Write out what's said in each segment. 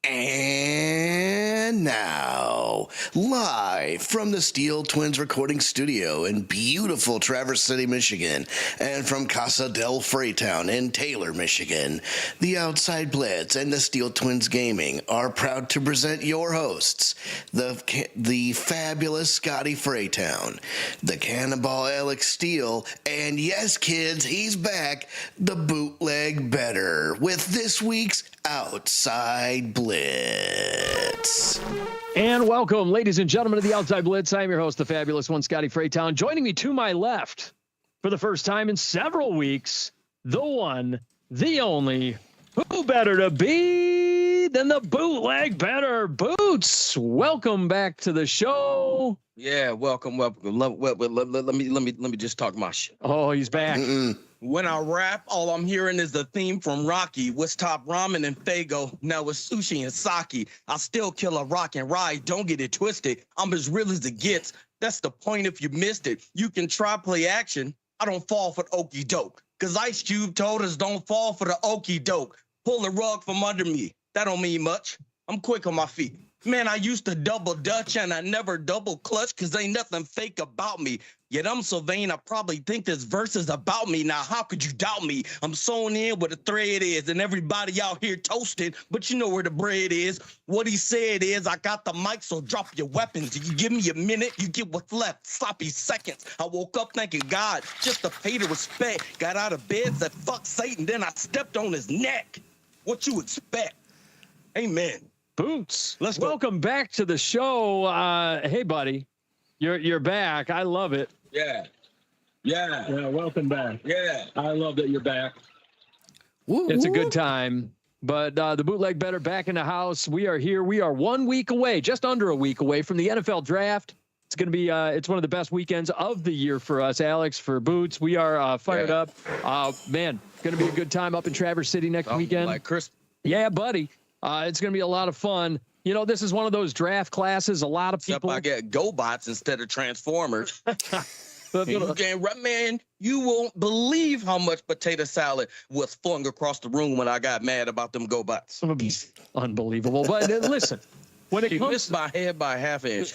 And now, live from the Steele Twins recording studio in beautiful Traverse City, Michigan, and from Casa del Fraytown in Taylor, Michigan, the Outside Blitz and the Steele Twins Gaming are proud to present your hosts, the fabulous Scotty Fraytown, the Cannonball Alex Steele, and yes, kids, he's back, the Bootleg Bettor, with this week's Outside Blitz. And welcome, ladies and gentlemen, to the Outside Blitz. I'm your host, the fabulous one, Scotty Fraytown. Joining me to my left for the first time in several weeks, the one, the only, who better to be than the Bootleg Bettor Boots? Welcome back to the show. Yeah, welcome. Let me just talk my shit. Oh, he's back. When I rap, all I'm hearing is the theme from Rocky. What's top ramen and Fago? Now it's sushi and sake. I still kill a rock and ride. Don't get it twisted. I'm as real as it gets. That's the point if you missed it. You can try play action. I don't fall for the okie doke. Cause Ice Cube told us don't fall for the okie doke. Pull the rug from under me. That don't mean much. I'm quick on my feet. Man, I used to double dutch and I never double clutch because ain't nothing fake about me. Yet I'm so vain, I probably think this verse is about me. Now, how could you doubt me? I'm sewn in where the thread is and everybody out here toasting, but you know where the bread is. What he said is, I got the mic, so drop your weapons. You give me a minute, you get what's left. Sloppy seconds. I woke up thanking God just to pay the respect. Got out of bed, said, fuck Satan, then I stepped on his neck. What you expect? Amen. Boots, let's go. Welcome back to the show. Hey, buddy, you're back. I love it. Yeah. Welcome back. Yeah. I love that you're back. It's a good time. But the Bootleg Bettor back in the house. We are here. We are 1 week away, just under a week away from the NFL draft. It's going to be it's one of the best weekends of the year for us, Alex, for Boots. We are fired up. Man, going to be a good time up in Traverse City next weekend. Like Chris. Yeah, buddy. It's going to be a lot of fun. You know, this is one of those draft classes. A lot of people. Except I get GoBots instead of Transformers. Man, you won't believe how much potato salad was flung across the room when I got mad about them GoBots. Unbelievable. But listen, when it comes, missed my head by half an inch.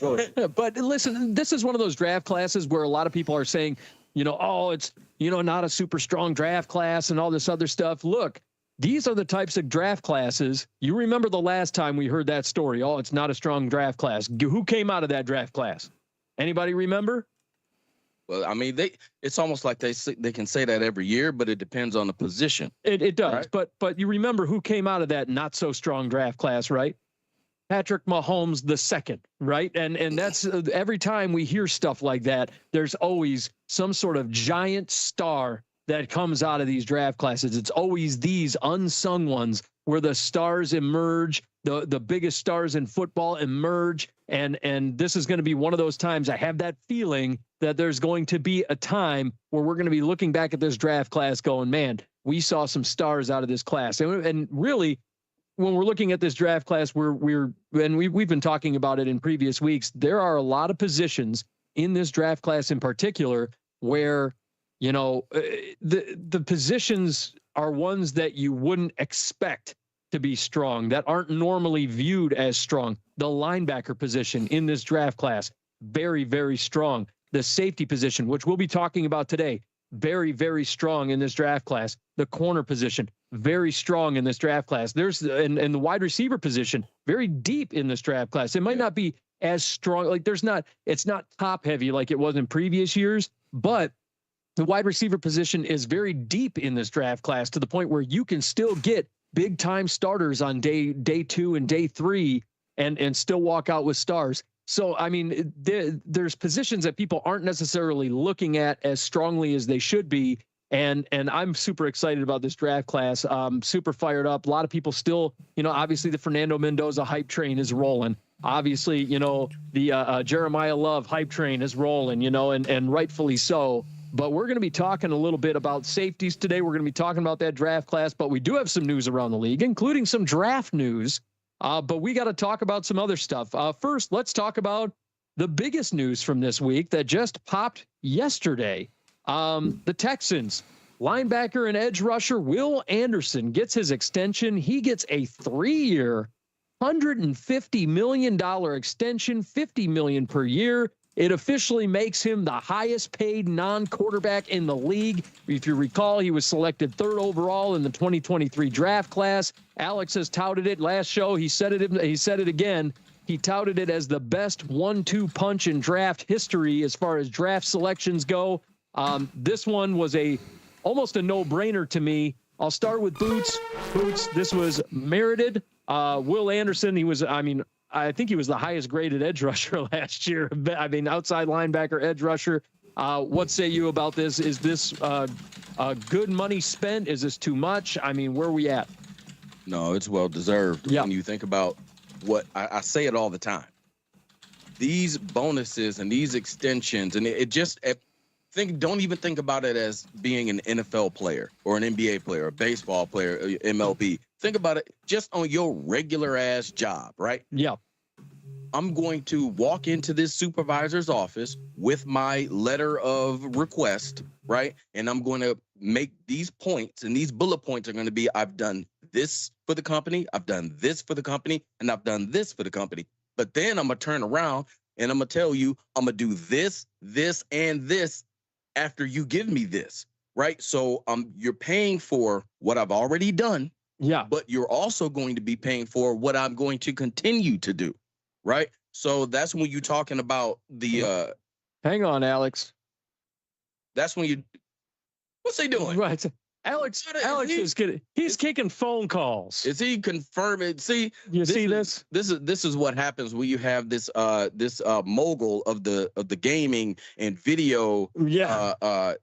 But listen, this is one of those draft classes where a lot of people are saying, you know, oh, it's, you know, not a super strong draft class and all this other stuff. Look. These are the types of draft classes. You remember the last time we heard that story. Oh, it's not a strong draft class. Who came out of that draft class? Anybody remember? Well, I mean, it's almost like they can say that every year, but it depends on the position. It does. Right? But you remember who came out of that not so strong draft class, right? Patrick Mahomes II, right? And that's every time we hear stuff like that, there's always some sort of giant star that comes out of these draft classes. It's always these unsung ones where the stars emerge, the biggest stars in football emerge, and this is going to be one of those times. I have that feeling that there's going to be a time where we're going to be looking back at this draft class going, man, we saw some stars out of this class. And really, when we're looking at this draft class, we've been talking about it in previous weeks, there are a lot of positions in this draft class in particular where, you know, the positions are ones that you wouldn't expect to be strong, that aren't normally viewed as strong. The linebacker position in this draft class, very, very strong. The safety position, which we'll be talking about today, very, very strong in this draft class. The corner position, very strong in this draft class. And the wide receiver position, very deep in this draft class. It might not be as strong, like it's not top heavy like it was in previous years, but the wide receiver position is very deep in this draft class to the point where you can still get big time starters on day 2 and day 3 and still walk out with stars. So, I mean, there's positions that people aren't necessarily looking at as strongly as they should be. And I'm super excited about this draft class. Super fired up. A lot of people still, you know, obviously the Fernando Mendoza hype train is rolling. Obviously, you know, the Jeremiah Love hype train is rolling, you know, and rightfully so. But we're going to be talking a little bit about safeties today. We're going to be talking about that draft class, but we do have some news around the league, including some draft news. But we got to talk about some other stuff. First, let's talk about the biggest news from this week that just popped yesterday. The Texans linebacker and edge rusher Will Anderson gets his extension. He gets a 3-year, $150 million extension, $50 million per year. It officially makes him the highest paid non-quarterback in the league. If you recall, he was selected 3rd overall in the 2023 draft class. Alex has touted it last show. He said it again. He touted it as the best 1-2 punch in draft history as far as draft selections go. This one was almost a no-brainer to me. I'll start with Boots. Boots, this was merited. Will Anderson, I think he was the highest graded edge rusher last year. Outside linebacker, edge rusher. What say you about this? Is this good money spent? Is this too much? Where are we at? No, it's well deserved. Yeah. When you think about what I say it all the time, these bonuses and these extensions, and don't even think about it as being an NFL player or an NBA player, a baseball player, MLB. Think about it just on your regular ass job, right? Yeah. I'm going to walk into this supervisor's office with my letter of request, right? And I'm going to make these points, and these bullet points are going to be, I've done this for the company, I've done this for the company, and I've done this for the company. But then I'm going to turn around and I'm going to tell you, I'm going to do this, this, and this after you give me this, right? So you're paying for what I've already done. Yeah. But you're also going to be paying for what I'm going to continue to do, right? So that's when you're talking about the hang on, Alex. That's when what's he doing? Right. Alex he's kicking phone calls. Is he confirming? See, this? This is what happens when you have this mogul of the gaming and video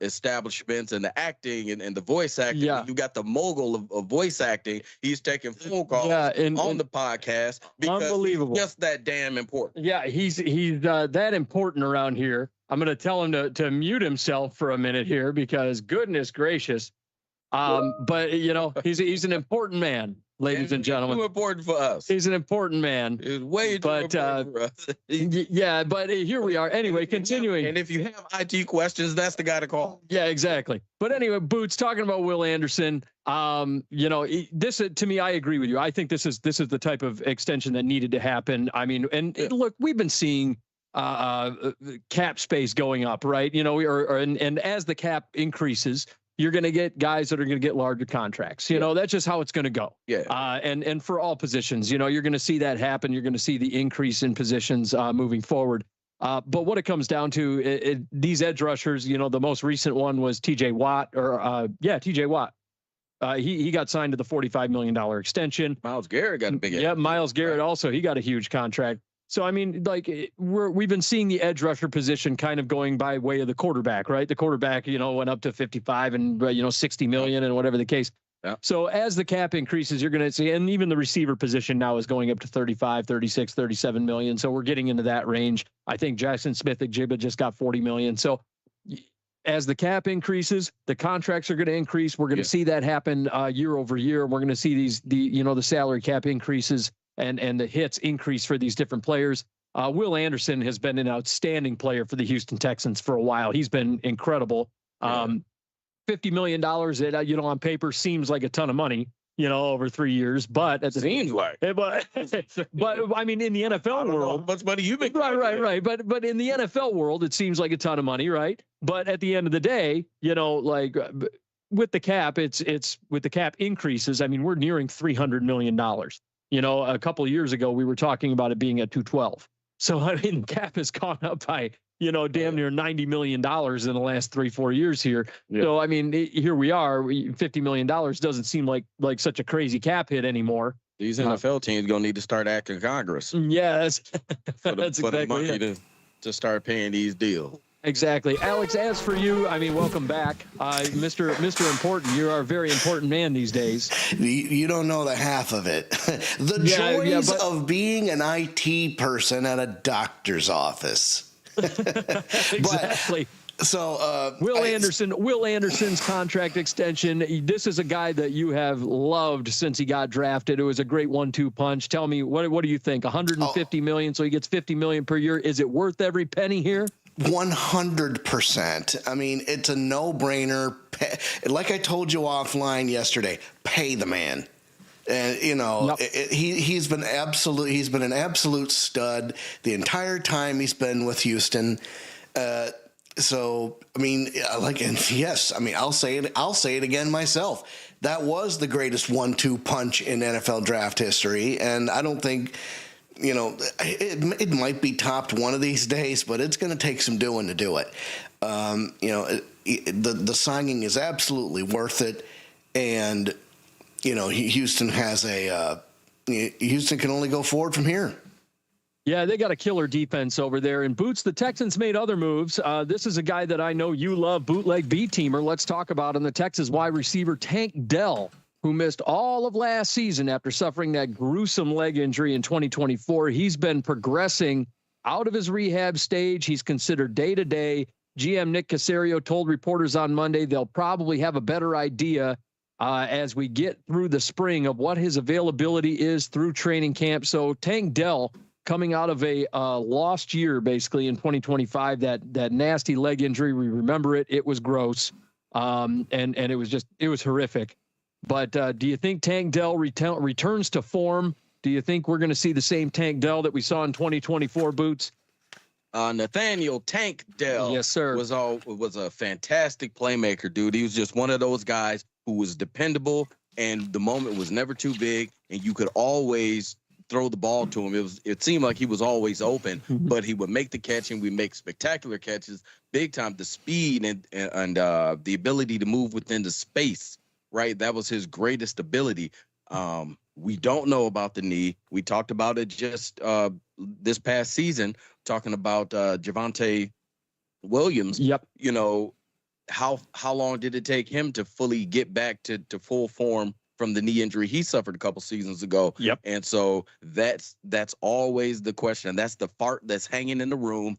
establishments and the acting and the voice acting. Yeah. You got the mogul of voice acting. He's taking phone calls on the podcast because unbelievable. He's just that damn important. Yeah, he's that important around here. I'm going to tell him to mute himself for a minute here because goodness gracious. But he's an important man, ladies and gentlemen. Too important for us. He's an important man. It's way too important for us. Yeah, but here we are. Anyway, continuing. And if you have IT questions, that's the guy to call. Yeah, exactly. But anyway, Boots, talking about Will Anderson. This to me, I agree with you. I think this is the type of extension that needed to happen. Look, we've been seeing cap space going up, right? And as the cap increases, you're going to get guys that are going to get larger contracts. That's just how it's going to go. Yeah. And for all positions, you're going to see that happen. You're going to see the increase in positions moving forward. But what it comes down to, these edge rushers, the most recent one was TJ Watt TJ Watt. He got signed to the $45 million extension. Myles Garrett got a big. Yeah. Myles Garrett also, he got a huge contract. So, we've been seeing the edge rusher position kind of going by way of the quarterback, right? The quarterback, went up to 55 and, 60 million and whatever the case. Yeah. So as the cap increases, you're going to see, and even the receiver position now is going up to 35, 36, 37 million. So we're getting into that range. I think Jackson Smith-Njigba just got 40 million. So as the cap increases, the contracts are going to increase. We're going to see that happen year over year. We're going to see the salary cap increases and the hits increase for these different players. Will Anderson has been an outstanding player for the Houston Texans for a while. He's been incredible. $50 million, on paper seems like a ton of money, over 3 years, but at the seems like, but in the NFL world, how much money you make? Right. But in the NFL world, it seems like a ton of money, right? But at the end of the day, with the cap, it's with the cap increases. We're nearing $300 million. A couple of years ago, we were talking about it being at 212. So, cap has gone up by, damn near $90 million in the last 3-4 years here. Yeah. So, here we are, $50 million doesn't seem like such a crazy cap hit anymore. These NFL teams going to need to start acting Congress. Yes. For the money to start paying these deals. Exactly. Alex, as for you, welcome back. Mr. Important, you're a very important man these days. You don't know the half of it. The joys of being an IT person at a doctor's office. Exactly. So Will Anderson's contract extension. This is a guy that you have loved since he got drafted. It was a great 1-2 punch. Tell me, what do you think? 150 million, so he gets 50 million per year. Is it worth every penny here? 100%. It's a no-brainer. Like I told you offline yesterday, pay the man. And you know, Yep. he's been an absolute stud the entire time he's been with Houston. So I mean, and yes, I mean, I'll say it again myself. That was the greatest 1-2 punch in NFL draft history, and I don't think, you know, it might be topped one of these days, but it's going to take some doing to do it. You know, the signing is absolutely worth it, and you know, Houston can only go forward from here. Yeah, they got a killer defense over there. And Boots, the Texans made other moves. This is a guy that I know you love, Bootleg B-Teamer. Let's talk about him. The Texas wide receiver Tank Dell, who missed all of last season after suffering that gruesome leg injury in 2024. He's been progressing out of his rehab stage. He's considered day-to-day. GM Nick Caserio told reporters on Monday they'll probably have a better idea as we get through the spring of what his availability is through training camp. So Tank Dell, coming out of a lost year, basically in 2025, that nasty leg injury. We remember it. It was gross. And it was horrific. But do you think Tank Dell returns to form? Do you think we're going to see the same Tank Dell that we saw in 2024, Boots? Nathaniel Tank Dell, yes, sir, was a fantastic playmaker, dude. He was just one of those guys who was dependable, and the moment was never too big, and you could always throw the ball to him. It seemed like he was always open, but he would make the catch, and we make spectacular catches, big time. The speed and the ability to move within the space, right? That was his greatest ability. We don't know about the knee. We talked about it just this past season, talking about Javonte Williams. Yep. You know, how long did it take him to fully get back to full form from the knee injury he suffered a couple seasons ago? Yep. And so that's always the question. That's the fart that's hanging in the room.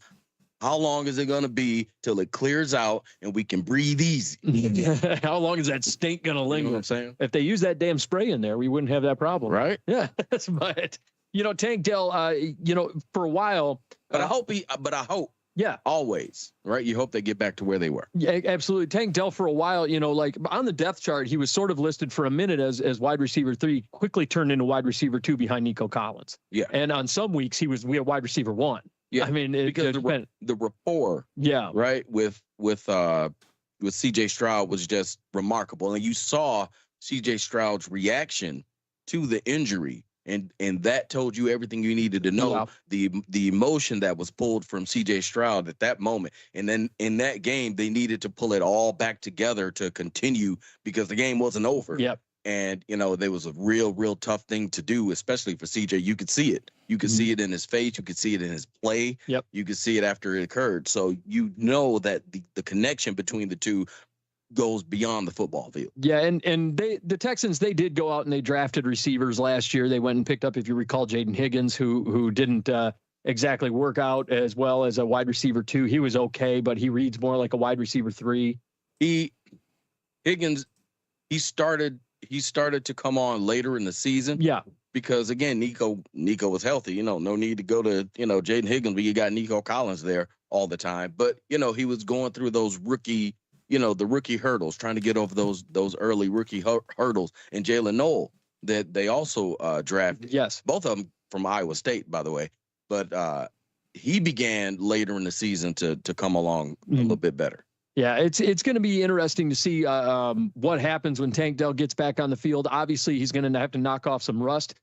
How long is it going to be till it clears out and we can breathe easy? How long is that stink going to linger? You know what I'm saying? If they use that damn spray in there, we wouldn't have that problem. Right? Yeah. But, you know, Tank Dell, you know, for a while. But I hope yeah, always, right? You hope they get back to where they were. Yeah, absolutely. Tank Dell, for a while, you know, like on the depth chart, he was sort of listed for a minute as wide receiver 3, quickly turned into wide receiver 2 behind Nico Collins. Yeah. And on some weeks we had wide receiver 1. Yeah. I mean, because the rapport, yeah, right, with CJ Stroud was just remarkable. And you saw CJ Stroud's reaction to the injury. And that told you everything you needed to know. Yeah. The emotion that was pulled from CJ Stroud at that moment. And then in that game, they needed to pull it all back together to continue because the game wasn't over. Yep. And, you know, there was a real tough thing to do, especially for CJ. You could see it. You could see it in his face. You could see it in his play. Yep. You could see it after it occurred. So you know that the connection between the two goes beyond the football field. Yeah, and the Texans, they did go out and they drafted receivers last year. They went and picked up, if you recall, Jaden Higgins, who didn't exactly work out as well as a wide receiver 2. He was okay, but he reads more like a wide receiver 3. Higgins started to come on later in the season. Yeah. Because again, Nico was healthy. You know, no need to go to, you know, Jaden Higgins, but you got Nico Collins there all the time. But, you know, he was going through those rookie hurdles, trying to get over those early rookie hurdles. And Jalen Noel that they also drafted. Yes. Both of them from Iowa State, by the way. But he began later in the season to come along a little bit better. Yeah, it's going to be interesting to see what happens when Tank Dell gets back on the field. Obviously, he's going to have to knock off some rust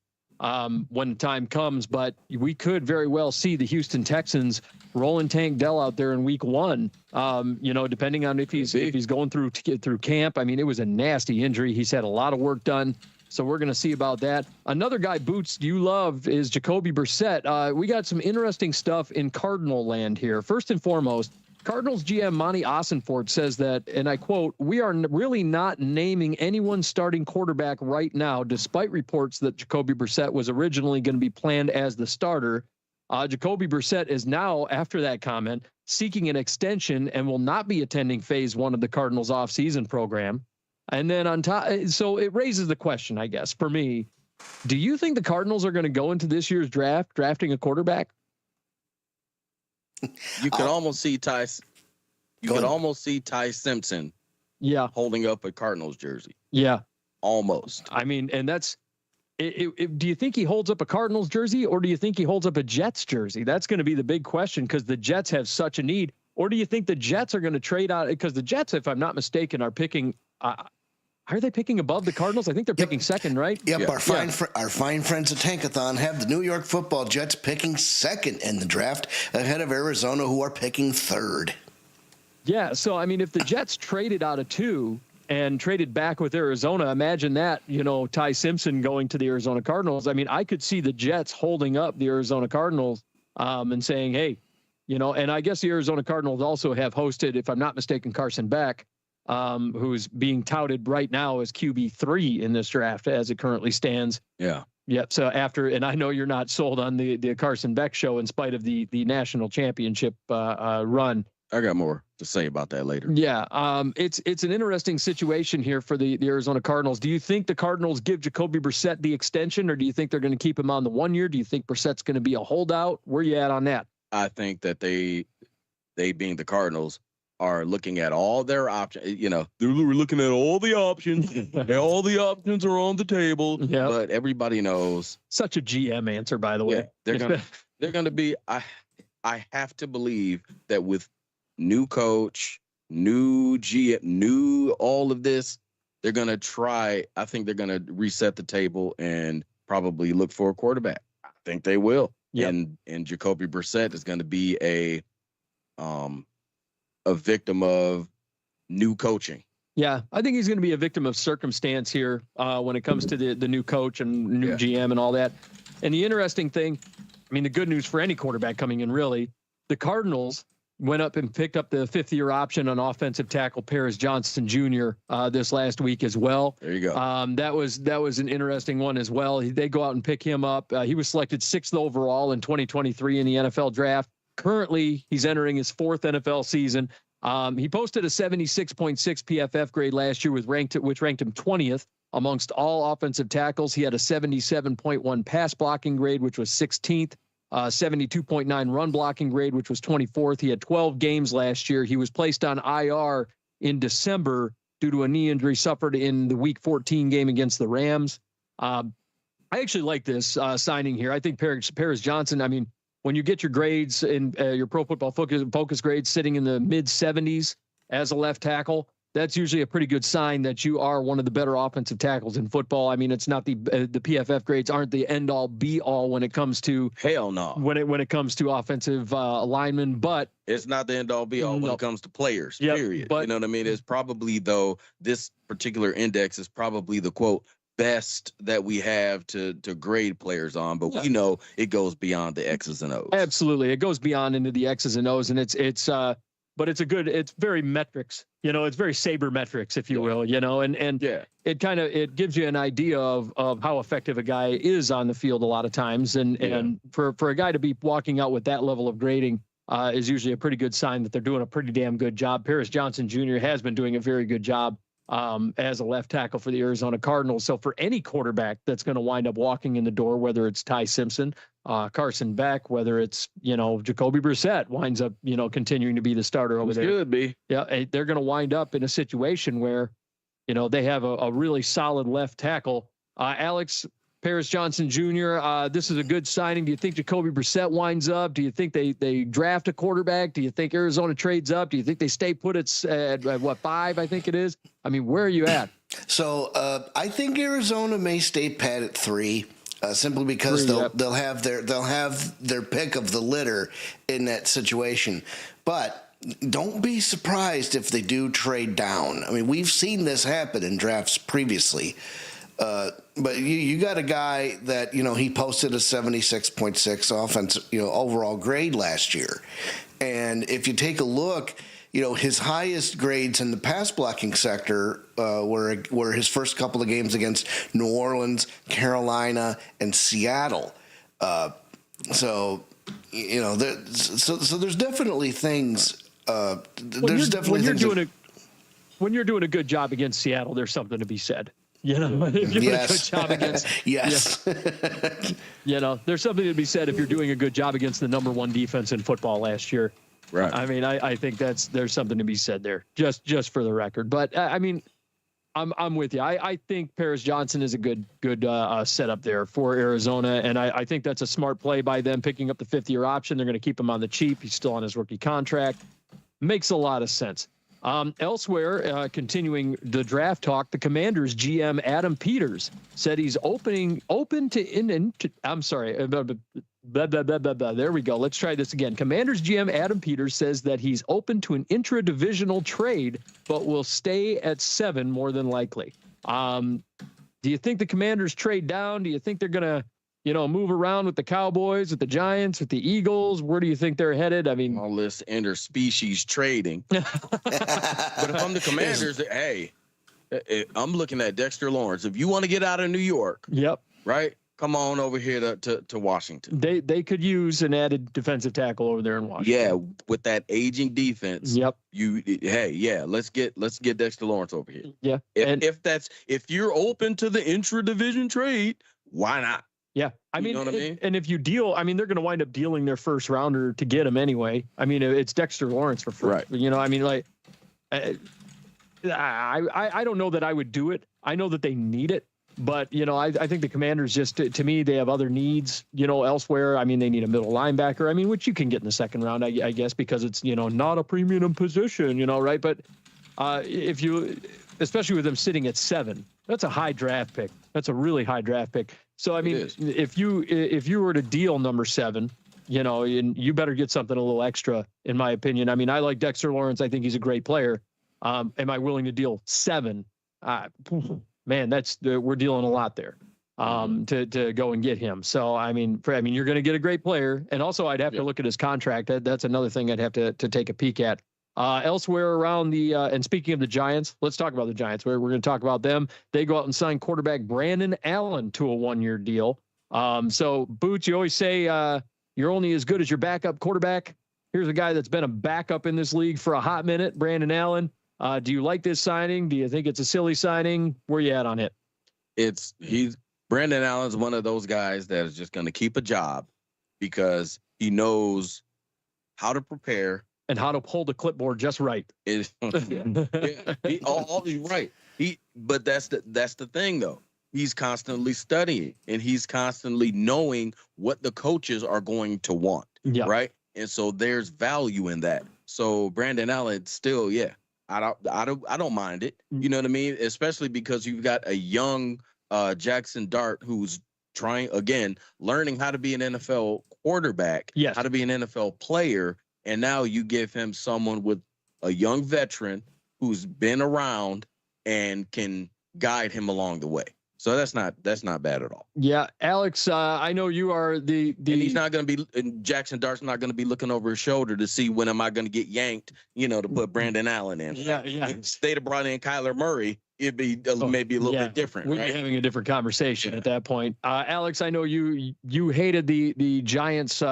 when the time comes, but we could very well see the Houston Texans rolling Tank Dell out there in week 1. You know, depending on if he's going through camp. I mean, it was a nasty injury. He's had a lot of work done. So we're going to see about that. Another guy, Boots, you love is Jacoby Brissett. We got some interesting stuff in Cardinal land here. First and foremost, Cardinals GM Monty Ossenfort says that, and I quote, "We are really not naming anyone starting quarterback right now, despite reports that Jacoby Brissett was originally going to be planned as the starter. Jacoby Brissett is now, after that comment, seeking an extension and will not be attending phase 1 of the Cardinals offseason program." And then on top, so it raises the question, I guess, for me, do you think the Cardinals are going to go into this year's draft drafting a quarterback? You could almost see Ty. You could almost see Ty Simpson. Yeah, holding up a Cardinals jersey. Yeah, almost. I mean, and that's Do you think he holds up a Cardinals jersey, or do you think he holds up a Jets jersey? That's going to be the big question, because the Jets have such a need. Or do you think the Jets are going to trade out? Because the Jets, if I'm not mistaken, are picking. Are they picking above the Cardinals? I think they're picking second, right? Yep. Yeah. Our fine friends at Tankathon have the New York Football Jets picking second in the draft, ahead of Arizona, who are picking third. Yeah. So I mean, if the Jets traded out of 2 and traded back with Arizona, imagine that. Ty Simpson going to the Arizona Cardinals. I mean, I could see the Jets holding up the Arizona Cardinals and saying, hey, and I guess the Arizona Cardinals also have hosted, if I'm not mistaken, Carson Beck, who's being touted right now as QB3 in this draft as it currently stands. Yeah. Yep. So and I know you're not sold on the Carson Beck show in spite of the national championship run. I got more to say about that later. Yeah. It's an interesting situation here for the Arizona Cardinals. Do you think the Cardinals give Jacoby Brissett the extension, or do you think they're going to keep him on the 1 year? Do you think Brissett's going to be a holdout? Where you at on that? I think that they being the Cardinals, are looking at all their options. They're looking at all the options. All the options are on the table. Yeah. But everybody knows. Such a GM answer, by the way. Yeah, they're gonna be. I have to believe that with new coach, new GM, new all of this, they're gonna try. I think they're gonna reset the table and probably look for a quarterback. I think they will. Yep. And Jacoby Brissett is going to be a victim of new coaching. Yeah, I think he's going to be a victim of circumstance here when it comes to the new coach and new GM and all that. And the interesting thing, I mean, the good news for any quarterback coming in, really, the Cardinals went up and picked up the 5th-year option on offensive tackle Paris Johnson Jr. This last week as well. There you go. That was an interesting one as well. They go out and pick him up. He was selected 6th overall in 2023 in the NFL draft. Currently, he's entering his 4th NFL season. He posted a 76.6 PFF grade last year, which ranked him 20th amongst all offensive tackles. He had a 77.1 pass blocking grade, which was 16th. 72.9 run blocking grade, which was 24th. He had 12 games last year. He was placed on IR in December due to a knee injury suffered in the Week 14 game against the Rams. I actually like this signing here. I think Paris Johnson, I mean, when you get your grades in your Pro Football Focus grades sitting in the mid-70s as a left tackle, that's usually a pretty good sign that you are one of the better offensive tackles in football. I mean, it's not the PFF grades aren't the end all be all when it comes to hell no. When it comes to offensive linemen, but it's not the end all be all when it comes to players. Yep, period. but, you know what I mean? It's probably this particular index is probably the quote best that we have to grade players on, but we know it goes beyond the X's and O's. Absolutely, it goes beyond into the X's and O's, and but it's very metrics, it's very sabermetrics, if you will, and it gives you an idea of how effective a guy is on the field a lot of times. And for a guy to be walking out with that level of grading is usually a pretty good sign that they're doing a pretty damn good job. Paris Johnson Jr. has been doing a very good job as a left tackle for the Arizona Cardinals. So for any quarterback that's going to wind up walking in the door, whether it's Ty Simpson, Carson Beck, whether it's, Jacoby Brissett winds up, continuing to be the starter over there. Could be. Yeah. They're going to wind up in a situation where, they have a really solid left tackle. Alex, Paris Johnson Jr., this is a good signing. Do you think Jacoby Brissett winds up? Do you think they draft a quarterback? Do you think Arizona trades up? Do you think they stay put at 5, I think it is? I mean, where are you at? So I think Arizona may stay pat at 3. Simply because they'll have their pick of the litter in that situation. But don't be surprised if they do trade down. I mean, we've seen this happen in drafts previously. But you got a guy that, he posted a 76.6 offensive, overall grade last year. And if you take a look, his highest grades in the pass blocking sector were his first couple of games against New Orleans, Carolina, and Seattle. So there's definitely things. When you're doing a good job against Seattle, there's something to be said. If you're doing a good job against, yes, there's something to be said if you're doing a good job against the number 1 defense in football last year. Right. I mean, I think there's something to be said there, just for the record. But I mean, I'm with you. I think Paris Johnson is a good setup there for Arizona, and I think that's a smart play by them picking up the 5th-year option. They're going to keep him on the cheap. He's still on his rookie contract. Makes a lot of sense. Elsewhere, continuing the draft talk, the Commanders GM Adam Peters said he's open to I'm sorry. There we go. Let's try this again. Commanders GM Adam Peters says that he's open to an intra-divisional trade, but will stay at 7 more than likely. Do you think the Commanders trade down? Do you think they're going to, move around with the Cowboys, with the Giants, with the Eagles? Where do you think they're headed? I mean, all this interspecies trading. But if I'm the Commanders, hey, I'm looking at Dexter Lawrence. If you want to get out of New York, yep, right? Come on over here to Washington. They could use an added defensive tackle over there in Washington. Yeah, with that aging defense. Yep. Let's get Dexter Lawrence over here. Yeah. If you're open to the intra-division trade, why not? Yeah. I mean, and if you deal, I mean, they're going to wind up dealing their first rounder to get him anyway. I mean, it's Dexter Lawrence for free. Right. I mean, like, I don't know that I would do it. I know that they need it. But, I think the Commanders just, to me, they have other needs, elsewhere. I mean, they need a middle linebacker. I mean, which you can get in the second round, I guess, because it's, not a premium position, right? But especially with them sitting at 7, that's a high draft pick. That's a really high draft pick. So, I mean, if you were to deal number 7, and you better get something a little extra, in my opinion. I mean, I like Dexter Lawrence. I think he's a great player. Am I willing to deal 7? Man, we're dealing a lot there to go and get him. So, I mean, you're going to get a great player. And also I'd have to look at his contract. That's another thing I'd have to take a peek at. Elsewhere around and speaking of the Giants, let's talk about the Giants. We're going to talk about them. They go out and sign quarterback Brandon Allen to a 1-year deal. So Boots, you always say you're only as good as your backup quarterback. Here's a guy that's been a backup in this league for a hot minute, Brandon Allen. Do you like this signing? Do you think it's a silly signing? Where you at on it? Brandon Allen's one of those guys that is just going to keep a job because he knows how to prepare and how to hold the clipboard just right. He's right. But that's the thing though. He's constantly studying and he's constantly knowing what the coaches are going to want. Yeah. Right. And so there's value in that. So Brandon Allen still, I don't mind it. You know what I mean? Especially because you've got a young Jackson Dart who's learning how to be an NFL quarterback, how to be an NFL player. And now you give him someone with a young veteran who's been around and can guide him along the way. So that's not bad at all. Yeah, Alex, I know you are the and he's not going to be, and Jackson Dart's not going to be looking over his shoulder to see when am I going to get yanked, to put Brandon Allen in. Yeah. If they'd have brought in Kyler Murray, it'd be maybe a little bit different. We'd be having a different conversation at that point. Alex, I know you hated the Giants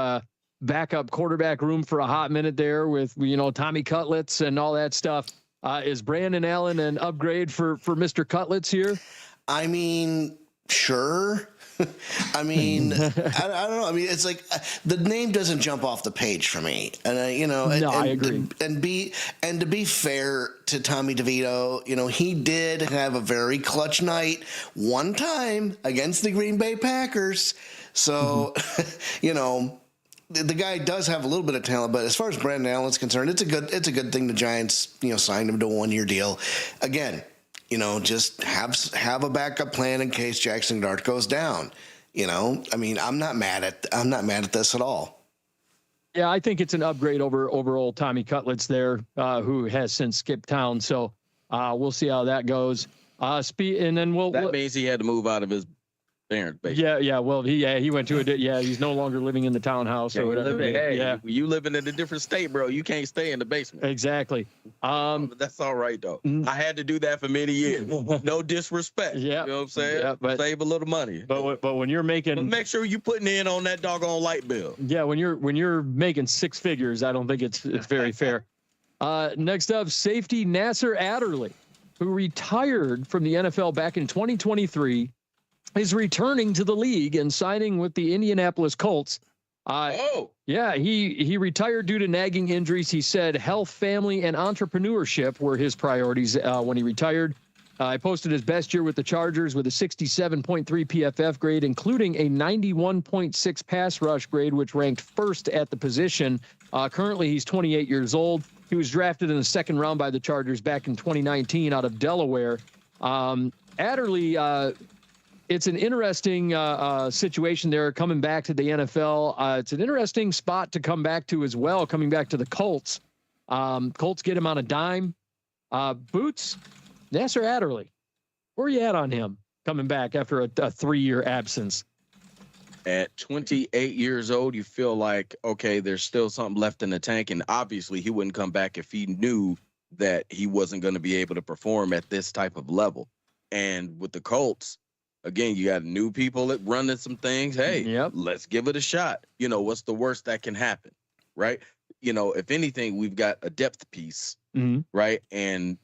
backup quarterback room for a hot minute there with Tommy Cutlets and all that stuff. Is Brandon Allen an upgrade for Mr. Cutlets here? I mean, sure. I mean, I don't know. I mean, it's like the name doesn't jump off the page for me, and I agree. And to be fair to Tommy DeVito, he did have a very clutch night one time against the Green Bay Packers. So, the guy does have a little bit of talent, but as far as Brandon Allen's concerned, it's a good thing the Giants signed him to a 1-year deal. Again, just have a backup plan in case Jackson Dart goes down. I mean, I'm not mad at this at all. Yeah, I think it's an upgrade over old Tommy Cutlets there, who has since skipped town. So we'll see how that goes. And then that means he had to move out of his parents' basement. Yeah. Well, he went to he's no longer living in the townhouse or whatever. You living in a different state, bro. You can't stay in the basement. Exactly. But that's all right though. I had to do that for many years. No disrespect. Yeah. You know what I'm saying? Yeah, but save a little money. But when you're making, make sure you putting in on that doggone light bill. Yeah, when you're making 6 figures, I don't think it's very fair. Next up, safety Nasser Adderley, who retired from the NFL back in 2023. Is returning to the league and signing with the Indianapolis Colts. Yeah, he retired due to nagging injuries. He said health, family, and entrepreneurship were his priorities when he retired. He posted his best year with the Chargers with a 67.3 PFF grade, including a 91.6 pass rush grade, which ranked first at the position. Currently, he's 28 years old. He was drafted in the second round by the Chargers back in 2019 out of Delaware. Adderley, it's an interesting situation there coming back to the NFL. It's an interesting spot to come back to as well, coming back to the Colts. Colts get him on a dime. Boots, Nasser Adderley, where are you at on him coming back after a 3-year absence? At 28 years old, you feel like, okay, there's still something left in the tank. And obviously he wouldn't come back if he knew that he wasn't going to be able to perform at this type of level. And with the Colts, again, you got new people that running some things. Hey, let's give it a shot. You know, what's the worst that can happen, right? You know, if anything, we've got a depth piece, right? And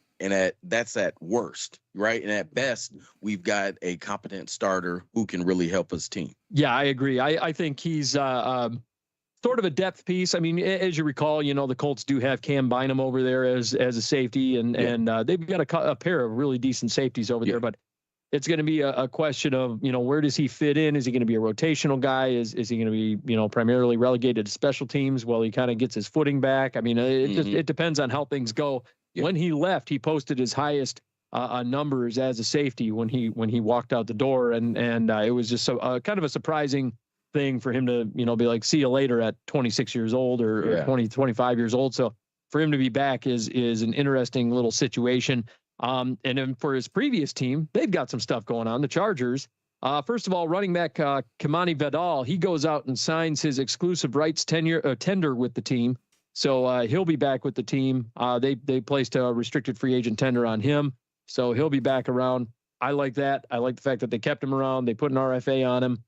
that's at worst, right? And at best, we've got a competent starter who can really help his team. Yeah, I agree. I think he's sort of a depth piece. I mean, as you recall, you know, the Colts do have Cam Bynum over there as a safety, and they've got a pair of really decent safeties over there. But it's going to be a question of, you know, where does he fit in? Is he going to be a rotational guy? Is he going to be, you know, primarily relegated to special teams while he kind of gets his footing back? I mean, it depends on how things go. When he left, he posted his highest numbers as a safety when he walked out the door, and it was just so kind of a surprising thing for him to, you know, be like, see you later at 26 years old or 25 years old. So for him to be back is an interesting little situation. And then for his previous team, they've got some stuff going on. The Chargers, first of all, running back Kamani Vidal, he goes out and signs his exclusive rights tender with the team. So he'll be back with the team. They placed a restricted free agent tender on him, so he'll be back around. I like that. I like the fact that they kept him around. They put an RFA on him.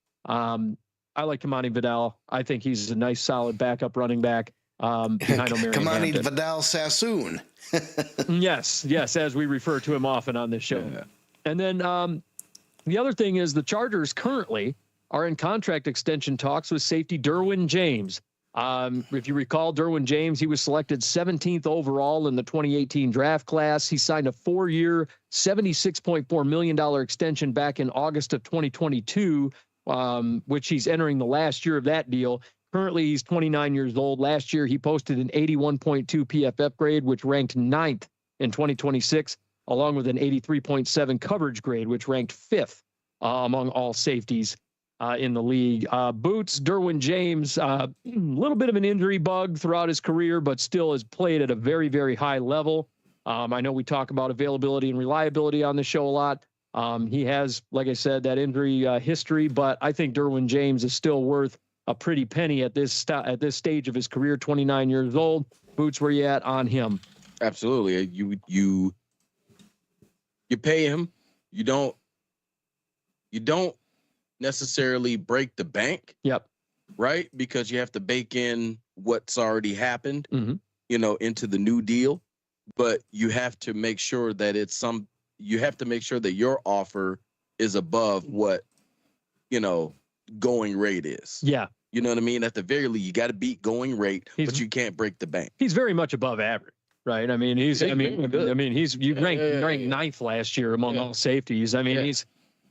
I like Kamani Vidal. I think he's a nice, solid backup running back behind Kamani Vidal Sassoon. Yes, as we refer to him often on this show. Yeah. And then the other thing is the Chargers currently are in contract extension talks with safety Derwin James. If you recall, Derwin James, he was selected 17th overall in the 2018 draft class. He signed a 4-year, $76.4 million extension back in August of 2022, which he's entering the last year of that deal. Currently, he's 29 years old. Last year, he posted an 81.2 PFF grade, which ranked 9th in 2026, along with an 83.7 coverage grade, which ranked 5th among all safeties in the league. Boots, Derwin James, a little bit of an injury bug throughout his career, but still has played at a very, very high level. I know we talk about availability and reliability on the show a lot. He has, like I said, that injury history, but I think Derwin James is still worth a pretty penny at this stage of his career, 29 years old. Boots, where you at on him? Absolutely. You pay him. You don't necessarily break the bank. Yep. Right? Because you have to bake in what's already happened, you know, into the new deal. But you have to make sure that you have to make sure that your offer is above what, you know, going rate is. Yeah. You know what I mean? At the very least, you got to beat going rate, but you can't break the bank. He's very much above average, right? I mean, he's ranked 9th last year among all safeties. I mean,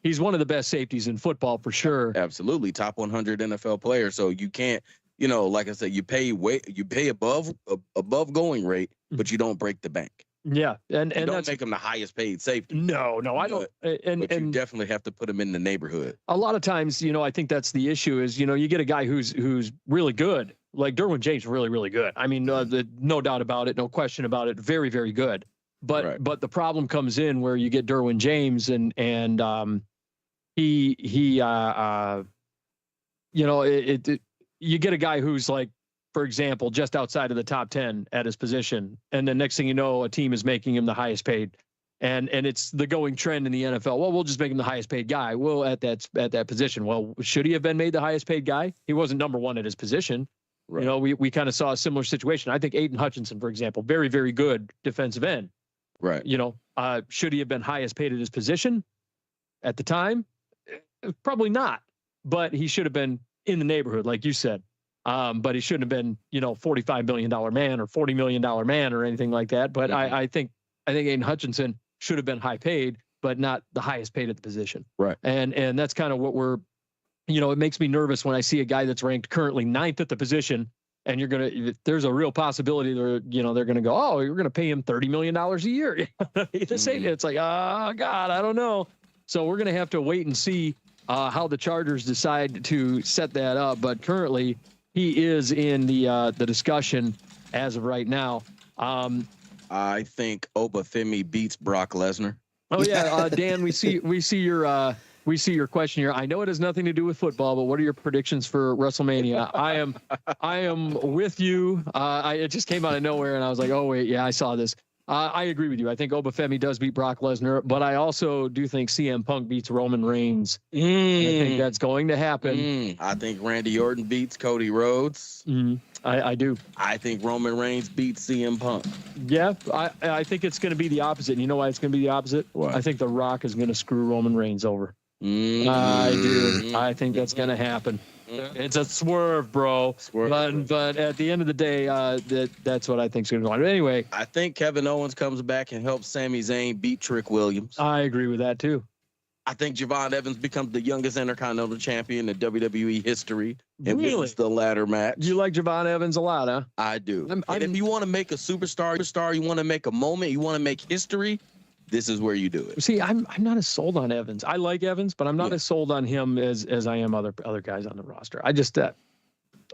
he's one of the best safeties in football for sure. Absolutely. Top 100 NFL player. So you can't, you know, like I said, you pay above going rate, but you don't break the bank. Yeah. And don't make him the highest paid safety. No, I don't. But you definitely have to put him in the neighborhood. A lot of times, you know, I think that's the issue is, you know, you get a guy who's really good, like Derwin James, really, really good. I mean, no doubt about it. No question about it. Very, very good. But the problem comes in where you get Derwin James and you know, you get a guy who's like, for example, just outside of the top 10 at his position. And then next thing you know, a team is making him the highest paid. And it's the going trend in the NFL. Well, we'll just make him the highest paid guy. Well, at that position. Well, should he have been made the highest paid guy? He wasn't number one at his position. Right. You know, we kind of saw a similar situation. I think Aiden Hutchinson, for example, very, very good defensive end. Right. You know, should he have been highest paid at his position at the time? Probably not. But he should have been in the neighborhood, like you said. But he shouldn't have been, you know, $45 million man or $40 million man or anything like that. But I think Aiden Hutchinson should have been high paid, but not the highest paid at the position. Right. And that's kind of what we're, it makes me nervous when I see a guy that's ranked currently 9th at the position, and there's a real possibility they're going to go, oh, you're going to pay him $30 million a year. It's like, oh God, I don't know. So we're going to have to wait and see how the Chargers decide to set that up. But currently he is in the discussion as of right now. I think Obafemi beats Brock Lesnar. Oh yeah, Dan, we see your question here. I know it has nothing to do with football, but what are your predictions for WrestleMania? I am with you. It just came out of nowhere, and I was like, oh wait, yeah, I saw this. I agree with you. I think Obafemi does beat Brock Lesnar, but I also do think CM Punk beats Roman Reigns. I think that's going to happen. I think Randy Orton beats Cody Rhodes. I do. I think Roman Reigns beats CM Punk. Yeah, I think it's going to be the opposite. You know why it's going to be the opposite? What? I think The Rock is going to screw Roman Reigns over. I do. I think that's going to happen. It's a swerve, bro. But at the end of the day, that's what I think is going to go on. But anyway, I think Kevin Owens comes back and helps Sami Zayn beat Trick Williams. I agree with that too. I think Javon Evans becomes the youngest Intercontinental Champion in WWE history and wins the ladder match. You like Javon Evans a lot, huh? I do. And if you want to make a superstar, you want to make a moment, you want to make history, this is where you do it. See, I'm not as sold on Evans. I like Evans, but I'm not as sold on him as I am other guys on the roster. I just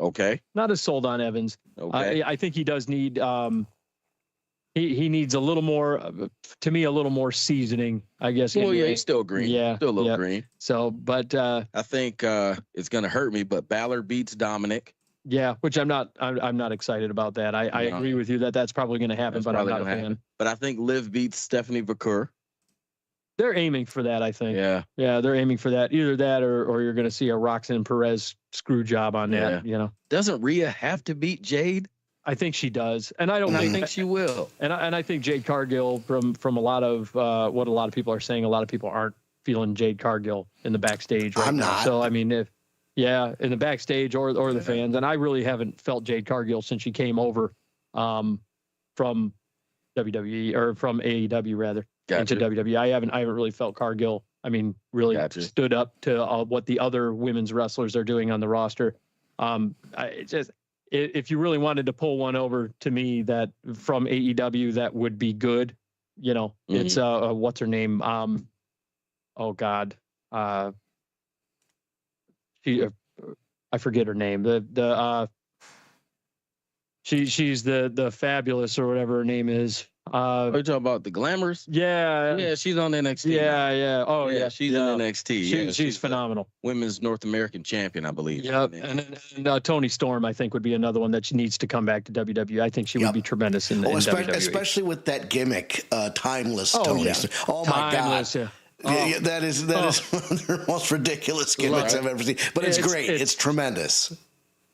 okay. Not as sold on Evans. Okay. I think he does need he needs a little more, to me, a little more seasoning, I guess. Well, yeah, he's still green. Yeah, still a little green. So, but I think it's gonna hurt me. But Balor beats Dominic. Yeah, which I'm not excited about that. I agree with you that's probably going to happen, but I'm not a fan. But I think Liv beats Stephanie Vaquer. They're aiming for that, I think. Yeah, they're aiming for that. Either that, or you're going to see a Roxanne Perez screw job on that. Doesn't Rhea have to beat Jade? I think she does, and I think she will. And I think Jade Cargill, from a lot of what a lot of people are saying, a lot of people aren't feeling Jade Cargill in the backstage right now. Not. So I mean, in the backstage or the fans, and I really haven't felt Jade Cargill since she came over from WWE or from AEW rather into WWE. I haven't really felt Cargill. I mean, really stood up to what the other women's wrestlers are doing on the roster. If you really wanted to pull one over to me that from AEW that would be good, it's what's her name? Oh God. I forget her name. She's the fabulous or whatever her name is. Are you talking about the Glamours? Yeah, she's on NXT. Yeah. Oh yeah, she's on NXT. She's phenomenal. Women's North American champion, I believe. Yep, and Toni Storm, I think, would be another one that needs to come back to WWE. I think she would be tremendous in WWE. Especially with that gimmick, timeless Toni Storm. Oh my God. Yeah. Yeah, that is one of the most ridiculous gimmicks I've ever seen. But it's great. It's tremendous.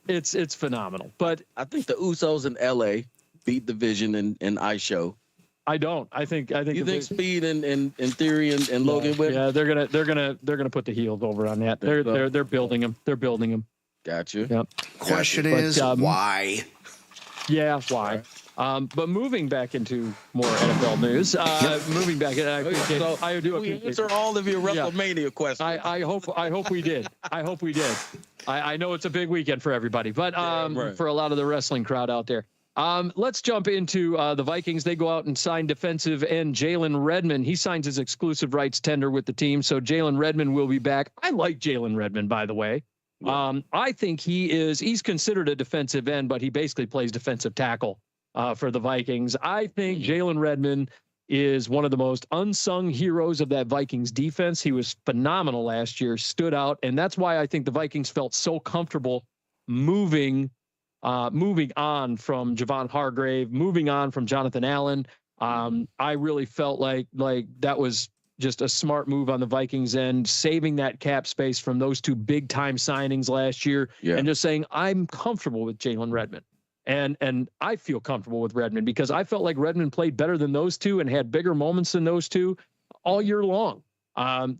It's phenomenal. But I think the Usos in LA beat the Vision in Ice Show. I don't. I think. You think Speed and Theory and Logan Whip? Yeah, they're gonna put the heels over on that. They're building them. They're building them. Gotcha. Yep. Question is why? Yeah, why? But moving back into more NFL news, moving back, I do answer all of your WrestleMania questions. I hope we did. I know it's a big weekend for everybody, but for a lot of the wrestling crowd out there. Let's jump into the Vikings. They go out and sign defensive end Jalen Redmond. He signs his exclusive rights tender with the team, so Jalen Redmond will be back. I like Jalen Redmond, by the way. I think he's considered a defensive end, but he basically plays defensive tackle for the Vikings. I think Jalen Redmond is one of the most unsung heroes of that Vikings defense. He was phenomenal last year, stood out, and that's why I think the Vikings felt so comfortable moving on from Javon Hargrave, moving on from Jonathan Allen. I really felt like that was just a smart move on the Vikings end, saving that cap space from those two big time signings last year, and just saying, I'm comfortable with Jalen Redmond. And I feel comfortable with Redmond because I felt like Redmond played better than those two and had bigger moments than those two all year long.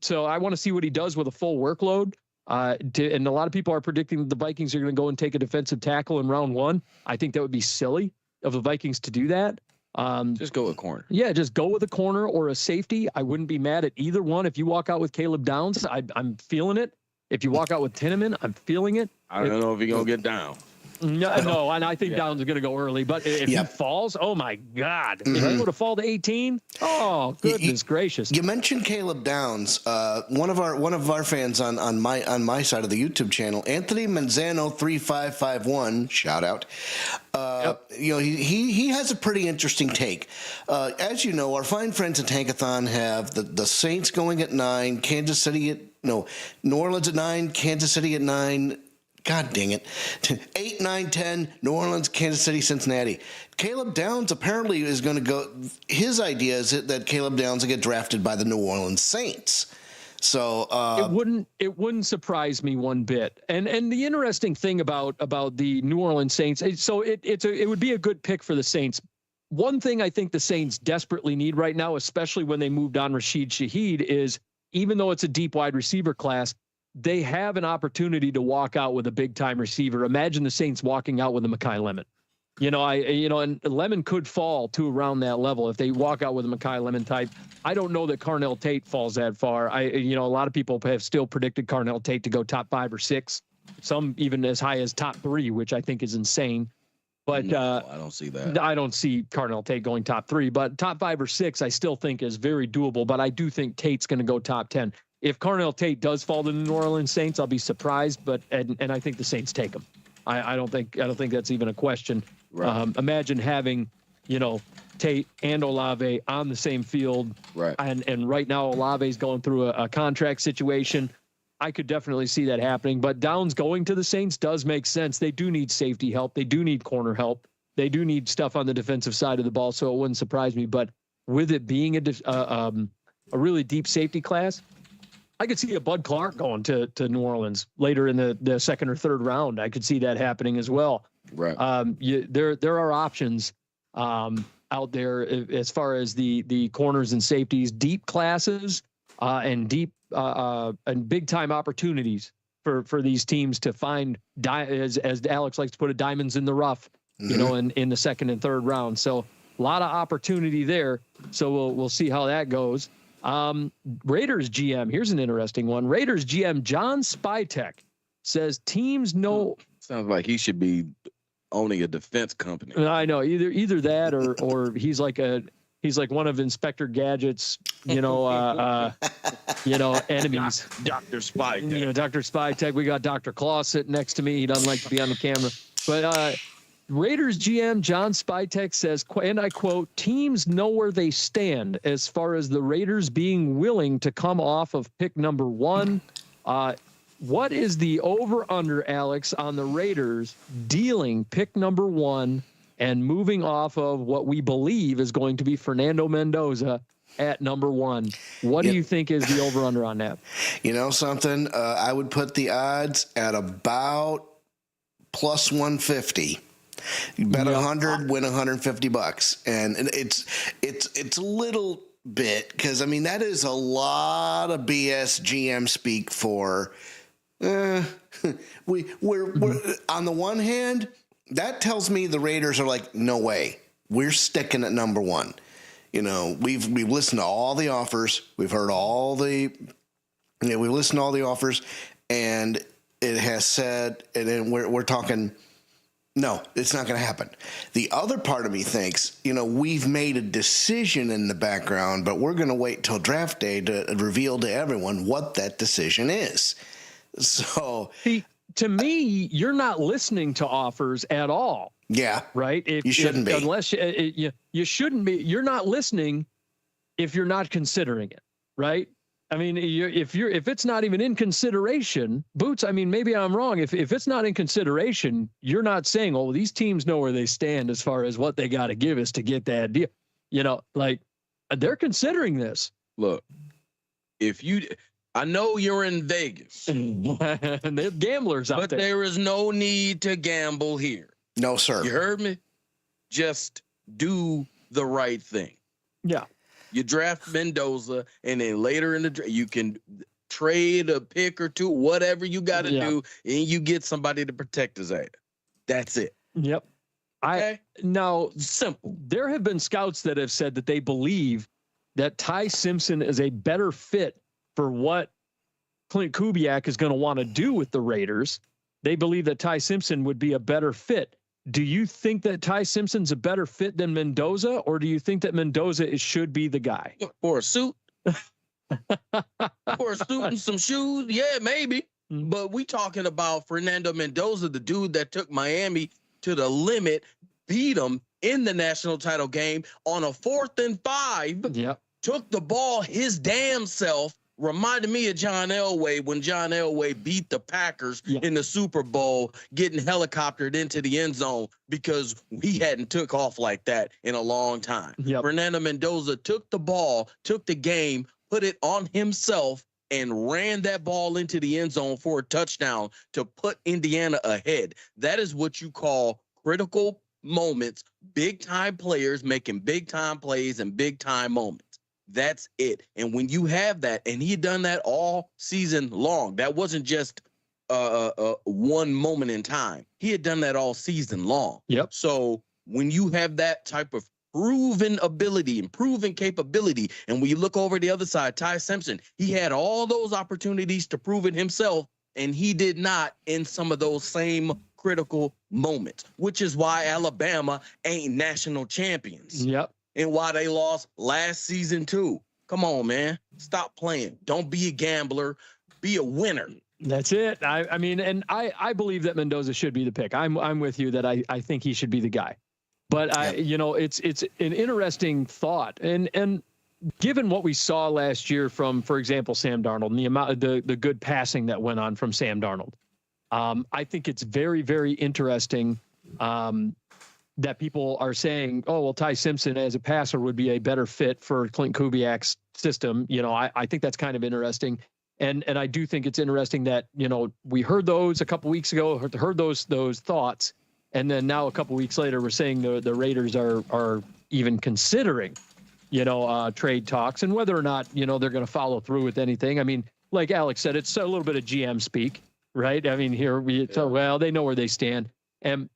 So I want to see what he does with a full workload. And a lot of people are predicting that the Vikings are going to go and take a defensive tackle in round one. I think that would be silly of the Vikings to do that. Just go with corner. Yeah, just go with a corner or a safety. I wouldn't be mad at either one. If you walk out with Caleb Downs, I'm feeling it. If you walk out with Tinneman, I'm feeling it. I don't know if he's going to get down. No, and I think Downs is going to go early. But if he falls, oh, my God. If he would have fallen to 18, oh, goodness gracious. You mentioned Caleb Downs. One of our fans on my side of the YouTube channel, Anthony Manzano 3551, shout out. You know, he has a pretty interesting take. As you know, our fine friends at Tankathon have the Saints going at 9, New Orleans at 9, Kansas City at 9. God dang it. 8, 9, 10, New Orleans, Kansas City, Cincinnati. Caleb Downs apparently is going to go. His idea is that Caleb Downs will get drafted by the New Orleans Saints. So it wouldn't surprise me one bit. And the interesting thing about the New Orleans Saints, so it would be a good pick for the Saints. One thing I think the Saints desperately need right now, especially when they moved on Rashid Shaheed, is even though it's a deep wide receiver class, they have an opportunity to walk out with a big time receiver. Imagine the Saints walking out with a Mekhi Lemon. And Lemon could fall to around that level if they walk out with a Mekhi Lemon type. I don't know that Carnell Tate falls that far. A lot of people have still predicted Carnell Tate to go top 5 or 6, some even as high as top 3, which I think is insane. But no, I don't see that. I don't see Carnell Tate going top 3, but top 5 or 6, I still think is very doable. But I do think Tate's going to go top 10. If Carnell Tate does fall to the New Orleans Saints, I'll be surprised. But and I think the Saints take him. I don't think that's even a question. Right. Imagine having, Tate and Olave on the same field. Right. And right now Olave's going through a contract situation. I could definitely see that happening. But Downs going to the Saints does make sense. They do need safety help. They do need corner help. They do need stuff on the defensive side of the ball. So it wouldn't surprise me. But with it being a really deep safety class, I could see a Bud Clark going to New Orleans later in the second or third round. I could see that happening as well. Right. There are options out there as far as the corners and safeties, deep classes and deep and big time opportunities for these teams to find, as Alex likes to put it, diamonds in the rough. In the second and third round. So a lot of opportunity there. So we'll see how that goes. Raiders GM, here's an interesting one. Raiders GM John Spytek says teams know. Sounds like he should be owning a defense company. I know, either that or he's like one of Inspector Gadget's, enemies. Dr. Spytek. Dr. Spytek. We got Dr. Claw sitting next to me. He doesn't like to be on the camera, but Raiders GM John Spytek says, and I quote, teams know where they stand as far as the Raiders being willing to come off of pick number 1. What is the over-under, Alex, on the Raiders dealing pick number 1 and moving off of what we believe is going to be Fernando Mendoza at number 1? What do you think is the over-under on that? You know something? I would put the odds at about plus 150. You bet 100, win $150, and it's a little bit, because I mean that is a lot of BS GM speak for. We're on the one hand, that tells me the Raiders are like, no way, we're sticking at number 1. We've listened to all the offers, we've heard all the, we've listened to all the offers, and it has said, and then we're talking. No, it's not going to happen. The other part of me thinks, we've made a decision in the background, but we're going to wait till draft day to reveal to everyone what that decision is. So, to me, you're not listening to offers at all. Yeah. Right? You shouldn't be. Unless you shouldn't be. You're not listening if you're not considering it, right? I mean, if it's not even in consideration, Boots, I mean, maybe I'm wrong. If it's not in consideration, you're not saying, oh, these teams know where they stand as far as what they got to give us to get that deal. They're considering this. Look, I know you're in Vegas. And they're gamblers out there. But there is no need to gamble here. No, sir. You heard me? Just do the right thing. Yeah. You draft Mendoza, and then later in the draft, you can trade a pick or two, whatever you got to do, and you get somebody to protect his ass. That's it. Yep. Okay? Now, Simple. there have been scouts that have said that they believe that Ty Simpson is a better fit for what Clint Kubiak is going to want to do with the Raiders. They believe that Ty Simpson would be a better fit. Do you think that Ty Simpson's a better fit than Mendoza, or do you think that Mendoza should be the guy? For a suit? For a suit and some shoes? Yeah, maybe. But we talking about Fernando Mendoza, the dude that took Miami to the limit, beat them in the national title game on a 4th and 5. Yep. Took the ball his damn self. Reminded me of John Elway when John Elway beat the Packers in the Super Bowl, getting helicoptered into the end zone because he hadn't took off like that in a long time. Yep. Fernando Mendoza took the ball, took the game, put it on himself, and ran that ball into the end zone for a touchdown to put Indiana ahead. That is what you call critical moments, big-time players making big-time plays and big-time moments. That's it. And when you have that, and he had done that all season long, that wasn't just one moment in time. He had done that all season long. Yep. So when you have that type of proven ability and proven capability, and when you look over the other side, Ty Simpson, he had all those opportunities to prove it himself, and he did not in some of those same critical moments, which is why Alabama ain't national champions. Yep. And why they lost last season too. Come on, man. Stop playing. Don't be a gambler. Be a winner. That's it. I mean, and I believe that Mendoza should be the pick. I'm with you that I think he should be the guy. But it's an interesting thought. And given what we saw last year from, for example, Sam Darnold, and the amount of the good passing that went on from Sam Darnold, I think it's very, very interesting that people are saying, oh, well, Ty Simpson as a passer would be a better fit for Clint Kubiak's system. I think that's kind of interesting. And I do think it's interesting that, we heard those a couple weeks ago, heard those thoughts. And then now a couple weeks later, we're saying the Raiders are even considering, trade talks, and whether or not, they're going to follow through with anything. I mean, like Alex said, it's a little bit of GM speak, right? I mean, here they know where they stand. And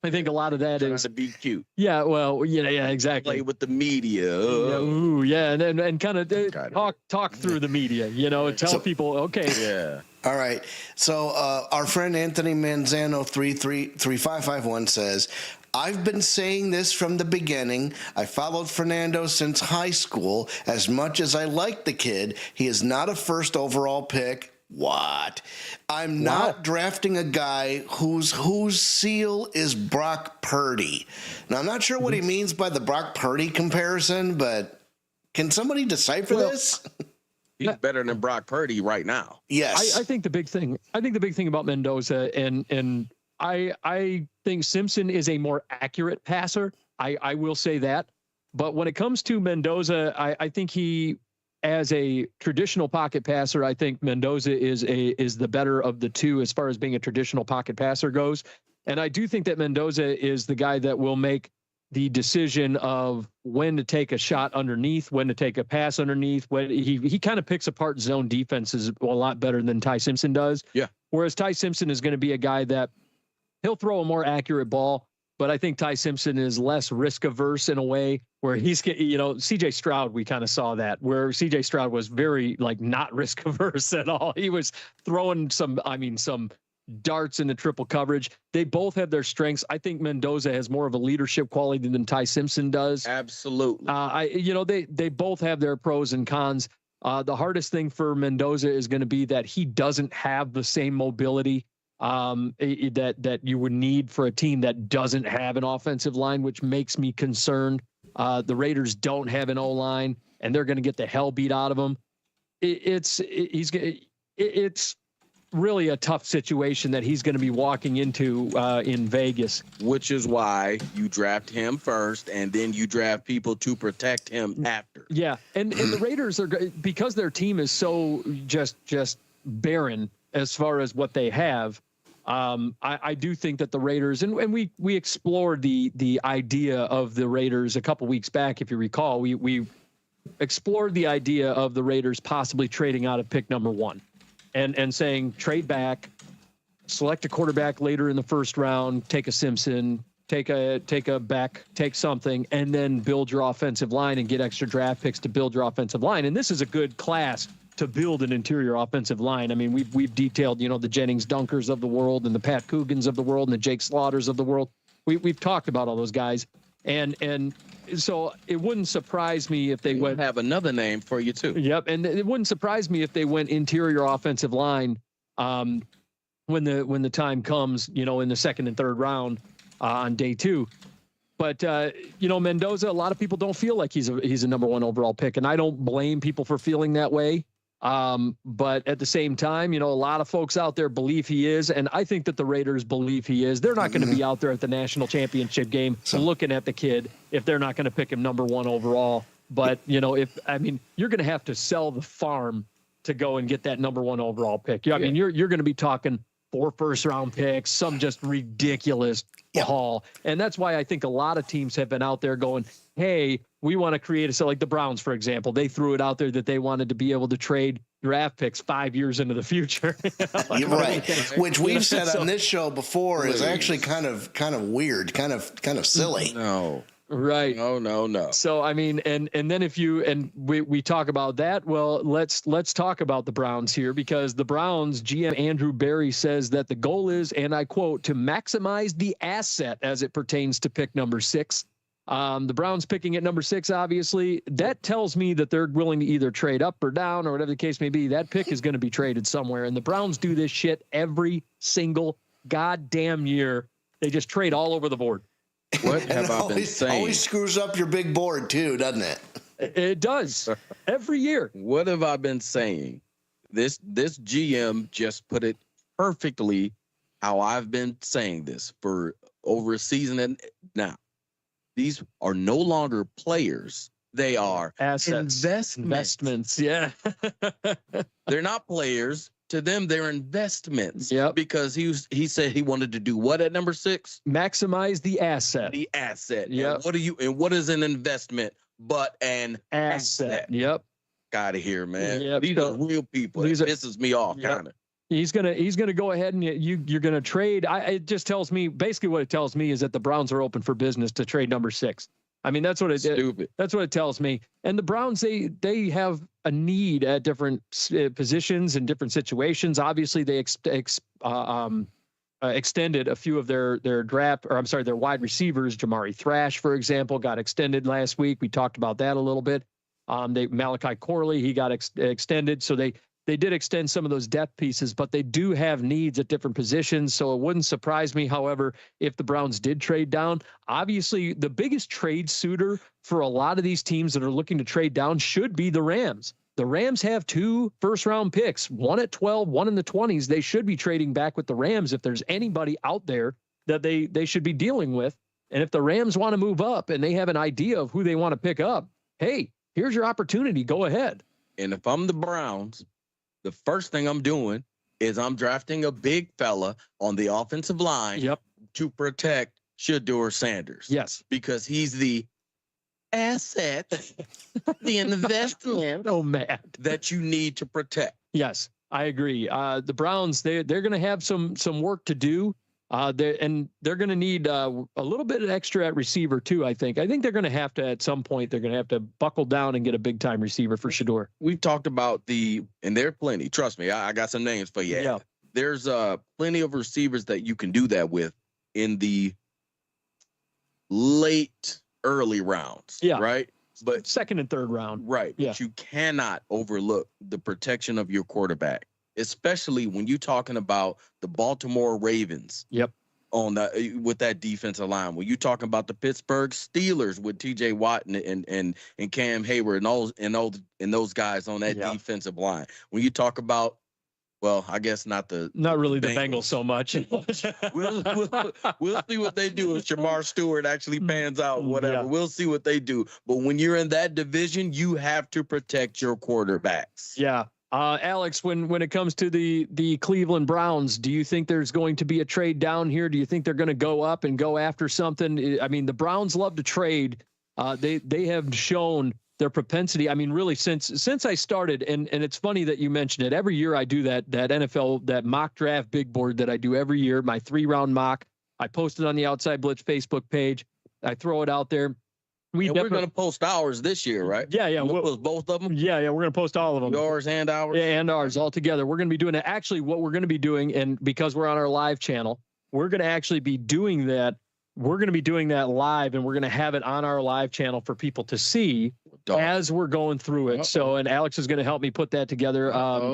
I think a lot of that is to be cute. Yeah, well, yeah, exactly. Play with the media. And kind of talk through the media. Tell people, okay. Yeah. All right. So our friend Anthony Manzano 3551 says, I've been saying this from the beginning. I followed Fernando since high school. As much as I like the kid, he is not a first overall pick. What? I'm not drafting a guy whose seal is Brock Purdy. Now, I'm not sure what he means by the Brock Purdy comparison, but can somebody decipher this? He's better than Brock Purdy right now. Yes. I think the big thing about Mendoza, and I think Simpson is a more accurate passer. I will say that. But when it comes to Mendoza, I think he, as a traditional pocket passer, I think Mendoza is the better of the two as far as being a traditional pocket passer goes. And I do think that Mendoza is the guy that will make the decision of when to take a shot underneath, when to take a pass underneath. When he kind of picks apart zone defenses a lot better than Ty Simpson does. Yeah. Whereas Ty Simpson is going to be a guy that he'll throw a more accurate ball, but I think Ty Simpson is less risk averse in a way where CJ Stroud, we kind of saw that where CJ Stroud was very not risk averse at all. He was throwing some darts into triple coverage. They both have their strengths. I think Mendoza has more of a leadership quality than Ty Simpson does. Absolutely. They both have their pros and cons. The hardest thing for Mendoza is going to be that he doesn't have the same mobility that you would need for a team that doesn't have an offensive line, which makes me concerned. The Raiders don't have an O-line, and they're going to get the hell beat out of them. It's really a tough situation that he's going to be walking into in Vegas. Which is why you draft him first, and then you draft people to protect him after. Yeah, and the Raiders are, because their team is so just barren as far as what they have. I do think that the Raiders, and we explored the idea of the Raiders a couple weeks back, if you recall. We explored the idea of the Raiders possibly trading out of pick number 1 and saying trade back, select a quarterback later in the first round, take a Simpson, take a back, take something, and then build your offensive line and get extra draft picks to build your offensive line. And this is a good class to build an interior offensive line. I mean, we've detailed, the Jennings Dunkers of the world and the Pat Coogans of the world and the Jake Slaughters of the world. We've talked about all those guys. And so it wouldn't surprise me if they went. Have another name for you too. Yep. And it wouldn't surprise me if they went interior offensive line when the time comes, in the second and third round on day 2. But, Mendoza, a lot of people don't feel like he's a number 1 overall pick. And I don't blame people for feeling that way. But at the same time, a lot of folks out there believe he is. And I think that the Raiders believe he is. They're not going to be out there at the national championship game looking at the kid if they're not going to pick him number 1 overall. But, you're going to have to sell the farm to go and get that number 1 overall pick. I mean, you're going to be talking 4 first-round picks, some just ridiculous haul. And that's why I think a lot of teams have been out there going, hey, we want to create like the Browns, for example. They threw it out there that they wanted to be able to trade draft picks 5 years into the future. You're right. Which we've said on this show before is actually kind of weird, kind of silly. No. Right. No. So, I mean, and then we talk about that, well, let's talk about the Browns here, because the Browns GM Andrew Berry says that the goal is, and I quote, to maximize the asset as it pertains to pick number 6. The Browns picking at number 6, obviously, that tells me that they're willing to either trade up or down or whatever the case may be. That pick is going to be traded somewhere. And the Browns do this shit every single goddamn year. They just trade all over the board. What have I been saying? Always screws up your big board too, doesn't it? It does every year. What have I been saying? This GM just put it perfectly how I've been saying this for over a season. And now these are no longer players. They are assets, investments. Yeah. They're not players. To them, they're investments. Yep. Because he said he wanted to do what at number 6? Maximize the asset. The asset. Yeah. What is an investment but an asset? Yep. Out of here, man. Yep. These are real people. It pisses me off, kind of. He's gonna go ahead and you're gonna trade. It just tells me, basically what it tells me is that the Browns are open for business to trade number 6. I mean, that's what that's what it tells me. And the Browns, they have a need at different positions and different situations. Obviously, they extended a few of their wide receivers. Jamari Thrash, for example, got extended last week. We talked about that a little bit. Malachi Corley, he got extended. So they did extend some of those depth pieces, but they do have needs at different positions. So it wouldn't surprise me, however, if the Browns did trade down. Obviously, the biggest trade suitor for a lot of these teams that are looking to trade down should be the Rams. The Rams have 2 first-round picks, one at 12, one in the 20s. They should be trading back with the Rams if there's anybody out there that they should be dealing with. And if the Rams want to move up and they have an idea of who they want to pick up, hey, here's your opportunity. Go ahead. And if I'm the Browns, the first thing I'm doing is I'm drafting a big fella on the offensive line to protect Shedeur Sanders. Yes. Because he's the asset, the investment that you need to protect. Yes, I agree. The Browns, they're going to have some work to do. They're going to need a little bit extra at receiver too. I think they're going to have to, at some point, they're going to have to buckle down and get a big time receiver for Shedeur. We've talked about and there are plenty. Trust me, I got some names for you. Yeah. There's plenty of receivers that you can do that with in the early rounds. Yeah. Right. But second and third round. Right. Yeah. But you cannot overlook the protection of your quarterback, especially when you're talking about the Baltimore Ravens. Yep. With that defensive line, when you're talking about the Pittsburgh Steelers with T.J. Watt and Cam Hayward and those guys on that defensive line, when you talk about, well, I guess not really the Bengals so much. we'll see what they do if Shamar Stewart actually pans out. Whatever, we'll see what they do. But when you're in that division, you have to protect your quarterbacks. Yeah. Alex, when it comes to the Cleveland Browns, do you think there's going to be a trade down here? Do you think they're going to go up and go after something? I mean, the Browns love to trade. They have shown their propensity. I mean, really, since I started, and it's funny that you mentioned it. Every year I do that NFL, that mock draft big board that I do every year, my 3-round mock. I post it on the Outside Blitz Facebook page. I throw it out there. We're going to post ours this year, right? Yeah. We'll post both of them? Yeah. We're going to post all of them. Yours and ours? Yeah, and ours all together. We're going to be doing it. Actually, what we're going to be doing, and because we're on our live channel, we're going to actually be doing that. We're going to be doing that live, and we're going to have it on our live channel for people to see as we're going through it. So, and Alex is going to help me put that together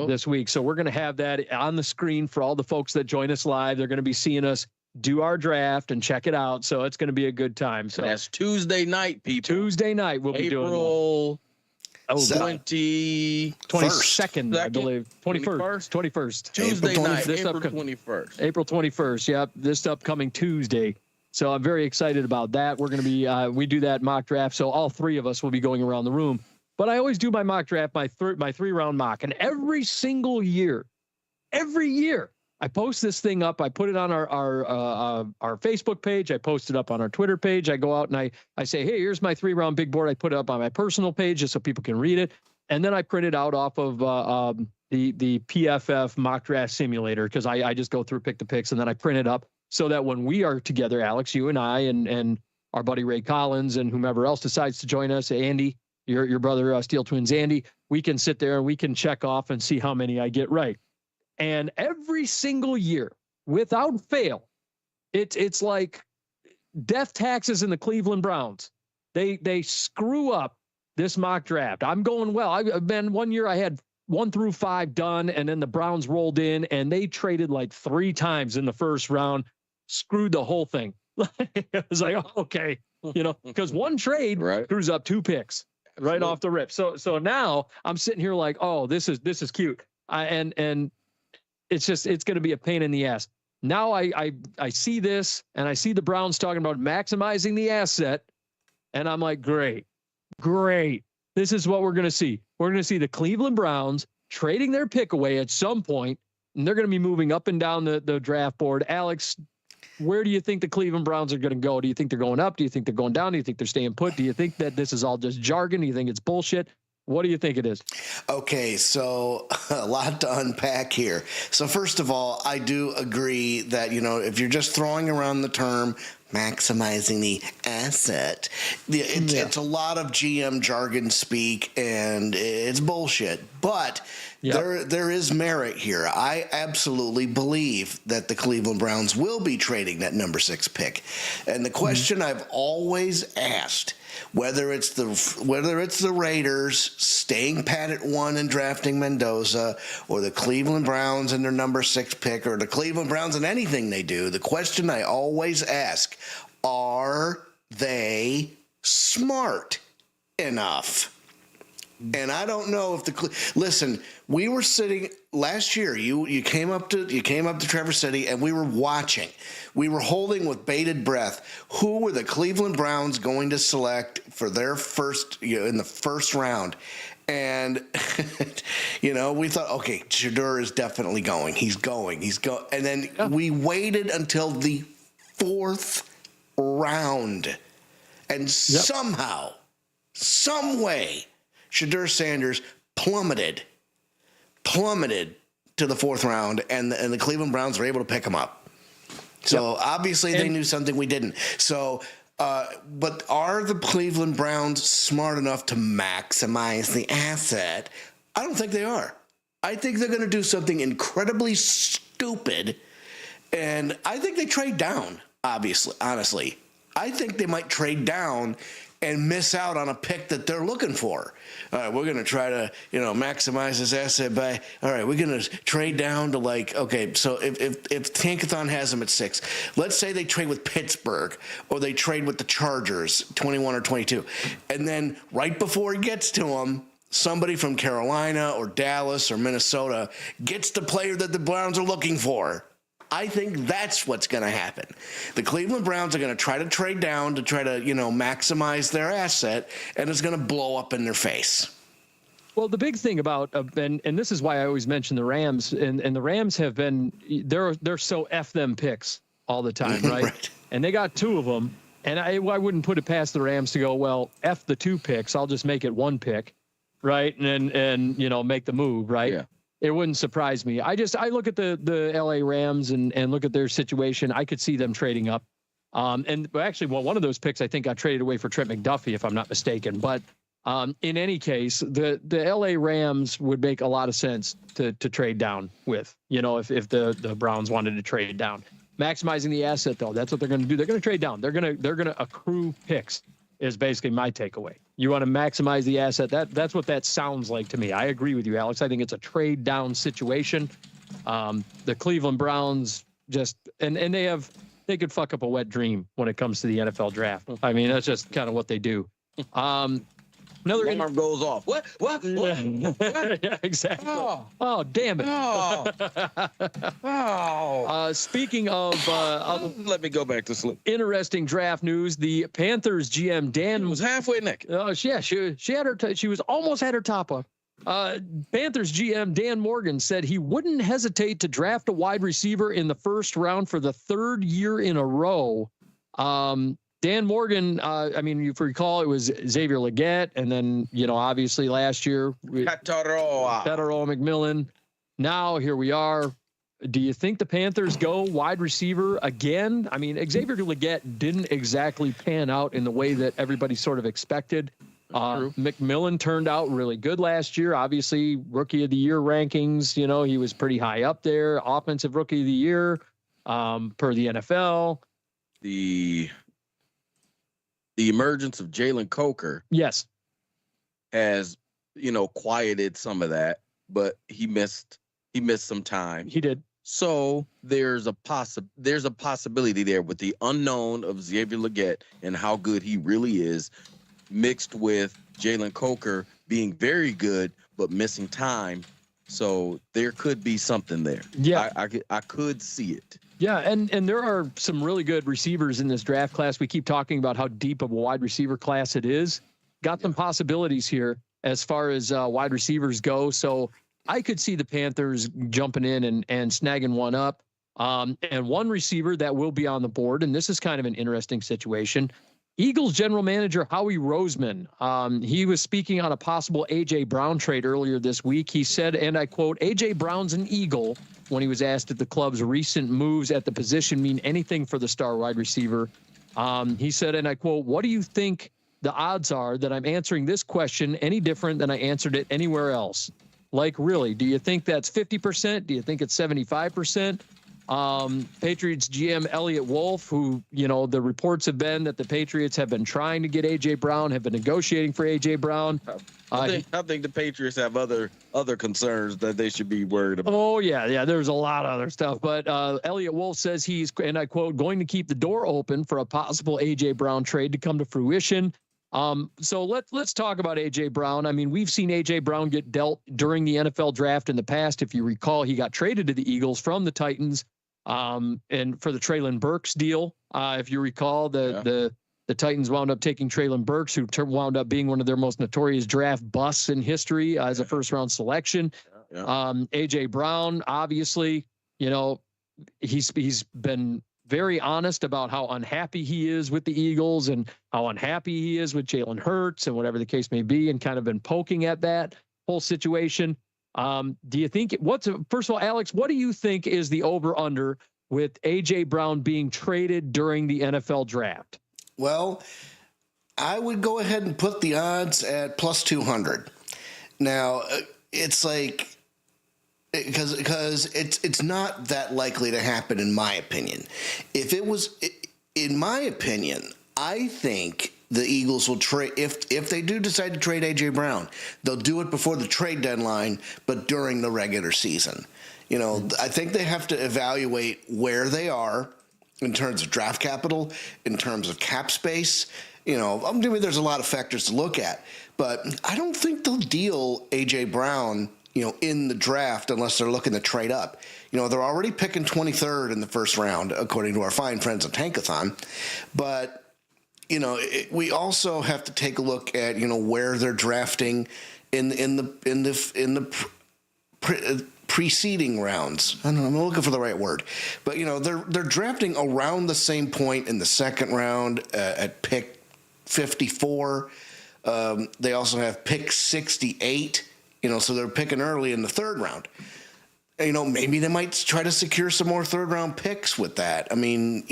this week. So we're going to have that on the screen for all the folks that join us live. They're going to be seeing us do our draft and check it out. So it's going to be a good time. So that's Tuesday night, people. Tuesday night we'll be doing April 22nd, I believe. 21st. Tuesday night, April 21st. April 21st. Yep, this upcoming Tuesday. So I'm very excited about that. We're going to be we do that mock draft. So all three of us will be going around the room. But I always do my mock draft, my 3-round mock, and every single year, I post this thing up. I put it on our Facebook page. I post it up on our Twitter page. I go out and I say, hey, here's my 3-round big board. I put it up on my personal page just so people can read it. And then I print it out off of the PFF mock draft simulator because I just go through, pick the picks, and then I print it up so that when we are together, Alex, you and I, and our buddy Ray Collins and whomever else decides to join us, Andy, your brother, Steele Twins, Andy, we can sit there and we can check off and see how many I get right. And every single year, without fail, it's like death taxes in the Cleveland Browns. They screw up this mock draft. I'm going well. I've been one year I had 1 through 5 done, and then the Browns rolled in and they traded like 3 times in the first round, screwed the whole thing. It was like, okay, because one trade screws up 2 picks right off the rip. So now I'm sitting here like, oh, this is cute. And it's going to be a pain in the ass. Now I see this and I see the Browns talking about maximizing the asset. And I'm like, great. This is what we're going to see. We're going to see the Cleveland Browns trading their pick away at some point, and they're going to be moving up and down the draft board. Alex, where do you think the Cleveland Browns are going to go? Do you think they're going up? Do you think they're going down? Do you think they're staying put? Do you think that this is all just jargon? Do you think it's bullshit? What do you think it is? Okay, so a lot to unpack here. So first of all, I do agree that, if you're just throwing around the term maximizing the asset, it's a lot of GM jargon speak, and it's bullshit. But there is merit here. I absolutely believe that the Cleveland Browns will be trading that number 6 pick. And the question I've always asked, whether it's the Raiders staying pat at 1 and drafting Mendoza, or the Cleveland Browns and their number 6 pick, or the Cleveland Browns and anything they do, the question I always ask, are they smart enough? And I don't know if listen, we were sitting last year. You came up to Traverse City, and we were watching. We were holding with bated breath. Who were the Cleveland Browns going to select for their first, in the first round? And we thought, okay, Shedeur is definitely going. He's going. And then we waited until the 4th round, and somehow, some way, Shedeur Sanders plummeted to the 4th round, and the Cleveland Browns were able to pick him up. So obviously they knew something we didn't. So, but are the Cleveland Browns smart enough to maximize the asset? I don't think they are. I think they're going to do something incredibly stupid, and I think they trade down. Honestly, I think they might trade down and miss out on a pick that they're looking for. All right, we're going to try to, maximize this asset by, all right, we're going to trade down to okay, so if Tankathon has them at 6, let's say they trade with Pittsburgh, or they trade with the Chargers, 21 or 22. And then right before it gets to them, somebody from Carolina or Dallas or Minnesota gets the player that the Browns are looking for. I think that's what's going to happen. The Cleveland Browns are going to try to trade down to try to, maximize their asset, and it's going to blow up in their face. Well, the big thing about and this is why I always mention the Rams, and the Rams have been they're so F them picks all the time, right? Right. And they got 2 of them, and I wouldn't put it past the Rams to go, well, F the 2 picks, I'll just make it 1 pick, right? And make the move, right? Yeah. It wouldn't surprise me. I look at the LA Rams and look at their situation. I could see them trading up. And actually, one of those picks I think got traded away for Trent McDuffie, if I'm not mistaken. But in any case, the LA Rams would make a lot of sense to trade down with. If the Browns wanted to trade down, maximizing the asset though, that's what they're going to do. They're going to trade down. They're going to accrue picks. Is basically my takeaway. You want to maximize the asset. That's what that sounds like to me. I agree with you, Alex. I think it's a trade down situation. The Cleveland Browns just and they could fuck up a wet dream when it comes to the NFL draft. I mean, that's just kind of what they do. Another alarm goes off. What? Yeah, exactly. Oh, damn it. Speaking of let me go back to sleep. Interesting draft news, the Panthers GM Dan was halfway naked. Yeah, she had her she was almost had her top up. Panthers GM Dan Morgan said he wouldn't hesitate to draft a wide receiver in the first round for the third year in a row. Dan Morgan, I mean, if you recall, it was Xavier Legette, and then, obviously last year, Petero McMillan. Now here we are. Do you think the Panthers go wide receiver again? I mean, Xavier Legette didn't exactly pan out in the way that everybody sort of expected. McMillan turned out really good last year. Obviously, Rookie of the Year rankings, he was pretty high up there. Offensive Rookie of the Year per the NFL. The emergence of Jalen Coker, yes, has quieted some of that, but he missed some time. He did. So there's a possibility there with the unknown of Xavier Legette and how good he really is, mixed with Jalen Coker being very good but missing time. So there could be something there. Yeah, I could see it. Yeah, and there are some really good receivers in this draft class. We keep talking about how deep of a wide receiver class it is. Got some possibilities here as far as wide receivers go. So I could see the Panthers jumping in and snagging one up. And one receiver that will be on the board, and this is kind of an interesting situation. Eagles general manager Howie Roseman, he was speaking on a possible A.J. Brown trade earlier this week. He said, and I quote, A.J. Brown's an Eagle, when he was asked if the club's recent moves at the position mean anything for the star wide receiver. He said, and I quote, what do you think the odds are that I'm answering this question any different than I answered it anywhere else? Like, really, do you think that's 50%? Do you think it's 75%? Patriots GM Elliott Wolf, who, the reports have been that the Patriots have been trying to get A.J. Brown, have been negotiating for A.J. Brown. I think the Patriots have other concerns that they should be worried about. Oh, yeah. There's a lot of other stuff. But Elliott Wolf says he's, and I quote, going to keep the door open for a possible A.J. Brown trade to come to fruition. So let's talk about A.J. Brown. I mean, we've seen A.J. Brown get dealt during the NFL draft in the past. If you recall, he got traded to the Eagles from the Titans. And for the Traylon Burks deal, if you recall, the Titans wound up taking Traylon Burks, who wound up being one of their most notorious draft busts in history as a first-round selection. A.J. Brown, obviously, he's been very honest about how unhappy he is with the Eagles and how unhappy he is with Jalen Hurts and whatever the case may be, and kind of been poking at that whole situation. Do you think first of all, Alex, what do you think is the over under with A.J. Brown being traded during the NFL draft? Well, I would go ahead and put the odds at plus 200. Now, it's like, because it's not that likely to happen, in my opinion. If it was, in my opinion, I think the Eagles will trade, if they do decide to trade A.J. Brown, they'll do it before the trade deadline, but during the regular season. I think they have to evaluate where they are in terms of draft capital, in terms of cap space. There's a lot of factors to look at, but I don't think they'll deal A.J. Brown, in the draft unless they're looking to trade up. They're already picking 23rd in the first round, according to our fine friends at Tankathon. But we also have to take a look at where they're drafting in the preceding rounds. I don't know, I'm looking for the right word, but they're drafting around the same point in the second round at pick 54. They also have pick 68 So they're picking early in the third round. Maybe they might try to secure some more third round picks with that. I mean,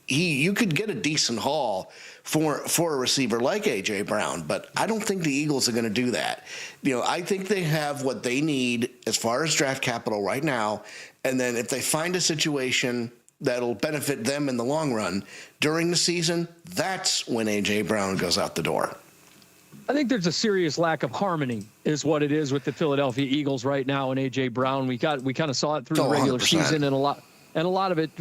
you could get a decent haul for a receiver like A.J. Brown, but I don't think the Eagles are going to do that. I think they have what they need as far as draft capital right now, and then if they find a situation that'll benefit them in the long run during the season, that's when A.J. Brown goes out the door. I think there's a serious lack of harmony is what it is with the Philadelphia Eagles right now and A.J. Brown. We kind of saw it through the regular 100%. season, and a lot of it,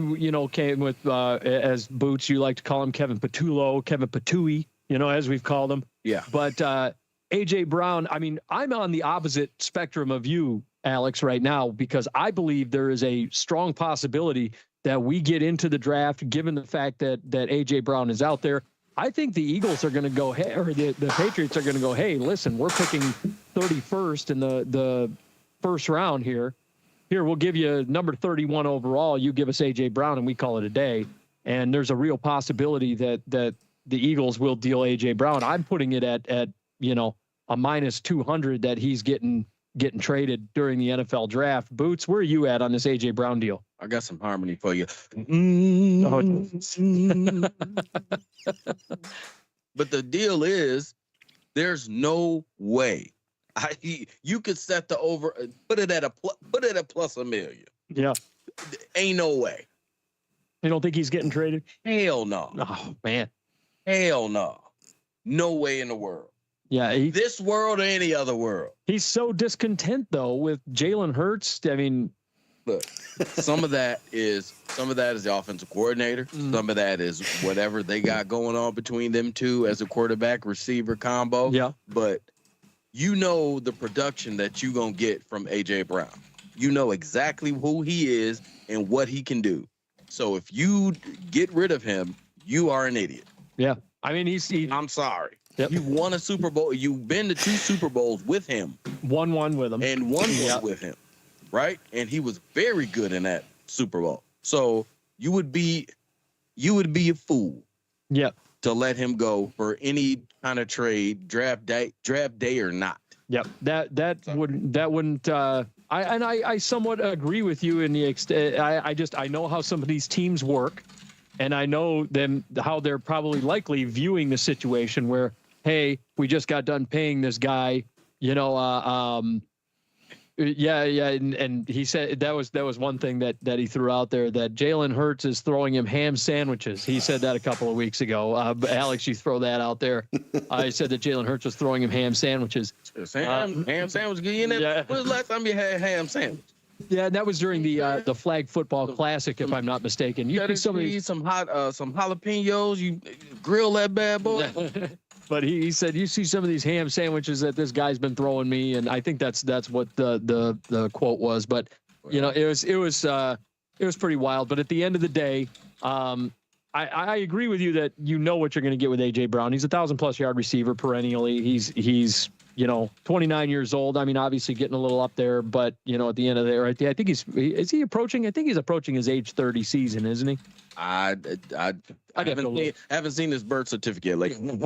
came with, as Boots, you like to call him, Kevin Patui, as we've called him. Yeah. But A.J. Brown, I mean, I'm on the opposite spectrum of you, Alex, right now, because I believe there is a strong possibility that we get into the draft, given the fact that A.J. Brown is out there. I think the Eagles are going to go, hey, or the Patriots are going to go, hey, listen, we're picking 31st in the first round here. Here, we'll give you number 31 overall. You give us A.J. Brown, and we call it a day. And there's a real possibility that the Eagles will deal A.J. Brown. I'm putting it at a minus 200 that he's getting traded during the NFL draft. Boots, where are you at on this A.J. Brown deal? I got some harmony for you. But the deal is, there's no way you could set the over, put it at plus $1 million. Yeah, ain't no way. You don't think he's getting traded? Hell no. Oh man, hell no. No way in the world. Yeah, this world or any other world. He's so discontent though with Jalen Hurts. I mean, look, some of that is the offensive coordinator. Some of that is whatever they got going on between them two as a quarterback receiver combo. Yeah. But the production that you gonna get from A.J. Brown. You know exactly who he is and what he can do. So if you get rid of him, you are an idiot. Yeah. I mean, I'm sorry. Yep. You've won a Super Bowl. You've been to 2 Super Bowls with him. Won one with him. And won one with him. Right? And he was very good in that Super Bowl. So you would be a fool. Yep. To let him go for any kind of trade, draft day or not. Yep. That wouldn't I somewhat agree with you in the extent. I know how some of these teams work, and I know how they're probably likely viewing the situation where, hey, we just got done paying this guy, and he said that was one thing that he threw out there, that Jalen Hurts is throwing him ham sandwiches. He said that a couple of weeks ago. Alex, you throw that out there. I said that Jalen Hurts was throwing him ham sandwiches. Ham sandwich? Yeah. When was the last time you had a ham sandwich? Yeah, and that was during the Flag Football Classic, if I'm not mistaken. You some jalapenos. You grill that bad boy. But he said, you see some of these ham sandwiches that this guy's been throwing me, and I think that's what the quote was. But it was pretty wild. But at the end of the day, I agree with you that what you're going to get with A.J. Brown. He's a 1,000+ yard receiver perennially. He's 29 years old. I mean, obviously getting a little up there, but at the end of the day, I think is he approaching? I think he's approaching his age 30 season, isn't he? I haven't seen his birth certificate lately.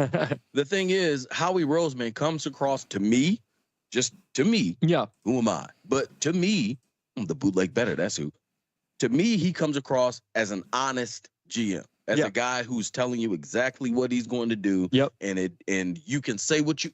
The thing is, Howie Roseman comes across to me. Yeah. Who am I? But to me, I'm the Bootleg Bettor. That's who. To me, he comes across as an honest GM, as a guy who's telling you exactly what he's going to do. Yep. And you can say what you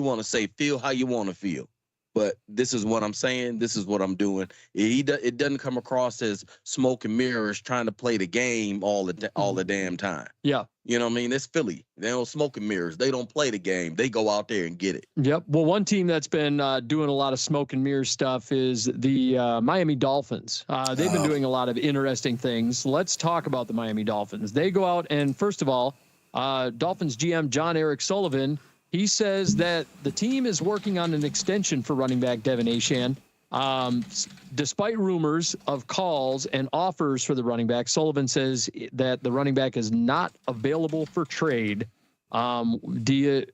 want to say, feel how you want to feel. But this is what I'm saying. This is what I'm doing. It doesn't come across as smoke and mirrors trying to play the game all the damn time. Yeah. You know what I mean? It's Philly. They don't smoke and mirrors. They don't play the game. They go out there and get it. Yep. Well, one team that's been doing a lot of smoke and mirrors stuff is the Miami Dolphins. They've been doing a lot of interesting things. Let's talk about the Miami Dolphins. They go out and, first of all, Dolphins GM John Eric Sullivan, he says that the team is working on an extension for running back Devin Achane. Despite rumors of calls and offers for the running back, Sullivan says that the running back is not available for trade. Do you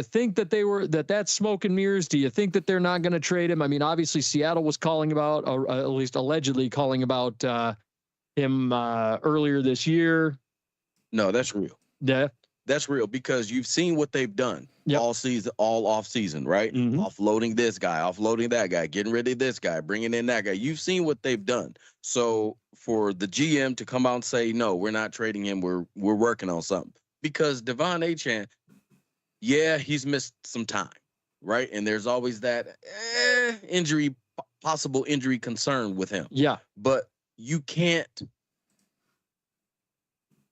think that that's smoke and mirrors? Do you think that they're not going to trade him? I mean, obviously Seattle was calling about, or at least allegedly calling about him earlier this year. No, that's real. Yeah. That's real because you've seen what they've done all season, all off season, right? Offloading this guy, offloading that guy, getting rid of this guy, bringing in that guy. You've seen what they've done. So for the GM to come out and say, no, we're not trading him. We're working on something because Devon Achane, yeah, he's missed some time, right? And there's always that injury, possible injury concern with him. Yeah. But you can't.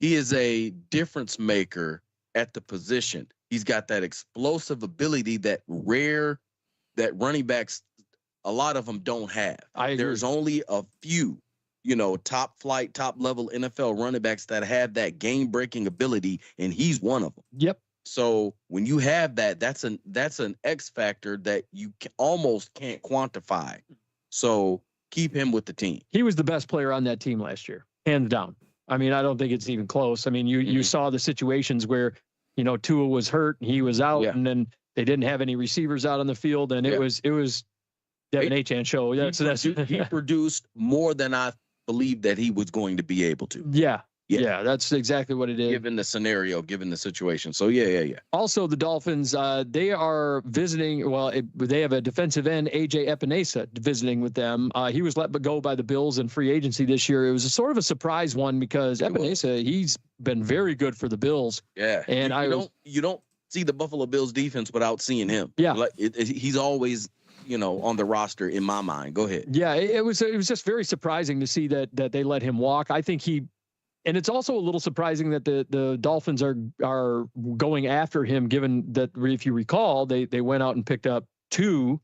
He is a difference maker at the position. He's got that explosive ability that running backs, a lot of them don't have. There's only a few, top flight, top level NFL running backs that have that game breaking ability, and he's one of them. Yep. So when you have that, that's an X factor that you almost can't quantify. So keep him with the team. He was the best player on that team last year, hands down. I mean, I don't think it's even close. I mean, you saw the situations where, Tua was hurt, he was out, and then they didn't have any receivers out on the field, and it was Devon Achane show. He produced more than I believed that he was going to be able to. Yeah, that's exactly what it is. Given the scenario, given the situation. So, yeah. Also, the Dolphins, they are visiting. Well, they have a defensive end, A.J. Epinesa, visiting with them. He was let go by the Bills in free agency this year. It was a sort of a surprise one because Epinesa, he's been very good for the Bills. Yeah, and you don't see the Buffalo Bills defense without seeing him. Yeah, he's always on the roster in my mind. Go ahead. Yeah, it was just very surprising to see that they let him walk. I think and it's also a little surprising that the Dolphins are going after him, given that, if you recall, they went out and picked up two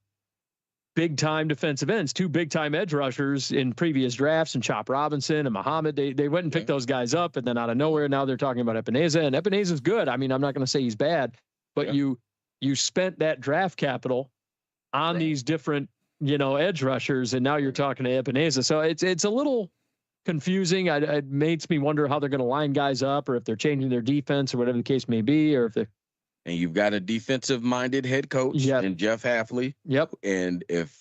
big-time defensive ends, two big-time edge rushers in previous drafts, and Chop Robinson and Muhammad. They went and picked those guys up, and then out of nowhere, now they're talking about Epinesa, and Epinesa's good. I mean, I'm not going to say he's bad, but you spent that draft capital on these different, edge rushers, and now you're talking to Epinesa. So it's a little confusing. It makes me wonder how they're going to line guys up, or if they're changing their defense, or whatever the case may be, or if they. And you've got a defensive-minded head coach in Jeff Hafley. Yep. And if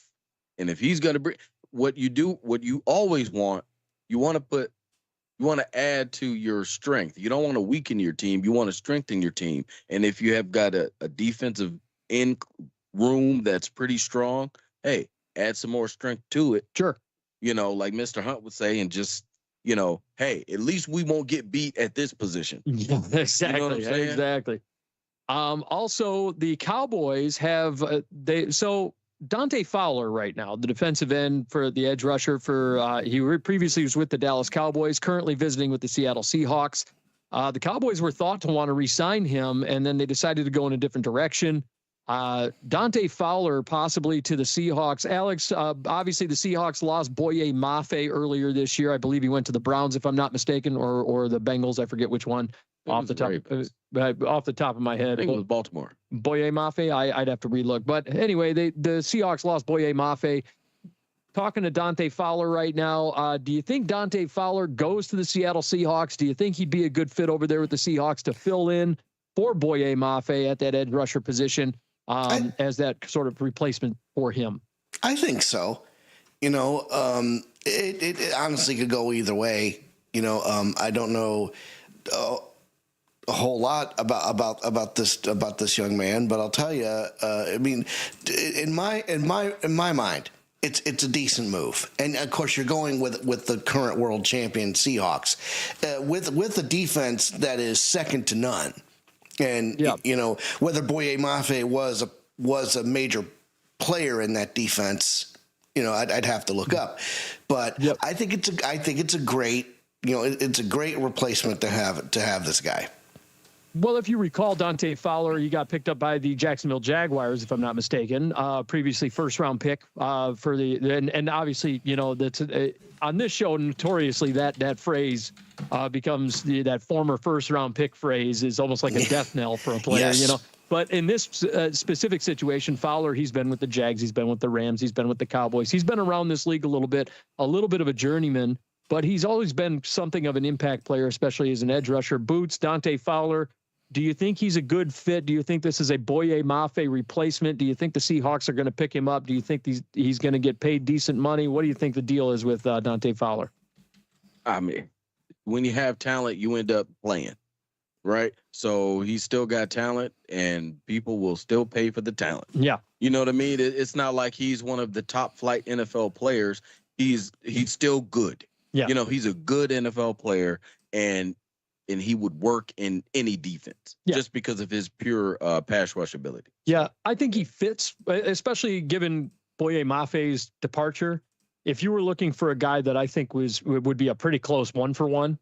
he's going to bring what you always want, you want to add to your strength. You don't want to weaken your team. You want to strengthen your team. And if you have got a defensive end room that's pretty strong, hey, add some more strength to it. Sure. Like Mr. Hunt would say, and just, hey, at least we won't get beat at this position. Yeah, exactly. You know what I'm saying? Exactly. Also, the Cowboys have so Dante Fowler right now, the defensive end for the edge rusher he previously was with the Dallas Cowboys, currently visiting with the Seattle Seahawks. The Cowboys were thought to want to re-sign him, and then they decided to go in a different direction. Dante Fowler possibly to the Seahawks. Alex, obviously the Seahawks lost Boye Mafe earlier this year. I believe he went to the Browns, if I'm not mistaken, or the Bengals. I forget which one. Off the top of my head. I think it was Baltimore. Boye Mafe. I'd have to relook. But anyway, the Seahawks lost Boye Mafe. Talking to Dante Fowler right now. Do you think Dante Fowler goes to the Seattle Seahawks? Do you think he'd be a good fit over there with the Seahawks to fill in for Boye Mafe at that edge rusher position? As that sort of replacement for him? I think so. It honestly could go either way. I don't know a whole lot about this young man, but I'll tell you. I mean, in my mind, it's a decent move, and of course you're going with the current world champion Seahawks, with a defense that is second to none. And whether Boye Mafe was a major player in that defense, I'd have to look up. But I think it's a great replacement to have this guy. Well, if you recall, Dante Fowler, he got picked up by the Jacksonville Jaguars, if I'm not mistaken, previously first-round pick for and obviously, that's on this show, notoriously that phrase becomes that former first-round pick phrase is almost like a death knell for a player, Yes. But in this specific situation, Fowler, he's been with the Jags, he's been with the Rams, he's been with the Cowboys, he's been around this league a little bit of a journeyman, but he's always been something of an impact player, especially as an edge rusher. Boots, Dante Fowler. Do you think he's a good fit? Do you think this is a Boye Mafe replacement? Do you think the Seahawks are going to pick him up? Do you think he's going to get paid decent money? What do you think the deal is with Dante Fowler? I mean, when you have talent, you end up playing, right? So he's still got talent, and people will still pay for the talent. Yeah. You know what I mean? It's not like he's one of the top flight NFL players. He's still good. Yeah. You know, he's a good NFL player, and he would work in any defense just because of his pure pass rush ability. Yeah, I think he fits, especially given Boye Mafe's departure. If you were looking for a guy that I think would be a pretty close 1-for-1,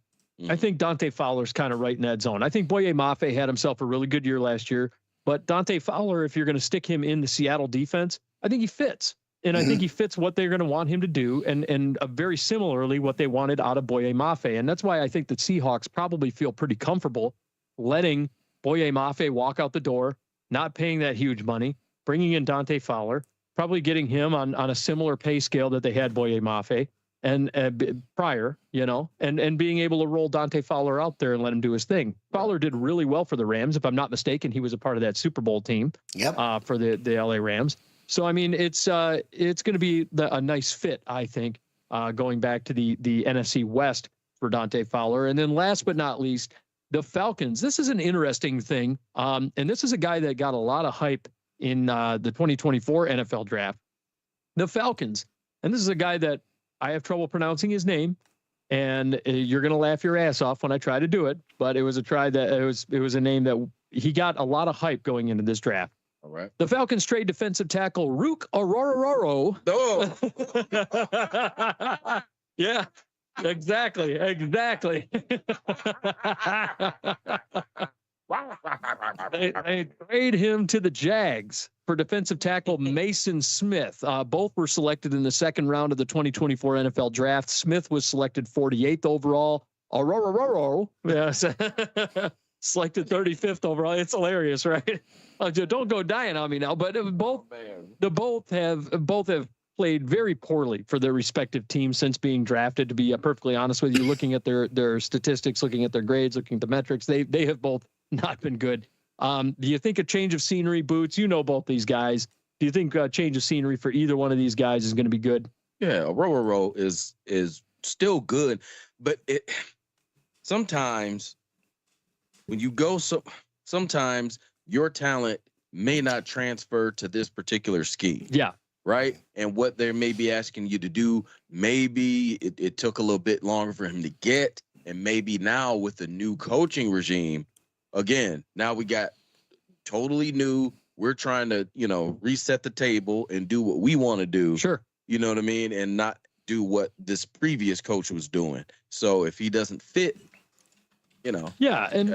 I think Dante Fowler's kind of right in that zone. I think Boye Mafe had himself a really good year last year, but Dante Fowler, if you're going to stick him in the Seattle defense, I think he fits. And I think he fits what they're going to want him to do, and very similarly what they wanted out of Boye Mafe. And that's why I think the Seahawks probably feel pretty comfortable letting Boye Mafe walk out the door, not paying that huge money, bringing in Dante Fowler, probably getting him on a similar pay scale that they had Boye Mafe and prior, you know, and being able to roll Dante Fowler out there and let him do his thing. Fowler did really well for the Rams. If I'm not mistaken, he was a part of that Super Bowl team for the LA Rams. So, I mean, it's going to be a nice fit, I think, going back to the NFC West for Dante Fowler. And then last but not least, the Falcons. This is an interesting thing. And this is a guy that got a lot of hype in the 2024 NFL draft. The Falcons. And this is a guy that I have trouble pronouncing his name. And you're going to laugh your ass off when I try to do it. But it was a name that he got a lot of hype going into this draft. All right. The Falcons trade defensive tackle Rook Arororo. Oh. Yeah, exactly. They trade him to the Jags for defensive tackle Mason Smith. Both were selected in the second round of the 2024 NFL draft. Smith was selected 48th overall. Arororo, yes. Selected 35th overall. It's hilarious, right? Don't go dying on me now. But both have played very poorly for their respective teams since being drafted. To be perfectly honest with you, looking at their statistics, looking at their grades, looking at the metrics, they have both not been good. Do you think a change of scenery, Boots? You know both these guys. Do you think a change of scenery for either one of these guys is going to be good? Yeah, Arororo is still good, but sometimes. When you go, sometimes your talent may not transfer to this particular scheme. Yeah. Right. And what they may be asking you to do, maybe it took a little bit longer for him to get. And maybe now with the new coaching regime, again, now we got totally new. We're trying to, reset the table and do what we want to do. Sure. You know what I mean? And not do what this previous coach was doing. So if he doesn't fit, yeah, and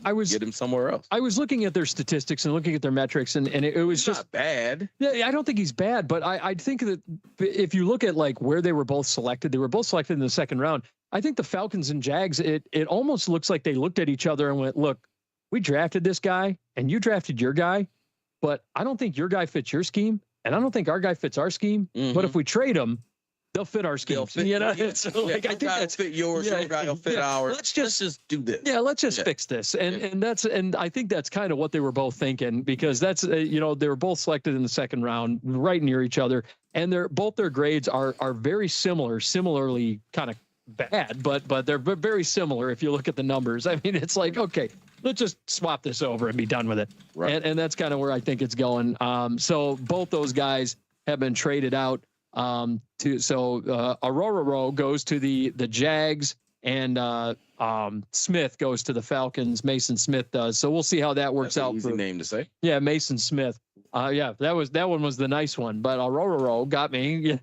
I was get him somewhere else. I was looking at their statistics and looking at their metrics, and it was just not bad. Yeah, I don't think he's bad, but I think that if you look at like where they were both selected in the second round. I think the Falcons and Jags, it almost looks like they looked at each other and went, "Look, we drafted this guy, and you drafted your guy, but I don't think your guy fits your scheme, and I don't think our guy fits our scheme. Mm-hmm. But if we trade him, they'll fit our scheme. I think that's fit yours. Your guy will fit ours. Let's just do this. Yeah, let's just fix this. And I think that's kind of what they were both thinking, because that's they were both selected in the second round, right near each other, and both their grades are very similarly kind of bad, but they're very similar if you look at the numbers. I mean, it's like, okay, let's just swap this over and be done with it. Right. And that's kind of where I think it's going. So both those guys have been traded out. Arororo goes to the Jags, and Smith goes to the Falcons. Mason Smith does. So we'll see how that works out. Easy name to say. Yeah, Mason Smith. Yeah, that one was the nice one, but Arororo got me.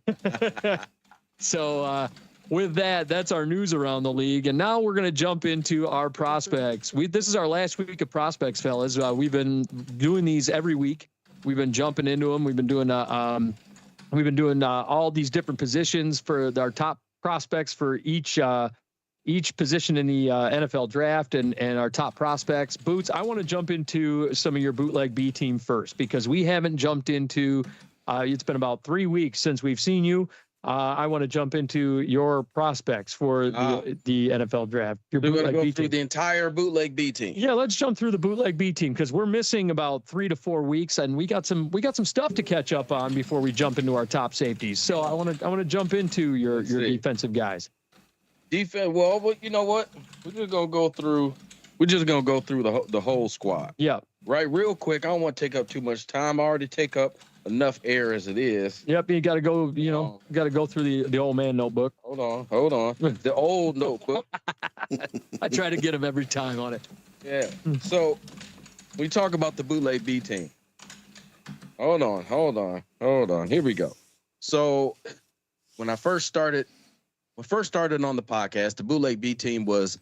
So with that's our news around the league, and now we're going to jump into our prospects. This is our last week of prospects, fellas. We've been doing these every week. We've been jumping into them. We've been doing all these different positions for our top prospects for each position in the NFL draft and our top prospects. Boots, I want to jump into some of your Bootleg B-Team first, because we haven't jumped into it's been about 3 weeks since we've seen you. I want to jump into your prospects for the NFL draft. Your We're going to go B-Team. through the entire Bootleg B-Team. Yeah, let's jump through the Bootleg B-Team, because we're missing about 3 to 4 weeks, and we got some stuff to catch up on before we jump into our top safeties. So I want to jump into your defensive guys. Defense. Well, you know what? We're just gonna go through We're just gonna go through the whole squad. Yeah. Right, real quick. I don't want to take up too much time. I already take up enough air as it is. Yep. You got to go. You know, got to go through the old man notebook. Hold on. The old notebook. I try to get him every time on it. Yeah. So we talk about the Bootleg B-Team. Hold on. Here we go. So when I first started on the podcast, the Bootleg B-Team was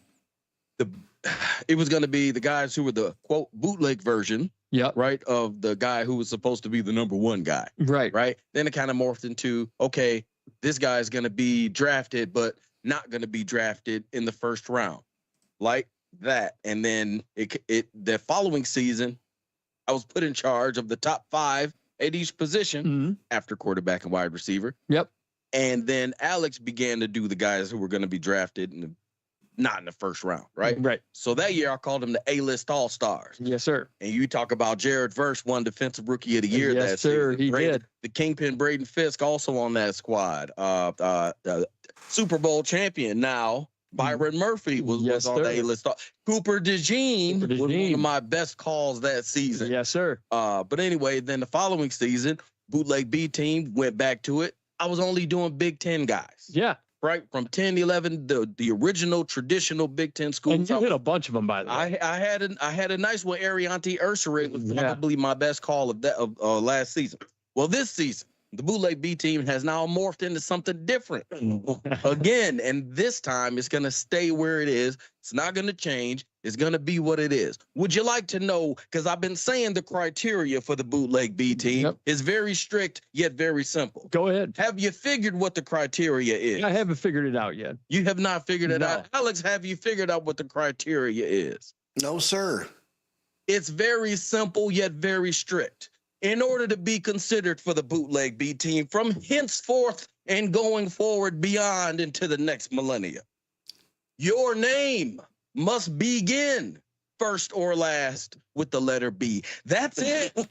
it was going to be the guys who were the quote bootleg version, right, of the guy who was supposed to be the #1 guy, right. Then it kind of morphed into, okay, this guy is going to be drafted, but not going to be drafted in the first round, like that. And then the following season, I was put in charge of the top 5 at each position after quarterback and wide receiver. Yep. And then Alex began to do the guys who were going to be drafted not in the first round, right? Right. So that year I called them the A-list All-Stars. Yes, sir. And you talk about Jared Verse won Defensive Rookie of the Year. Yes, sir. He did. The Kingpin Braden Fisk also on that squad. Super Bowl champion now. Byron Murphy was on the A-list. Cooper DeJean was one of my best calls that season. Yes, sir. But anyway, then the following season, Bootleg B-Team went back to it. I was only doing Big Ten guys. Yeah. Right, from 10, 11, the original traditional Big Ten schools. And you hit a bunch of them, by the way. I had a nice one. Ariante Ursarit was probably my best call of last season. Well, this season, the Bootleg B-Team has now morphed into something different again, and this time it's gonna stay where it is. It's not gonna change. It's gonna be what it is. Would you like to know? Because I've been saying the criteria for the Bootleg B-Team is very strict yet very simple. Go ahead. Have you figured what the criteria is? I haven't figured it out yet. You have not figured it out. Alex, have you figured out what the criteria is? No, sir. It's very simple yet very strict. In order to be considered for the Bootleg B-Team from henceforth and going forward beyond into the next millennia, your name must begin first or last with the letter B. That's it. That's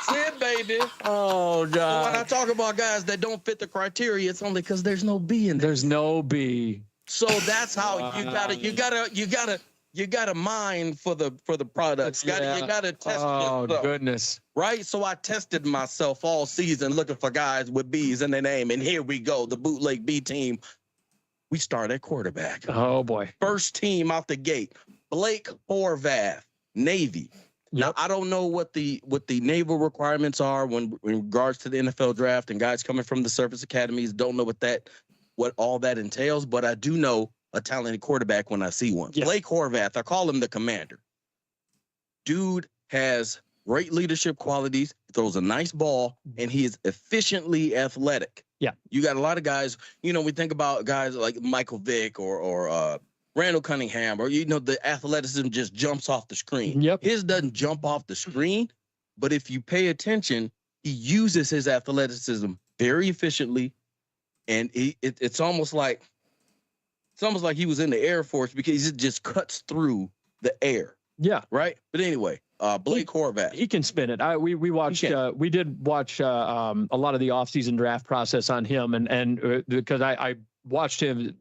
it, baby. Oh, God. So when I talk about guys that don't fit the criteria, it's only because there's no B in there. There's no B. So that's how you gotta mine for the products. You gotta test yourself. Oh, goodness. Right? So I tested myself all season looking for guys with B's in their name. And here we go. The Bootleg B-Team. We start at quarterback. Oh, boy. First team out the gate. Blake Horvath, Navy. Now, I don't know what the naval requirements are in regards to the NFL draft, and guys coming from the service academies don't know what all that entails, but I do know a talented quarterback when I see one. Yeah. Blake Horvath, I call him the commander. Dude has great leadership qualities, throws a nice ball, and he is efficiently athletic. Yeah. You got a lot of guys, we think about guys like Michael Vick or Randall Cunningham, or, the athleticism just jumps off the screen. Yep. His doesn't jump off the screen, but if you pay attention, he uses his athleticism very efficiently, and it's almost like he was in the Air Force because it just cuts through the air. Yeah. Right. But anyway, Blake Horvath. He can spin it. We watched. We did watch a lot of the offseason draft process on him, and because I watched him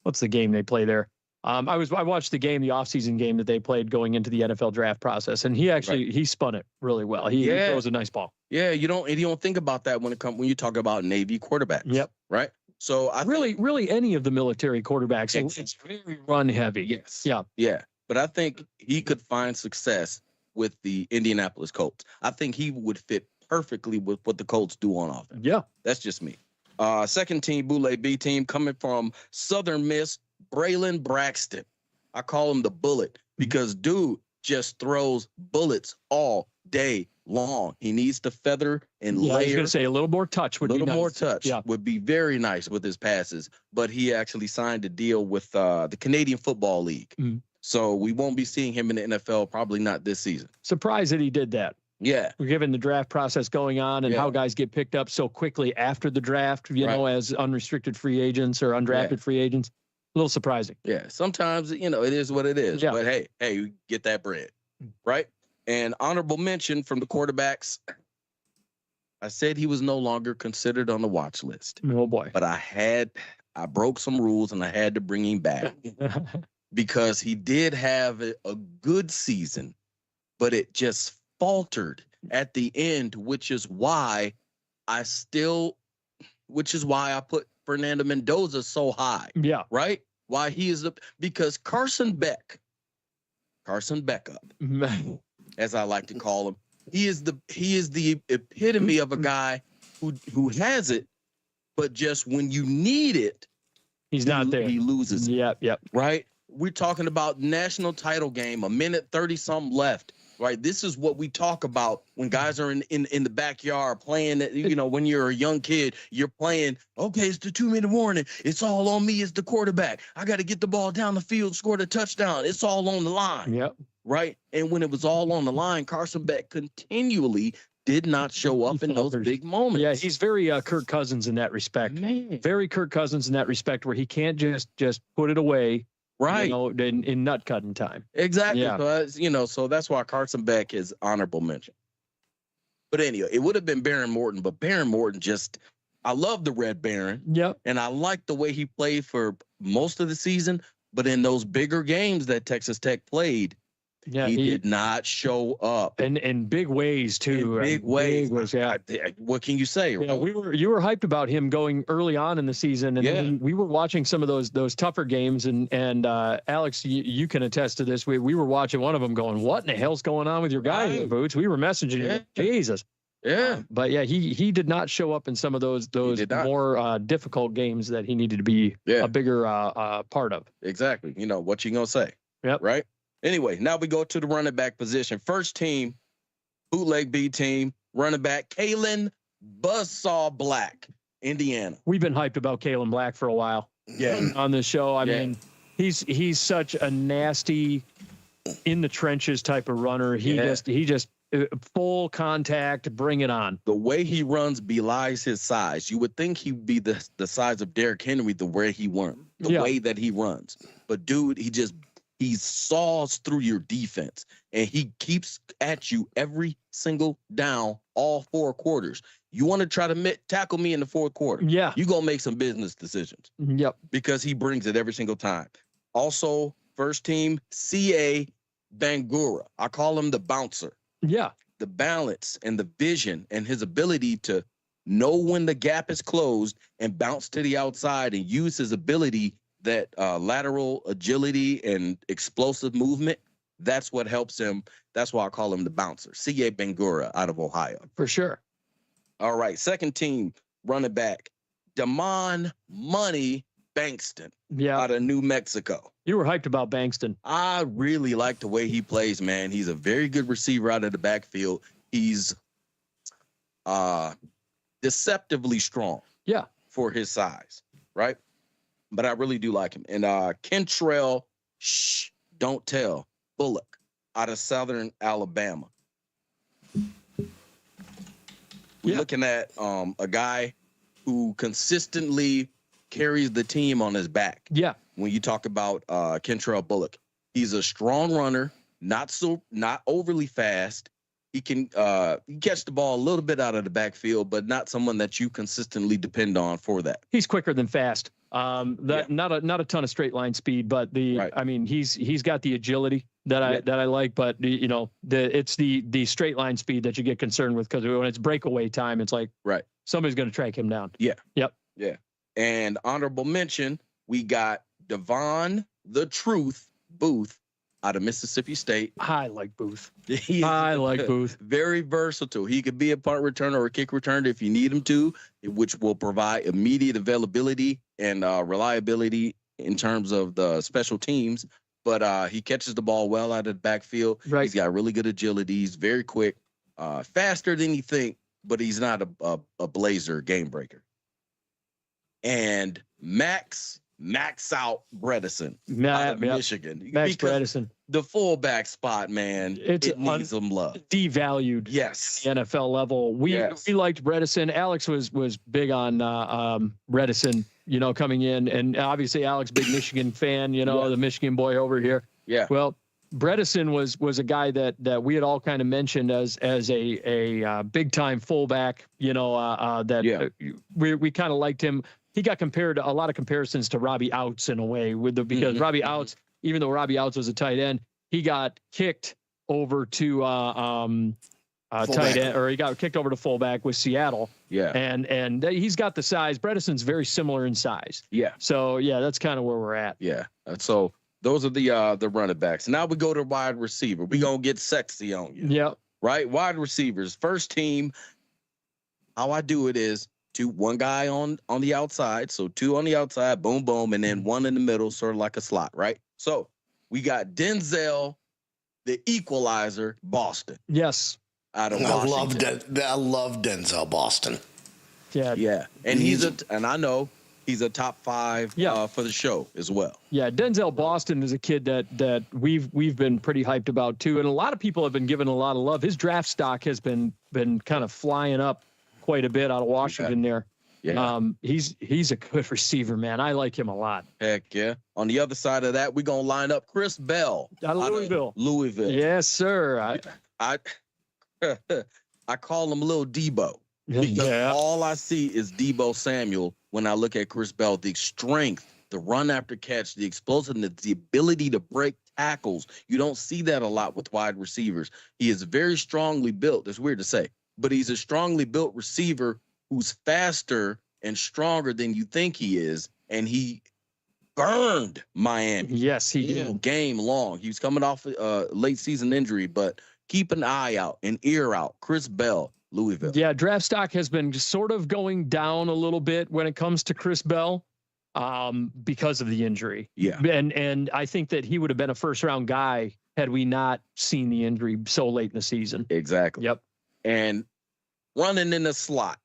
what's the game they play there? I watched the offseason game that they played going into the NFL draft process, and he actually he spun it really well. He throws a nice ball. Yeah, you don't think about that when you talk about Navy quarterbacks. Yep. Right. So I really any of the military quarterbacks, it's very run heavy. Yes. Yeah. Yeah. But I think he could find success with the Indianapolis Colts. I think he would fit perfectly with what the Colts do on offense. Yeah. That's just me. Second team, Bootleg B-Team, coming from Southern Miss, Braylon Braxton. I call him the bullet because dude just throws bullets all day long. He needs to feather and layer. I was going to say a little more touch would be nice. A little more touch would be very nice with his passes. But he actually signed a deal with the Canadian Football League. Mm-hmm. So we won't be seeing him in the NFL, probably not this season. Surprised that he did that. Yeah. Given the draft process going on and how guys get picked up so quickly after the draft, as unrestricted free agents or undrafted free agents. A little surprising. Yeah. Sometimes, it is what it is. Yeah. But hey, you get that bread. Right? And honorable mention from the quarterbacks. I said he was no longer considered on the watch list. Oh, boy. But I had I broke some rules and I had to bring him back because he did have a good season, but it just faltered at the end, which is why I put Fernando Mendoza so high. Yeah. Right? Why he is because Carson Beck up, as I like to call him, he is the epitome of a guy who has it, but just when you need it, he's not there. He loses. Yep. Right? We're talking about national title game, a minute 30 something left. Right. This is what we talk about when guys are in the backyard playing. You know, when you're a young kid, you're playing. Okay, it's the 2-minute warning. It's all on me as the quarterback. I got to get the ball down the field, score the touchdown. It's all on the line. Yep. Right. And when it was all on the line, Carson Beck continually did not show up in those big moments. Yeah, he's very Kirk Cousins in that respect. Man. Very Kirk Cousins in that respect, where he can't just put it away. Right. You know, in nut cutting time. Exactly. Yeah. So that's why Carson Beck is honorable mention. But anyway, it would have been Baron Morton, but Baron Morton I love the Red Baron. Yep. And I like the way he played for most of the season, but in those bigger games that Texas Tech played, yeah, he did not show up. And in big ways too. In big ways. Yeah. What can you say? Yeah, you were hyped about him going early on in the season, and then we were watching some of those tougher games, and Alex, you can attest to this. We were watching one of them, going, "What in the hell's going on with your guy in the boots?" We were messaging him, Jesus. Yeah, but yeah, he did not show up in some of those more difficult games that he needed to be a bigger part of. Exactly. You know what you gonna say? Yep. Right. Anyway, now we go to the running back position. First team, Bootleg B-Team, running back, Kalen Buzzsaw Black, Indiana. We've been hyped about Kalen Black for a while. Yeah. On this show. I mean, he's such a nasty, in the trenches type of runner. He just full contact, bring it on. The way he runs belies his size. You would think he'd be the size of Derrick Henry, the way he that he runs. But dude, he saws through your defense, and he keeps at you every single down, all 4 quarters. You want to try to tackle me in the 4th quarter. Yeah. You're going to make some business decisions. Yep. Because he brings it every single time. Also, first team, C.A. Bangura. I call him the bouncer. Yeah. The balance and the vision and his ability to know when the gap is closed and bounce to the outside and use his ability, that lateral agility and explosive movement, that's what helps him. That's why I call him the bouncer. C.A. Bangura out of Ohio. For sure. All right, second team running back, Damon Money Bankston out of New Mexico. You were hyped about Bankston. I really like the way he plays, man. He's a very good receiver out of the backfield. He's deceptively strong for his size, right? But I really do like him. And Kentrell, don't tell, Bullock out of Southern Alabama. We're looking at a guy who consistently carries the team on his back. Yeah. When you talk about Kentrell Bullock, he's a strong runner, not overly fast. He can catch the ball a little bit out of the backfield, but not someone that you consistently depend on for that. He's quicker than fast. Not a ton of straight line speed, but I mean, he's got the agility that I like, but you know, it's the straight line speed that you get concerned with, because when it's breakaway time, it's like somebody's going to track him down. Yeah. Yep. Yeah. And honorable mention, we got Devon the Truth Booth out of Mississippi State. I like Booth. I like Booth. Very versatile. He could be a punt returner or a kick returner if you need him to, which will provide immediate availability and reliability in terms of the special teams. But he catches the ball well out of the backfield. Right. He's got really good agility. He's very quick, faster than you think, but he's not a blazer game breaker. And Max out Bredesen out of Michigan. Max Bredesen. The fullback spot, man, it needs some love. Devalued. Yes. At the NFL level. We liked Bredesen. Alex was big on Bredesen, you know, coming in. And obviously Alex, big Michigan fan, you know, the Michigan boy over here. Yeah. Well, Bredesen was a guy that we had all kind of mentioned as a big time fullback, you know, we kind of liked him. he got compared to a lot of comparisons to Robbie Outs in a way because Robbie Outs, even though Robbie Outs was a tight end, he got kicked over to tight end, or he got kicked over to fullback with Seattle. Yeah. And he's got the size. Bredesen's very similar in size. Yeah. So yeah, that's kind of where we're at. Yeah. So those are the running backs. Now we go to wide receiver. We're gonna get sexy on you. Yep. Right? Wide receivers. First team. How I do it is one guy on the outside. So 2 on the outside, boom, boom, and then 1 in the middle, sort of like a slot, right? So we got Denzel, the equalizer, Boston. Yes. Out of I Washington. I love Denzel Boston. Yeah. Yeah. And and I know he's a top 5 for the show as well. Yeah, Denzel Boston is a kid that we've been pretty hyped about too, and a lot of people have been giving a lot of love. His draft stock has been kind of flying up quite a bit out of Washington there. Yeah. He's a good receiver, man. I like him a lot. Heck yeah. On the other side of that, we're gonna line up Chris Bell Out of Louisville. Louisville. Yes, sir. I call him Little Debo. Because all I see is Debo Samuel when I look at Chris Bell. The strength, the run after catch, the explosiveness, the ability to break tackles. You don't see that a lot with wide receivers. He is very strongly built. It's weird to say, but he's a strongly built receiver who's faster and stronger than you think he is. And he burned Miami. Yes, he did. Game long. He was coming off a late season injury, but keep an eye out, an ear out. Chris Bell, Louisville. Yeah, draft stock has been sort of going down a little bit when it comes to Chris Bell because of the injury. Yeah. And I think that he would have been a first-round guy had we not seen the injury so late in the season. Exactly. Yep. And running in the slot,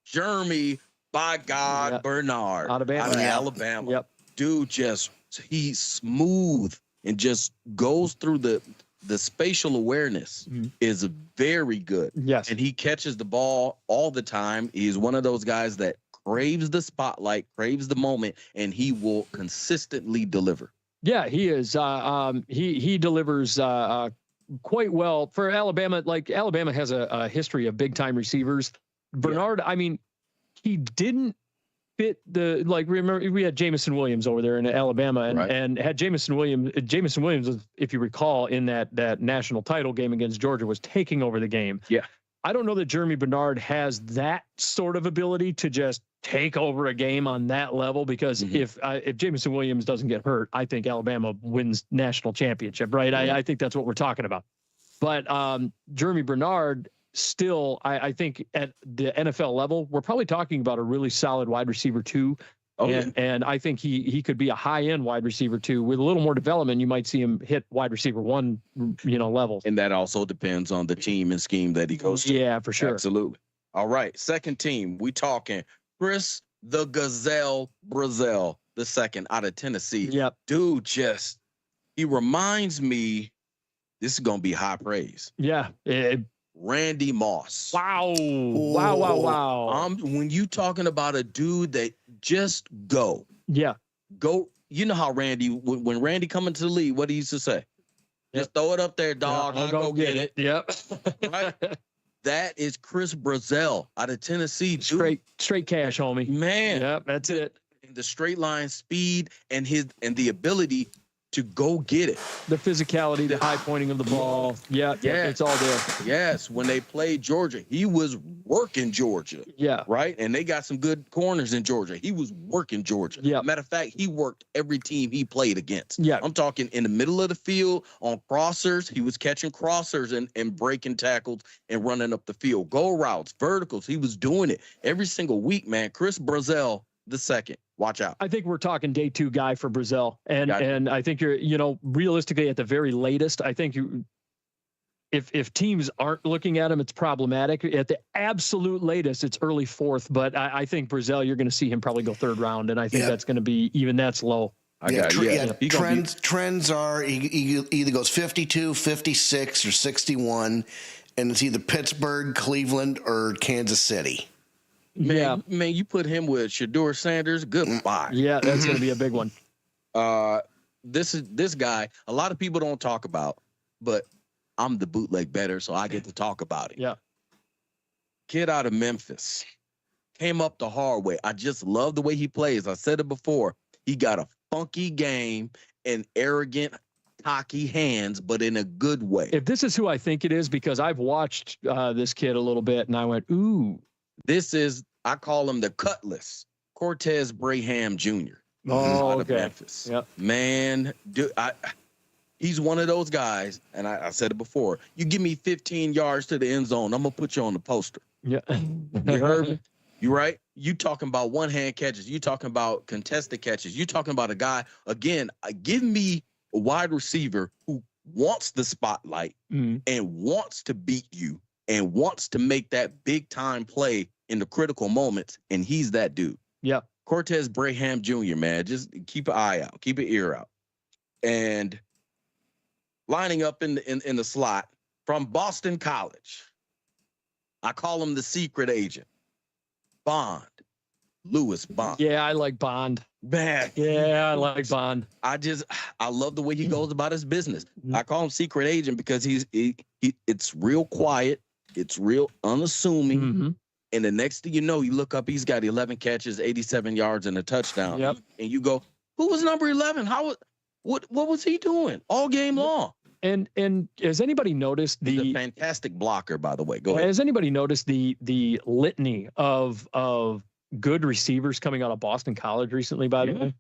Jeremy, by God, Bernard. Out of Alabama. Yep. Dude, he's smooth and just goes through the spatial awareness is very good. Yes. And he catches the ball all the time. He's one of those guys that craves the spotlight, craves the moment, and he will consistently deliver. Yeah, he is. He delivers quite well for Alabama. Like Alabama has a history of big time receivers. Bernard, I mean, he didn't fit remember we had Jamison Williams over there in Alabama and had Jamison Williams, if you recall, in that national title game against Georgia, was taking over the game. Yeah. I don't know that Jeremy Bernard has that sort of ability to just take over a game on that level, because if Jamison Williams doesn't get hurt, I think Alabama wins national championship, right? I think that's what we're talking about. But Jeremy Bernard, still, I think at the NFL level, we're probably talking about a really solid wide receiver 2. And I think he could be a high-end wide receiver 2. With a little more development, you might see him hit wide receiver 1, levels. And that also depends on the team and scheme that he goes to. Yeah, for sure. Absolutely. All right, second team, we talking Chris the Gazelle Brazil, the second, out of Tennessee. Yep. Dude, he reminds me, this is going to be high praise. Yeah. Randy Moss. Wow. Wow. When you talking about a dude that just go. Yeah. Go. You know how Randy, when Randy come into the league, what he used to say? Just throw it up there, dog. I'll go get it. Yep. Right? That is Chris Brazil out of Tennessee. Dude. Straight cash, homie. Man. Yep, that's it. The straight line speed and the ability to go get it. The physicality, the high pointing of the ball. Yeah, it's all there. Yes, when they played Georgia, he was working Georgia. Yeah. Right? And they got some good corners in Georgia. He was working Georgia. Yeah. Matter of fact, he worked every team he played against. Yeah. I'm talking in the middle of the field, on crossers. He was catching crossers and breaking tackles and running up the field. Go routes, verticals. He was doing it every single week, man. Chris Brazil, the second. Watch out. I think we're talking day 2 guy for Brazil. And I think you're, realistically at the very latest, I think if teams aren't looking at him, it's problematic. At the absolute latest, it's early 4th, but I think Brazil, you're going to see him probably go 3rd round. And I think that's going to be, even that's low. Trends are he either goes 52, 56, or 61, and it's either Pittsburgh, Cleveland, or Kansas City. Man, you put him with Shedeur Sanders, goodbye. Yeah, that's going to be a big one. This guy, a lot of people don't talk about, but I'm the bootleg better, so I get to talk about it. Yeah. Kid out of Memphis, came up the hard way. I just love the way he plays. I said it before. He got a funky game and arrogant, cocky hands, but in a good way. If this is who I think it is, because I've watched this kid a little bit, and I went, ooh. This is, I call him the Cutlass, Cortez Braham Jr. Oh, out of okay. Memphis. Yep. Man, he's one of those guys, and I said it before. You give me 15 yards to the end zone, I'm going to put you on the poster. Yeah. You heard me? You right? You talking about one-hand catches. You talking about contested catches. You talking about a guy, again, give me a wide receiver who wants the spotlight and wants to beat you and wants to make that big-time play in the critical moments, and he's that dude. Yeah. Cortez Braham Jr., man, just keep an eye out. Keep an ear out. And lining up in the slot from Boston College, I call him the secret agent. Bond. Lewis Bond. Yeah, I like Bond. Man. Yeah, I like Bond. I love the way he goes about his business. I call him secret agent because it's real quiet. It's real unassuming. And the next thing you know, you look up, he's got 11 catches, 87 yards, and a touchdown. Yep. And you go, who was number 11? What was he doing all game long? And has anybody noticed He's a fantastic blocker, by the way. Go ahead. Has anybody noticed the litany of good receivers coming out of Boston College recently, by the way?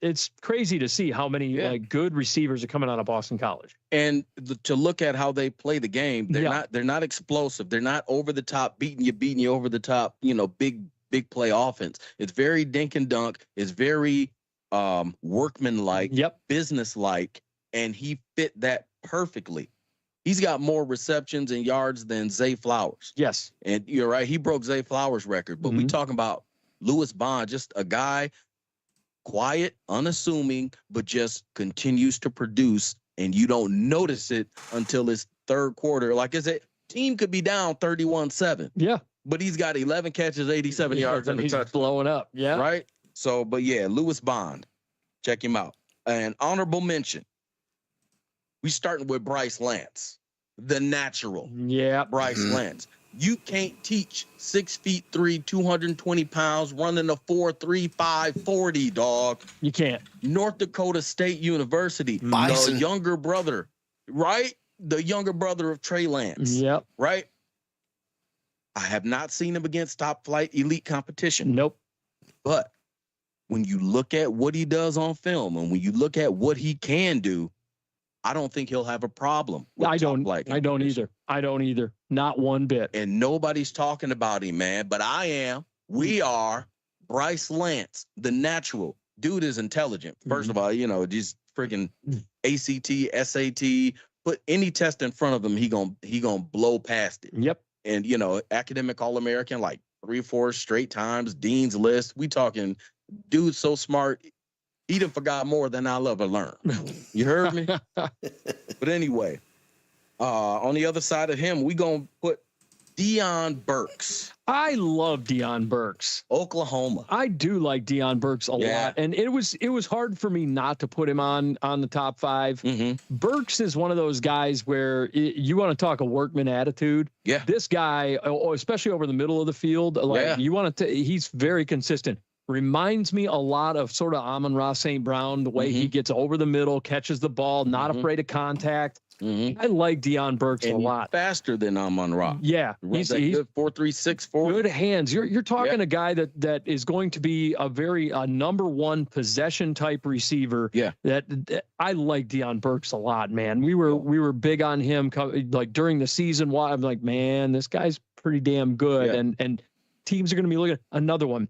It's crazy to see how many like good receivers are coming out of Boston College. And to look at how they play the game, they're not explosive. They're not over the top, beating you over the top, big play offense. It's very dink and dunk. It's very workmanlike, business-like, and he fit that perfectly. He's got more receptions and yards than Zay Flowers. Yes. And you're right, he broke Zay Flowers' record. But we talking about Lewis Bond, just a guy, quiet, unassuming, but just continues to produce, and you don't notice it until his third quarter. Like I said, team could be down 31-7. Yeah. But he's got 11 catches, 87 yards, and he's blowing up. Yeah. Right? So, but yeah, Lewis Bond. Check him out. An honorable mention. We starting with Bryce Lance, the natural. Yeah. Bryce Lance. You can't teach 6'3", 220 pounds, running a 4.35 40, dog. You can't. North Dakota State University. Bison. The younger brother, right? The younger brother of Trey Lance. Yep. Right? I have not seen him against top flight elite competition. Nope. But when you look at what he does on film and when you look at what he can do, I don't think he'll have a problem. I don't either. Not one bit. And nobody's talking about him, man. But I am. We are. Bryce Lance, the natural. Dude is intelligent. First of all, just freaking ACT, SAT. Put any test in front of him, he gonna blow past it. Yep. And academic All-American like 3-4 straight times, Dean's List. We talking dude so smart. He done forgot more than I'll ever learn. You heard me? But anyway, on the other side of him, we going to put Deion Burks. I love Deion Burks. Oklahoma. I do like Deion Burks a lot. And it was hard for me not to put him on the top 5. Burks is one of those guys where you want to talk a workman attitude. Yeah. This guy, especially over the middle of the field, you want to, he's very consistent. Reminds me a lot of sort of Amon-Ra St. Brown, the way he gets over the middle, catches the ball, not afraid of contact. I like Deion Burks a lot. Faster than Amon-Ra. Yeah. He's good 4.3, 6.4. Good hands. You're talking a guy that is going to be a number one possession type receiver. Yeah. That I like Deion Burks a lot, man. We were big on him like during the season. I'm like, man, this guy's pretty damn good. Yeah. And teams are going to be looking at another one.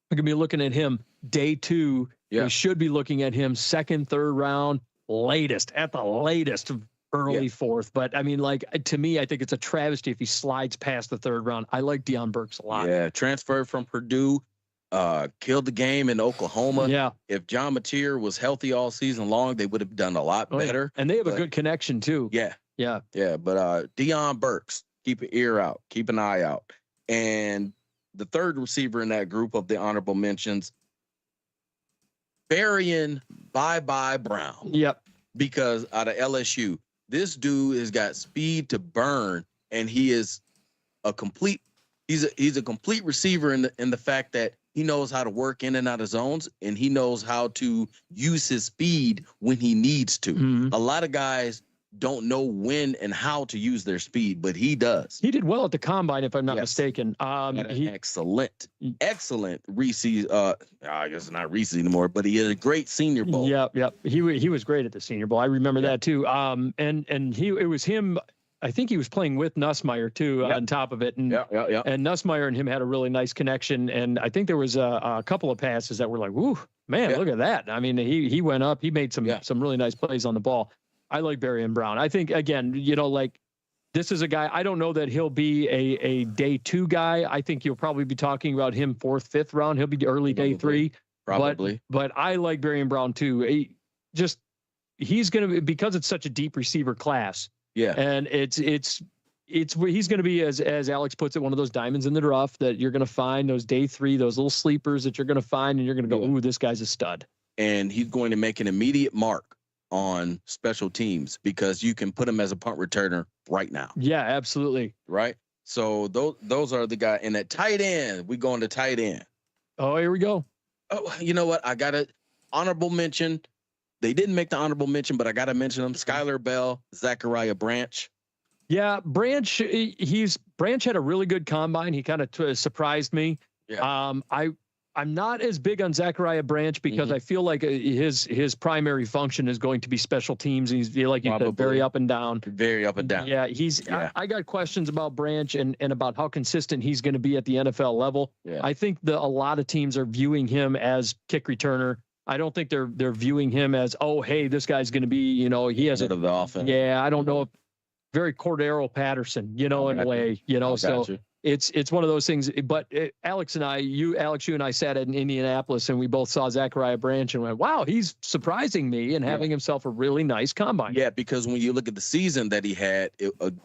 We're going to be looking at him day 2. Yeah. We should be looking at him second, third round, at the latest, early 4th. But I mean, to me, I think it's a travesty if he slides past the 3rd round. I like Deion Burks a lot. Yeah. Transferred from Purdue, killed the game in Oklahoma. Yeah. If John Mateer was healthy all season long, they would have done a lot better. And they have a good connection too. Yeah. Yeah. Yeah. But Deion Burks, keep an ear out, keep an eye out. And the third receiver in that group of the honorable mentions, Barian Bye Brown. Yep. Because out of LSU, this dude has got speed to burn, and he is a complete He's a complete receiver in the fact that he knows how to work in and out of zones, and he knows how to use his speed when he needs to. Mhm. A lot of guys don't know when and how to use their speed, but he does. He did well at the combine, if I'm not Yes. mistaken. Had an He excellent Reese. I guess not Reese anymore, but he had a great Senior Bowl. Yep. He was great at the Senior Bowl. I remember that too. And it was him. I think he was playing with Nussmeier too on top of it. And and Nussmeier and him had a really nice connection. And I think there was a couple of passes that were like, "Woo, man, look at that!" I mean, he went up. He made some really nice plays on the ball. I like Berrien Brown. I think again, like this is a guy. I don't know that he'll be a day 2 guy. I think you'll probably be talking about him 4th, 5th round. He'll be early day 3. Probably. But I like Berrien Brown too. He's going to be, because it's such a deep receiver class. Yeah. And he's going to be, as Alex puts it, one of those diamonds in the rough that you're going to find, those day 3, those little sleepers that you're going to find, and you're going to go, ooh, this guy's a stud. And he's going to make an immediate mark on special teams because you can put him as a punt returner right now. Yeah, absolutely. Right. So those are the guys. And at tight end, we going to tight end. Oh, here we go. Oh, you know what? I got an honorable mention. They didn't make the honorable mention, but I got to mention them. Skylar Bell, Zachariah Branch. Yeah, Branch. Branch had a really good combine. He kind of surprised me. Yeah. I'm not as big on Zachariah Branch because I feel like his primary function is going to be special teams. He's very up and down. Very up and down. Yeah, I got questions about Branch and about how consistent he's going to be at the NFL level. Yeah. I think a lot of teams are viewing him as kick returner. I don't think they're viewing him as, oh, hey, this guy's going to be, he has of the offense. Yeah, I don't know if very Cordero Patterson, in a way, so it's one of those things. But Alex and I sat in Indianapolis and we both saw Zachariah Branch and went, wow, he's surprising me and having himself a really nice combine. Yeah, because when you look at the season that he had,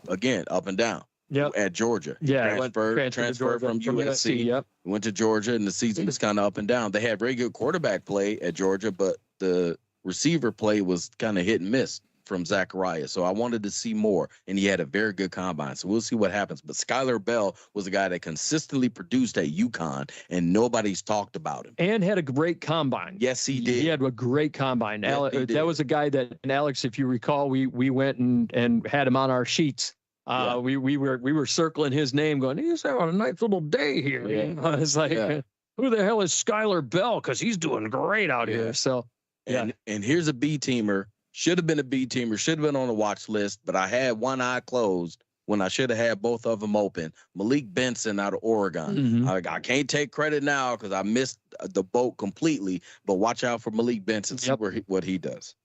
again, up and down. Yep. At Georgia. Yeah. Transferred from USC. Yep. Went to Georgia, and the season was kind of up and down. They had very good quarterback play at Georgia, but the receiver play was kind of hit and miss from Zachariah. So I wanted to see more, and he had a very good combine. So we'll see what happens. But Skylar Bell was a guy that consistently produced at UConn, and nobody's talked about him. And had a great combine. Yes, he did. He had a great combine. Yes, that was a guy that, and Alex, if you recall, we went and had him on our sheets. We were circling his name, going, he's having a nice little day here. Yeah. It's like, who the hell is Skylar Bell? Because he's doing great out here. So, and here's a B-teamer. Should have been a B-teamer. Should have been on the watch list, but I had one eye closed when I should have had both of them open. Malik Benson out of Oregon. I can't take credit now because I missed the boat completely. But watch out for Malik Benson. See what he does.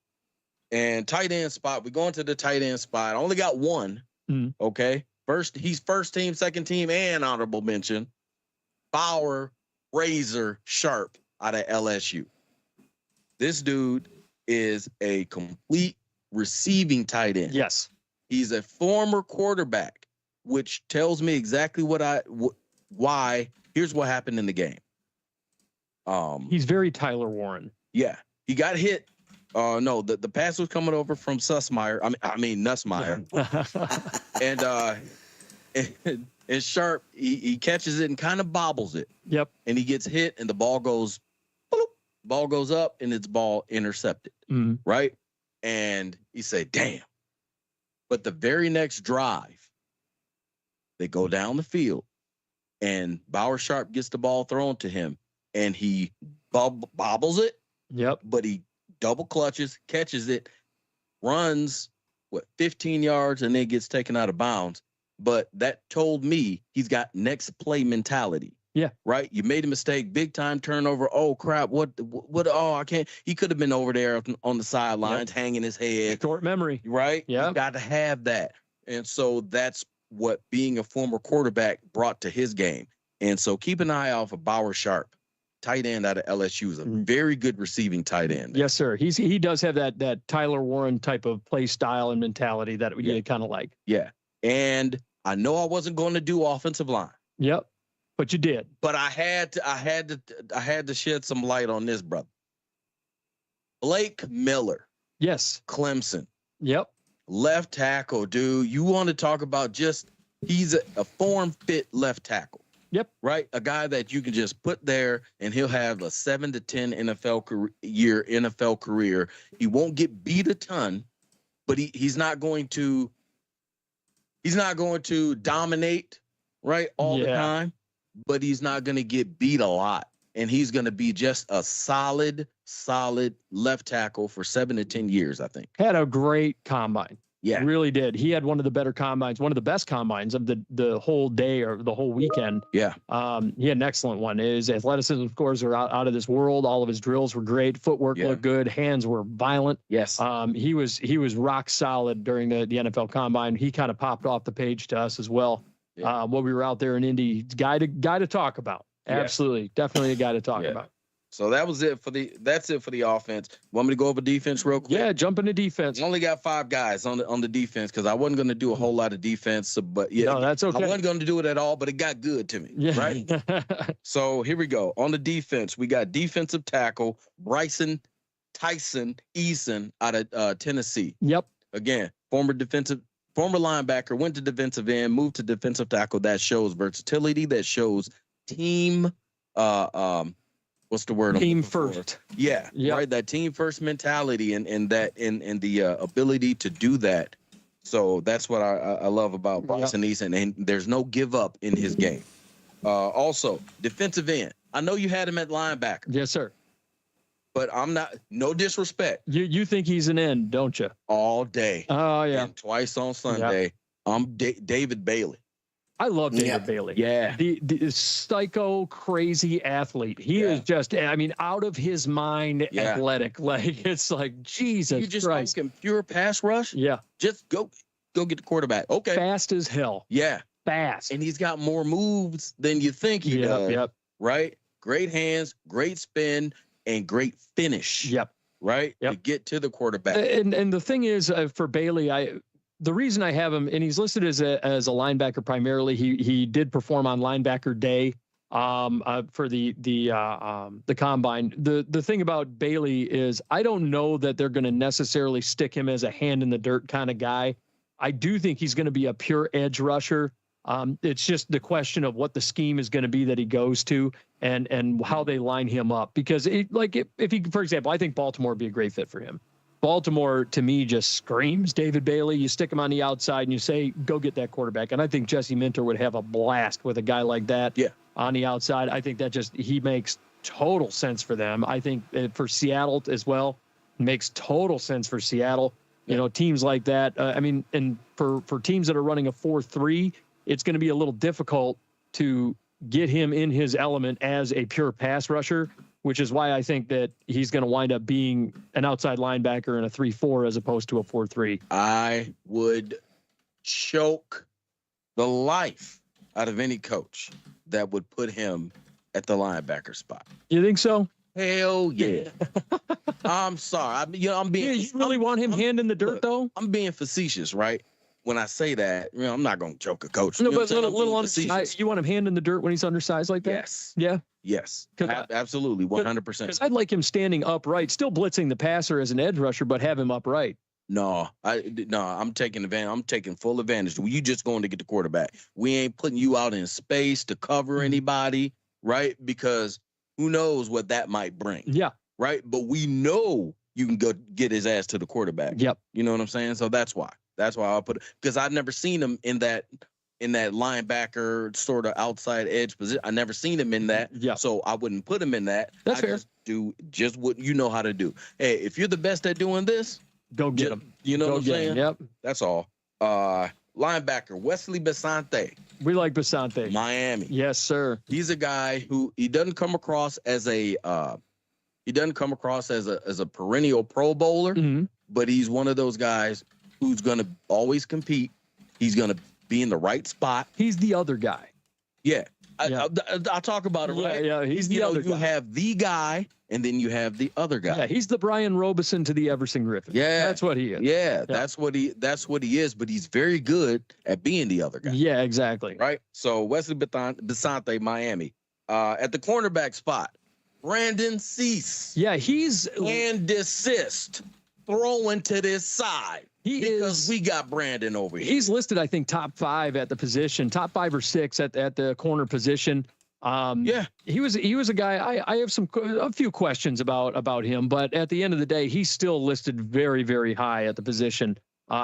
And tight end spot. We're going to the tight end spot. I only got one. Okay. He's first team, second team, and honorable mention. Bauer Razor Sharp out of LSU. This dude is a complete receiving tight end. Yes. He's a former quarterback, which tells me exactly why. Here's what happened in the game. He's very Tyler Warren. Yeah. He got hit. No, the pass was coming over from Nussmeier. and Sharp, he catches it and kind of bobbles it. Yep. And he gets hit, and the ball goes, bloop, ball goes up, and it's ball intercepted. Right? And he said, damn. But the very next drive, they go down the field, and Bauer Sharp gets the ball thrown to him, and he bobbles it. Yep. But he double clutches, catches it, runs 15 yards, and then gets taken out of bounds. But that told me he's got next play mentality. Yeah. Right. You made a mistake, big time turnover. Oh crap. What? Oh, I can't. He could have been over there on the sidelines, hanging his head. Short memory. Right. Yeah. You got to have that. And so that's what being a former quarterback brought to his game. And so keep an eye out for Bauer Sharp. Tight end out of LSU is a very good receiving tight end. Yes, sir. He does have that Tyler Warren type of play style and mentality that we kind of like. Yeah. And I know I wasn't going to do offensive line. Yep. But you did. But I had to shed some light on this, brother. Blake Miller. Yes. Clemson. Yep. Left tackle, dude. You want to talk about he's a form fit left tackle. Yep. Right. A guy that you can just put there and he'll have a 7 to 10 NFL career. He won't get beat a ton, but he's not going to dominate, right, all the time, but he's not going to get beat a lot. And he's going to be just a solid left tackle for 7 to 10 years, I think. Had a great combine. Yeah. Really did. He had one of the better combines, one of the best combines of the whole day or the whole weekend. Yeah. He had an excellent one. His athleticism scores are out of this world. All of his drills were great. Footwork looked good. Hands were violent. Yes. He was rock solid during the NFL combine. He kind of popped off the page to us as well. Yeah. When we were out there in Indy, guy to talk about. Absolutely. Definitely a guy to talk about. So that's it for the offense. Want me to go over defense real quick? Yeah, jump into defense. I only got 5 guys on the defense because I wasn't going to do a whole lot of defense. But no, that's okay. I wasn't going to do it at all, but it got good to me. Yeah. Right. So here we go. On the defense, we got defensive tackle Bryson Tyson Eason out of Tennessee. Yep. Again, former linebacker, went to defensive end, moved to defensive tackle. That shows versatility. That shows team. What's the word? Team first. Yeah. Yep. Right. That team first mentality and the ability to do that. So that's what I love about Bryson Eason, and there's no give up in his game. Also, defensive end. I know you had him at linebacker. Yes, sir. But I'm not. No disrespect. You think he's an end, don't you? All day. Oh yeah. And twice on Sunday. Yep. I'm David Bailey. I love David Bailey. Yeah. The psycho crazy athlete. He is just, I mean, out of his mind athletic. Like, it's like, Jesus you just Christ. Can pure pass rush? Yeah. Just go get the quarterback. Okay. Fast as hell. Yeah. Fast. And he's got more moves than you think he does. Yep. Right? Great hands, great spin, and great finish. Yep. Right? Yep. To get to the quarterback. And the thing is, for Bailey, the reason I have him, and he's listed as a linebacker primarily. He did perform on linebacker day for the combine. The thing about Bailey is I don't know that they're going to necessarily stick him as a hand in the dirt kind of guy. I do think he's going to be a pure edge rusher. It's just the question of what the scheme is going to be that he goes to and how they line him up. Because if he, for example, I think Baltimore would be a great fit for him. Baltimore, to me, just screams David Bailey. You stick him on the outside and you say, go get that quarterback. And I think Jesse Minter would have a blast with a guy like that on the outside. I think that he makes total sense for them. I think for Seattle as well, makes total sense for Seattle. Yeah. You know, teams like that. I mean, and for teams that are running a 4-3, it's going to be a little difficult to get him in his element as a pure pass rusher, which is why I think that he's going to wind up being an outside linebacker in a 3-4 as opposed to a 4-3. I would choke the life out of any coach that would put him at the linebacker spot. You think so? Hell yeah. I'm sorry. I'm being. You really want him hand in the dirt, though? I'm being facetious, right? When I say that, I'm not going to choke a coach. No, but you want him hand in the dirt when he's undersized like that? Yes. Yeah. Yes. Absolutely. 100%. Because I'd like him standing upright, still blitzing the passer as an edge rusher, but have him upright. No, I'm taking advantage. I'm taking full advantage. You just going to get the quarterback. We ain't putting you out in space to cover anybody, right? Because who knows what that might bring. Yeah. Right. But we know you can go get his ass to the quarterback. Yep. You know what I'm saying? So that's why I'll put it, because I've never seen him in that linebacker sort of outside edge position. I never seen him in that. Yeah. So I wouldn't put him in that. That's fair. Just what you know how to do. Hey, if you're the best at doing this, go get him. You know what I'm saying? Yep. That's all. Linebacker Wesley Basante. We like Basante. Miami. Yes, sir. He's a guy who he doesn't come across as a perennial Pro Bowler, but he's one of those guys who's going to always compete. He's going to be in the right spot. He's the other guy. Yeah. I'll talk about it, right? Yeah, he's the other guy. You have the guy, and then you have the other guy. Yeah, he's the Brian Robeson to the Everson Griffin. Yeah. That's what he is. Yeah, that's what he is, but he's very good at being the other guy. Yeah, exactly. Right? So Wesley Basante, Miami. At the cornerback spot, Brandon Cease. Yeah, he's and desist. throwing to this side. Because we got Brandon over here. He's listed, I think, top 5 at the position, top 5 or 6 at the corner position. He was a guy. I have a few questions about him, but at the end of the day, he's still listed very, very high at the position.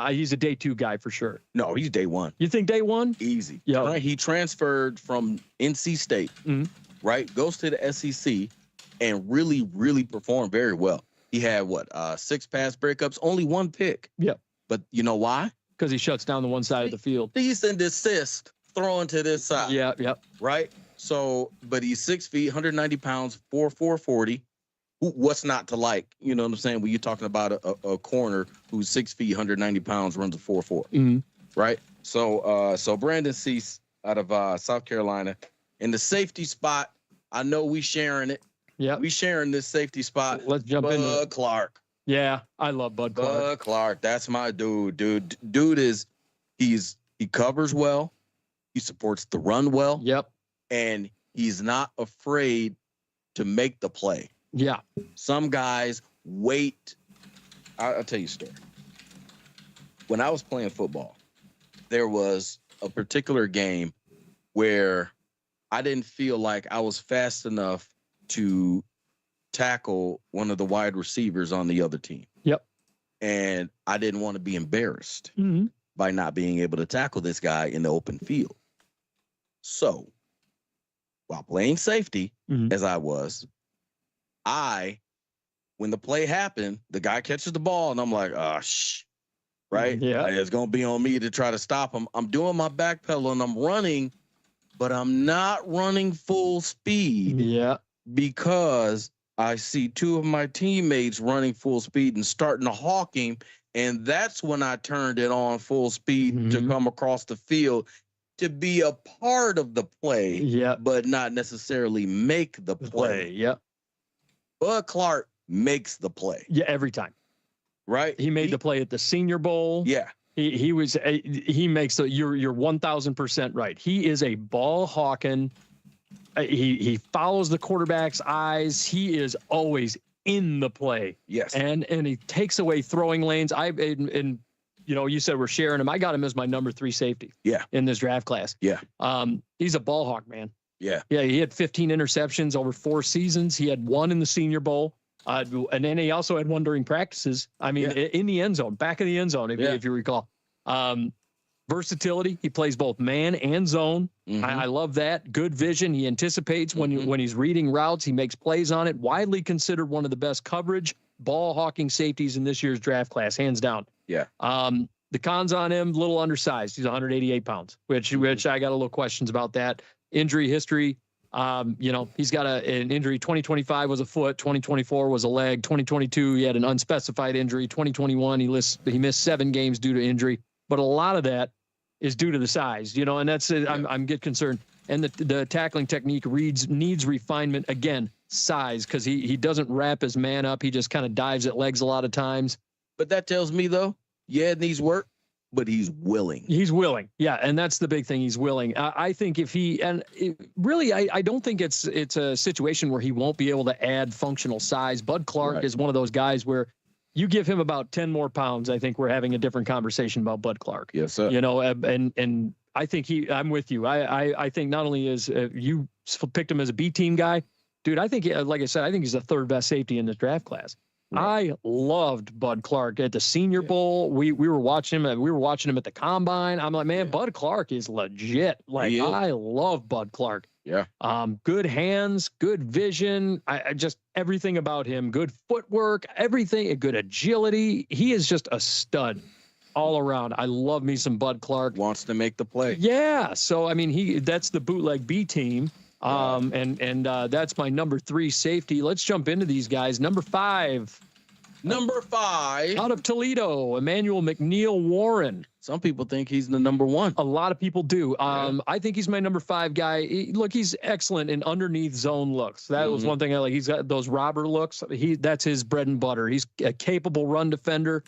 He's a day 2 guy for sure. No, he's day 1. You think day 1? Easy. Yeah. Right? He transferred from NC State, right? Goes to the SEC and really, really performed very well. He had 6 pass breakups, only 1 pick. Yep. But you know why? Because he shuts down the one side of the field. Decent assist throwing to this side. Yeah, yep. Right? So, but he's 6 feet, 190 pounds, 440. What's not to like? You know what I'm saying? When you're talking about a corner who's 6 feet, 190 pounds, runs a 4.4. Right? So Brandon Cease out of South Carolina. In the safety spot, I know we sharing it. Yeah. We sharing this safety spot. Let's jump in. Bud Clark. Yeah, I love Bud Clark. Bud Clark, that's my dude. Dude is he covers well, he supports the run well. Yep. And he's not afraid to make the play. Yeah. Some guys wait. I'll tell you a story. When I was playing football, there was a particular game where I didn't feel like I was fast enough to tackle one of the wide receivers on the other team. Yep. And I didn't want to be embarrassed by not being able to tackle this guy in the open field. So while playing safety, as I was, when the play happened, the guy catches the ball and I'm like, right? Yeah. It's going to be on me to try to stop him. I'm doing my back pedal and I'm running, but I'm not running full speed. Yeah. Because I see 2 of my teammates running full speed and starting to hawk him. And that's when I turned it on full speed to come across the field to be a part of the play, but not necessarily make the play. Yep. Bud Clark makes the play. Yeah, every time. Right? He made the play at the Senior Bowl. Yeah. He makes you're 1,000% right. He is a ball hawking. He follows the quarterback's eyes. He is always in the play. Yes. And he takes away throwing lanes. You said we're sharing him. I got him as my number 3 safety. Yeah. In this draft class. Yeah. He's a ball hawk, man. Yeah. Yeah. He had 15 interceptions over 4 seasons. He had 1 in the Senior Bowl. And then he also had 1 during practices. I mean, in the end zone, back of the end zone, if you recall. Versatility. He plays both man and zone. I love that. Good vision. He anticipates when he's reading routes. He makes plays on it. Widely considered one of the best coverage ball hawking safeties in this year's draft class, hands down. Yeah. The cons on him, a little undersized. He's 188 pounds, which I got a little questions about that. Injury history. He's got an injury. 2025 was a foot. 2024 was a leg. 2022 he had an unspecified injury. 2021 he missed 7 games due to injury. But a lot of that is due to the size, and that's I'm get concerned. And the tackling technique needs refinement. Again, size, because he doesn't wrap his man up. He just kind of dives at legs a lot of times. But that tells me, though, it needs work, but he's willing. He's willing. Yeah, and that's the big thing. He's willing. I think I don't think it's a situation where he won't be able to add functional size. Bud Clark is one of those guys where you give him about 10 more pounds, I think we're having a different conversation about Bud Clark. Yes, sir. And I think I'm with you. I think not only is you picked him as a B-team guy, dude, I think, like I said, I think he's the 3rd best safety in this draft class. Right. I loved Bud Clark at the Senior Bowl. We were watching him. We were watching him at the combine. I'm like, man, Bud Clark is legit. Like, I love Bud Clark. Yeah. Good hands, good vision. I just everything about him. Good footwork, everything. Good agility. He is just a stud all around. I love me some Bud Clark. Wants to make the play. Yeah. So I mean, that's the Bootleg B-Team. And that's my number 3 safety. Let's jump into these guys. Number 5. Out of Toledo, Emmanuel McNeil Warren. Some people think he's the number 1. A lot of people do. I think he's my number 5 guy. He's excellent in underneath zone looks. That was one thing I like. He's got those robber looks. That's his bread and butter. He's a capable run defender.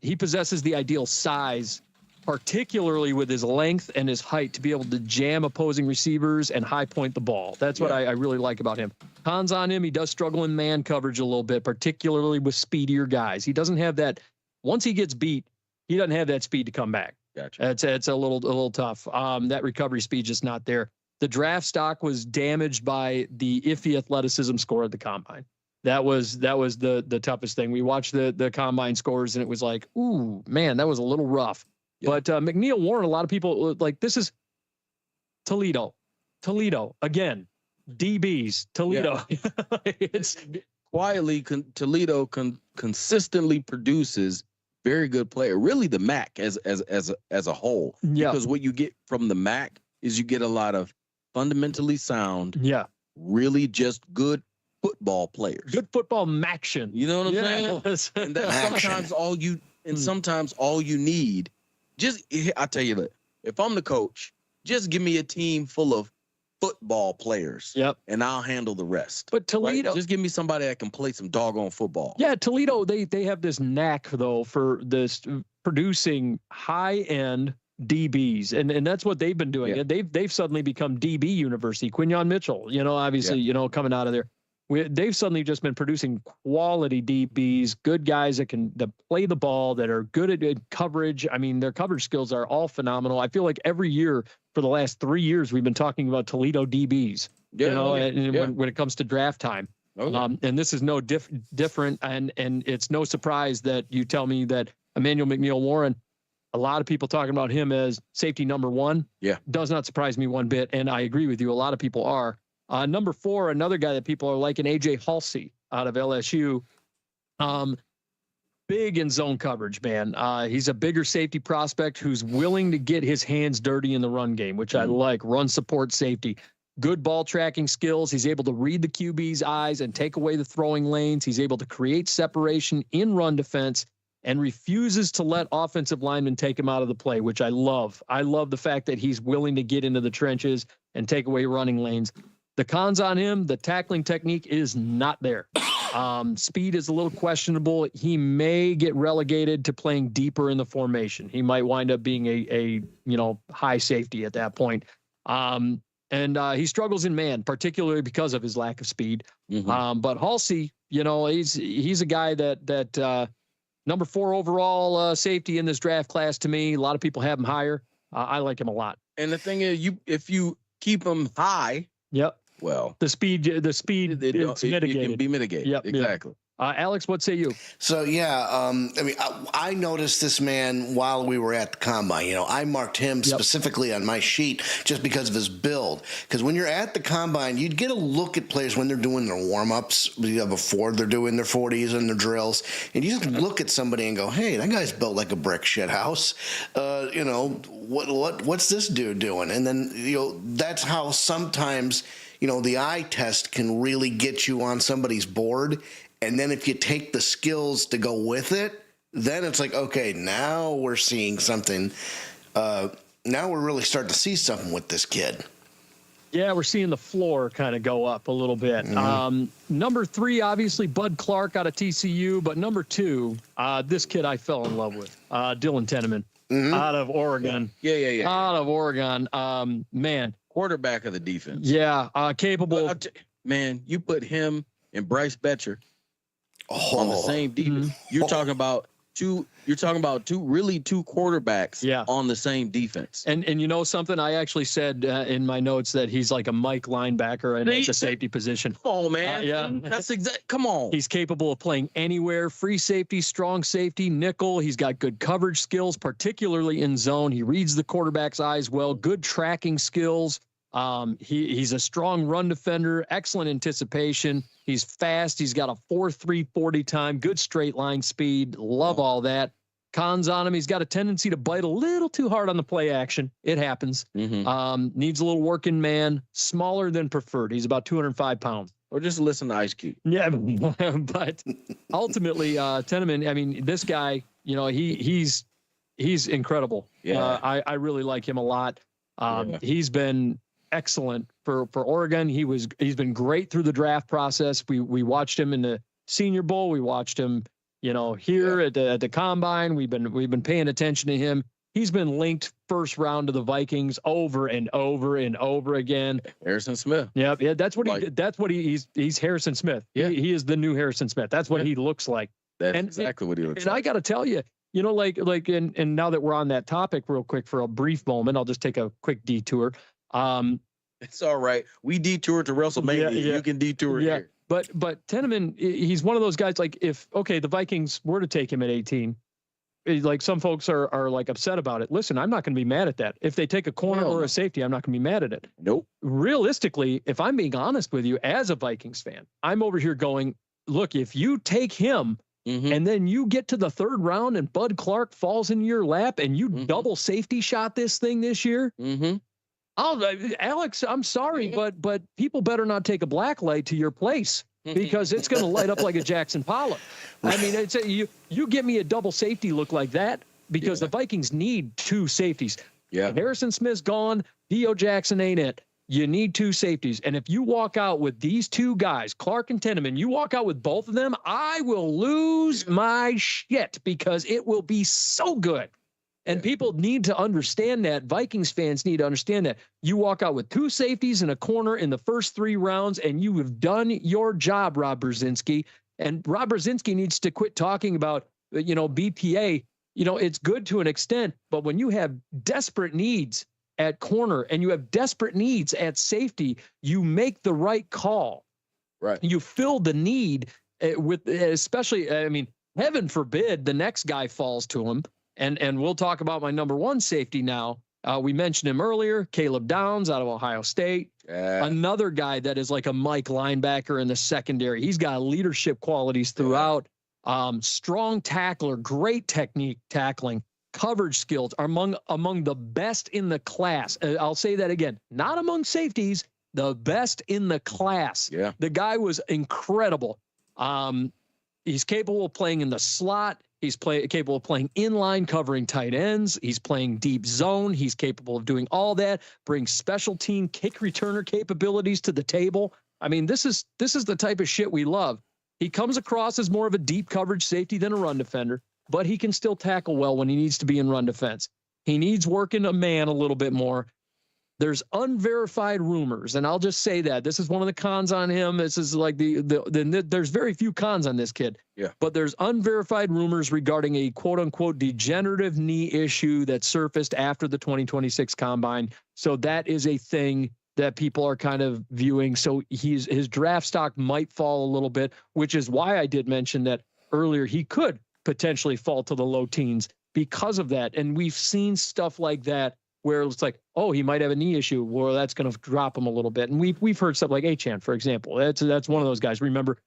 He possesses the ideal size particularly with his length and his height, to be able to jam opposing receivers and high point the ball. That's what I really like about him. Cons on him, he does struggle in man coverage a little bit, particularly with speedier guys. He doesn't have that. Once he gets beat, he doesn't have that speed to come back. Gotcha. It's a little tough. That recovery speed just not there. The draft stock was damaged by the iffy athleticism score at the combine. That was the toughest thing. We watched the combine scores and it was like, ooh, man, that was a little rough. Yeah. But McNeil Warren, a lot of people like, this is Toledo again, DBs, Toledo. Yeah. It's quietly Toledo consistently produces very good player. Really, the MAC as a whole. Yeah. Because what you get from the MAC is you get a lot of fundamentally sound. Yeah. Really just good football players. Good football maction. You know what I'm saying? And that's sometimes all you need. I tell you that if I'm the coach, just give me a team full of football players. Yep. And I'll handle the rest. But Toledo, just give me somebody that can play some doggone football. Yeah, Toledo, they have this knack though for this producing high-end DBs, and that's what they've been doing. Yeah. They've suddenly become DB University. Quinyon Mitchell, obviously, coming out of there. They've suddenly just been producing quality DBs, good guys that play the ball, that are good at coverage. I mean, their coverage skills are all phenomenal. I feel like every year for the last 3 years, we've been talking about Toledo DBs, when it comes to draft time. Okay. And this is no different. And it's no surprise that you tell me that Emmanuel McNeil Warren, a lot of people talking about him as safety number 1. Yeah. Does not surprise me one bit. And I agree with you. A lot of people are. Number 4, another guy that people are liking, AJ Halsey out of LSU. Big in zone coverage, man. He's a bigger safety prospect who's willing to get his hands dirty in the run game, which I like. Run support safety. Good ball tracking skills. He's able to read the QB's eyes and take away the throwing lanes. He's able to create separation in run defense and refuses to let offensive linemen take him out of the play, which I love. I love the fact that he's willing to get into the trenches and take away running lanes. The cons on him, the tackling technique is not there. Speed is a little questionable. He may get relegated to playing deeper in the formation. He might wind up being a high safety at that point. And he struggles in man, particularly because of his lack of speed. Mm-hmm. But Halsey, he's a guy that number 4 overall safety in this draft class to me. A lot of people have him higher. I like him a lot. And the thing is, if you keep him high, yep. Well, the speed it's mitigated. It can be mitigated. Yep, exactly. Yep. Alex, what say you? So, I noticed this man while we were at the combine. I marked him specifically on my sheet just because of his build. Because when you're at the combine, you'd get a look at players when they're doing their warm-ups before they're doing their 40s and their drills. And you just look at somebody and go, hey, that guy's built like a brick shit house. What's this dude doing? And then, that's how sometimes, the eye test can really get you on somebody's board. And then if you take the skills to go with it, then it's like, okay, now we're seeing something. Now we're really starting to see something with this kid. Yeah, we're seeing the floor kind of go up a little bit. Mm-hmm. Number 3, obviously, Bud Clark out of TCU. But number 2, this kid I fell in love with, Dylan Tenneman out of Oregon. Yeah. Out of Oregon. Man. Quarterback of the defense. Yeah, capable. Man, you put him and Bryce Betcher on the same defense. Mm-hmm. You're talking about two quarterbacks on the same defense. And you know something? I actually said in my notes that he's like a Mike linebacker and it's a safety position. Oh man. Yeah. That's come on. He's capable of playing anywhere, free safety, strong safety, nickel. He's got good coverage skills, particularly in zone. He reads the quarterback's eyes well, good tracking skills. He's a strong run defender, excellent anticipation. He's fast. He's got a 4.3 40 time, good straight line speed. Love all that. Cons on him. He's got a tendency to bite a little too hard on the play action. It happens. Mm-hmm. Needs a little work in man, smaller than preferred. He's about 205 pounds. Or just listen to Ice Cube. Yeah. But ultimately, Tenneman, I mean, this guy, he's incredible. Yeah. I really like him a lot. He's been excellent for Oregon. He's been great through the draft process. We watched him in the Senior Bowl. We watched him, here at the combine. We've been paying attention to him. He's been linked first round to the Vikings over and over and over again. Harrison Smith. Yeah, that's what he's Harrison Smith. Yeah. He is the new Harrison Smith. That's what he looks like. That's exactly what he looks like. And like. I got to tell you, and now that we're on that topic real quick for a brief moment, I'll just take a quick detour. It's all right. We detoured to WrestleMania. You can detour here. But Teneman, he's one of those guys, like, if, okay, the Vikings were to take him at 18, like, some folks are like upset about it. Listen, I'm not going to be mad at that. If they take a corner or a safety, I'm not going to be mad at it. Nope. Realistically, if I'm being honest with you as a Vikings fan, I'm over here going, look, if you take him and then you get to the third round and Bud Clark falls in your lap and you double safety shot this thing this year, Alex, I'm sorry, but people better not take a black light to your place, because it's going to light up like a Jackson Pollock. I mean, it's you get me a double safety look like that, because the Vikings need 2 safeties. Yeah. Harrison Smith's gone. Theo Jackson ain't it. You need 2 safeties. And if you walk out with these 2 guys, Clark and Teneman, you walk out with both of them, I will lose my shit, because it will be so good. And people need to understand that. Vikings fans need to understand that. You walk out with 2 safeties and a corner in the first 3 rounds, and you have done your job, Rob Brzezinski. And Rob Brzezinski needs to quit talking about, BPA. It's good to an extent, but when you have desperate needs at corner and you have desperate needs at safety, you make the right call. Right. You fill the need with, especially, I mean, heaven forbid the next guy falls to him. And we'll talk about my number 1 safety now. We mentioned him earlier, Caleb Downs out of Ohio State. Another guy that is like a Mike linebacker in the secondary. He's got leadership qualities throughout. Strong tackler, great technique tackling, coverage skills are among the best in the class. I'll say that again, not among safeties, the best in the class. Yeah. The guy was incredible. He's capable of playing in the slot. He's capable of playing inline, covering tight ends. He's playing deep zone. He's capable of doing all that. Brings special team kick returner capabilities to the table. I mean, this is the type of shit we love. He comes across as more of a deep coverage safety than a run defender, but he can still tackle well when he needs to be in run defense. He needs working a man a little bit more. There's unverified rumors, and I'll just say that this is one of the cons on him. This is like there's very few cons on this kid. Yeah. But there's unverified rumors regarding a quote unquote degenerative knee issue that surfaced after the 2026 combine. So that is a thing that people are kind of viewing. So his draft stock might fall a little bit, which is why I did mention that earlier. He could potentially fall to the low teens because of that. And we've seen stuff like that, where it's like, oh, he might have a knee issue. Well, that's going to drop him a little bit. And we've heard stuff like Achane, for example. That's one of those guys. Remember,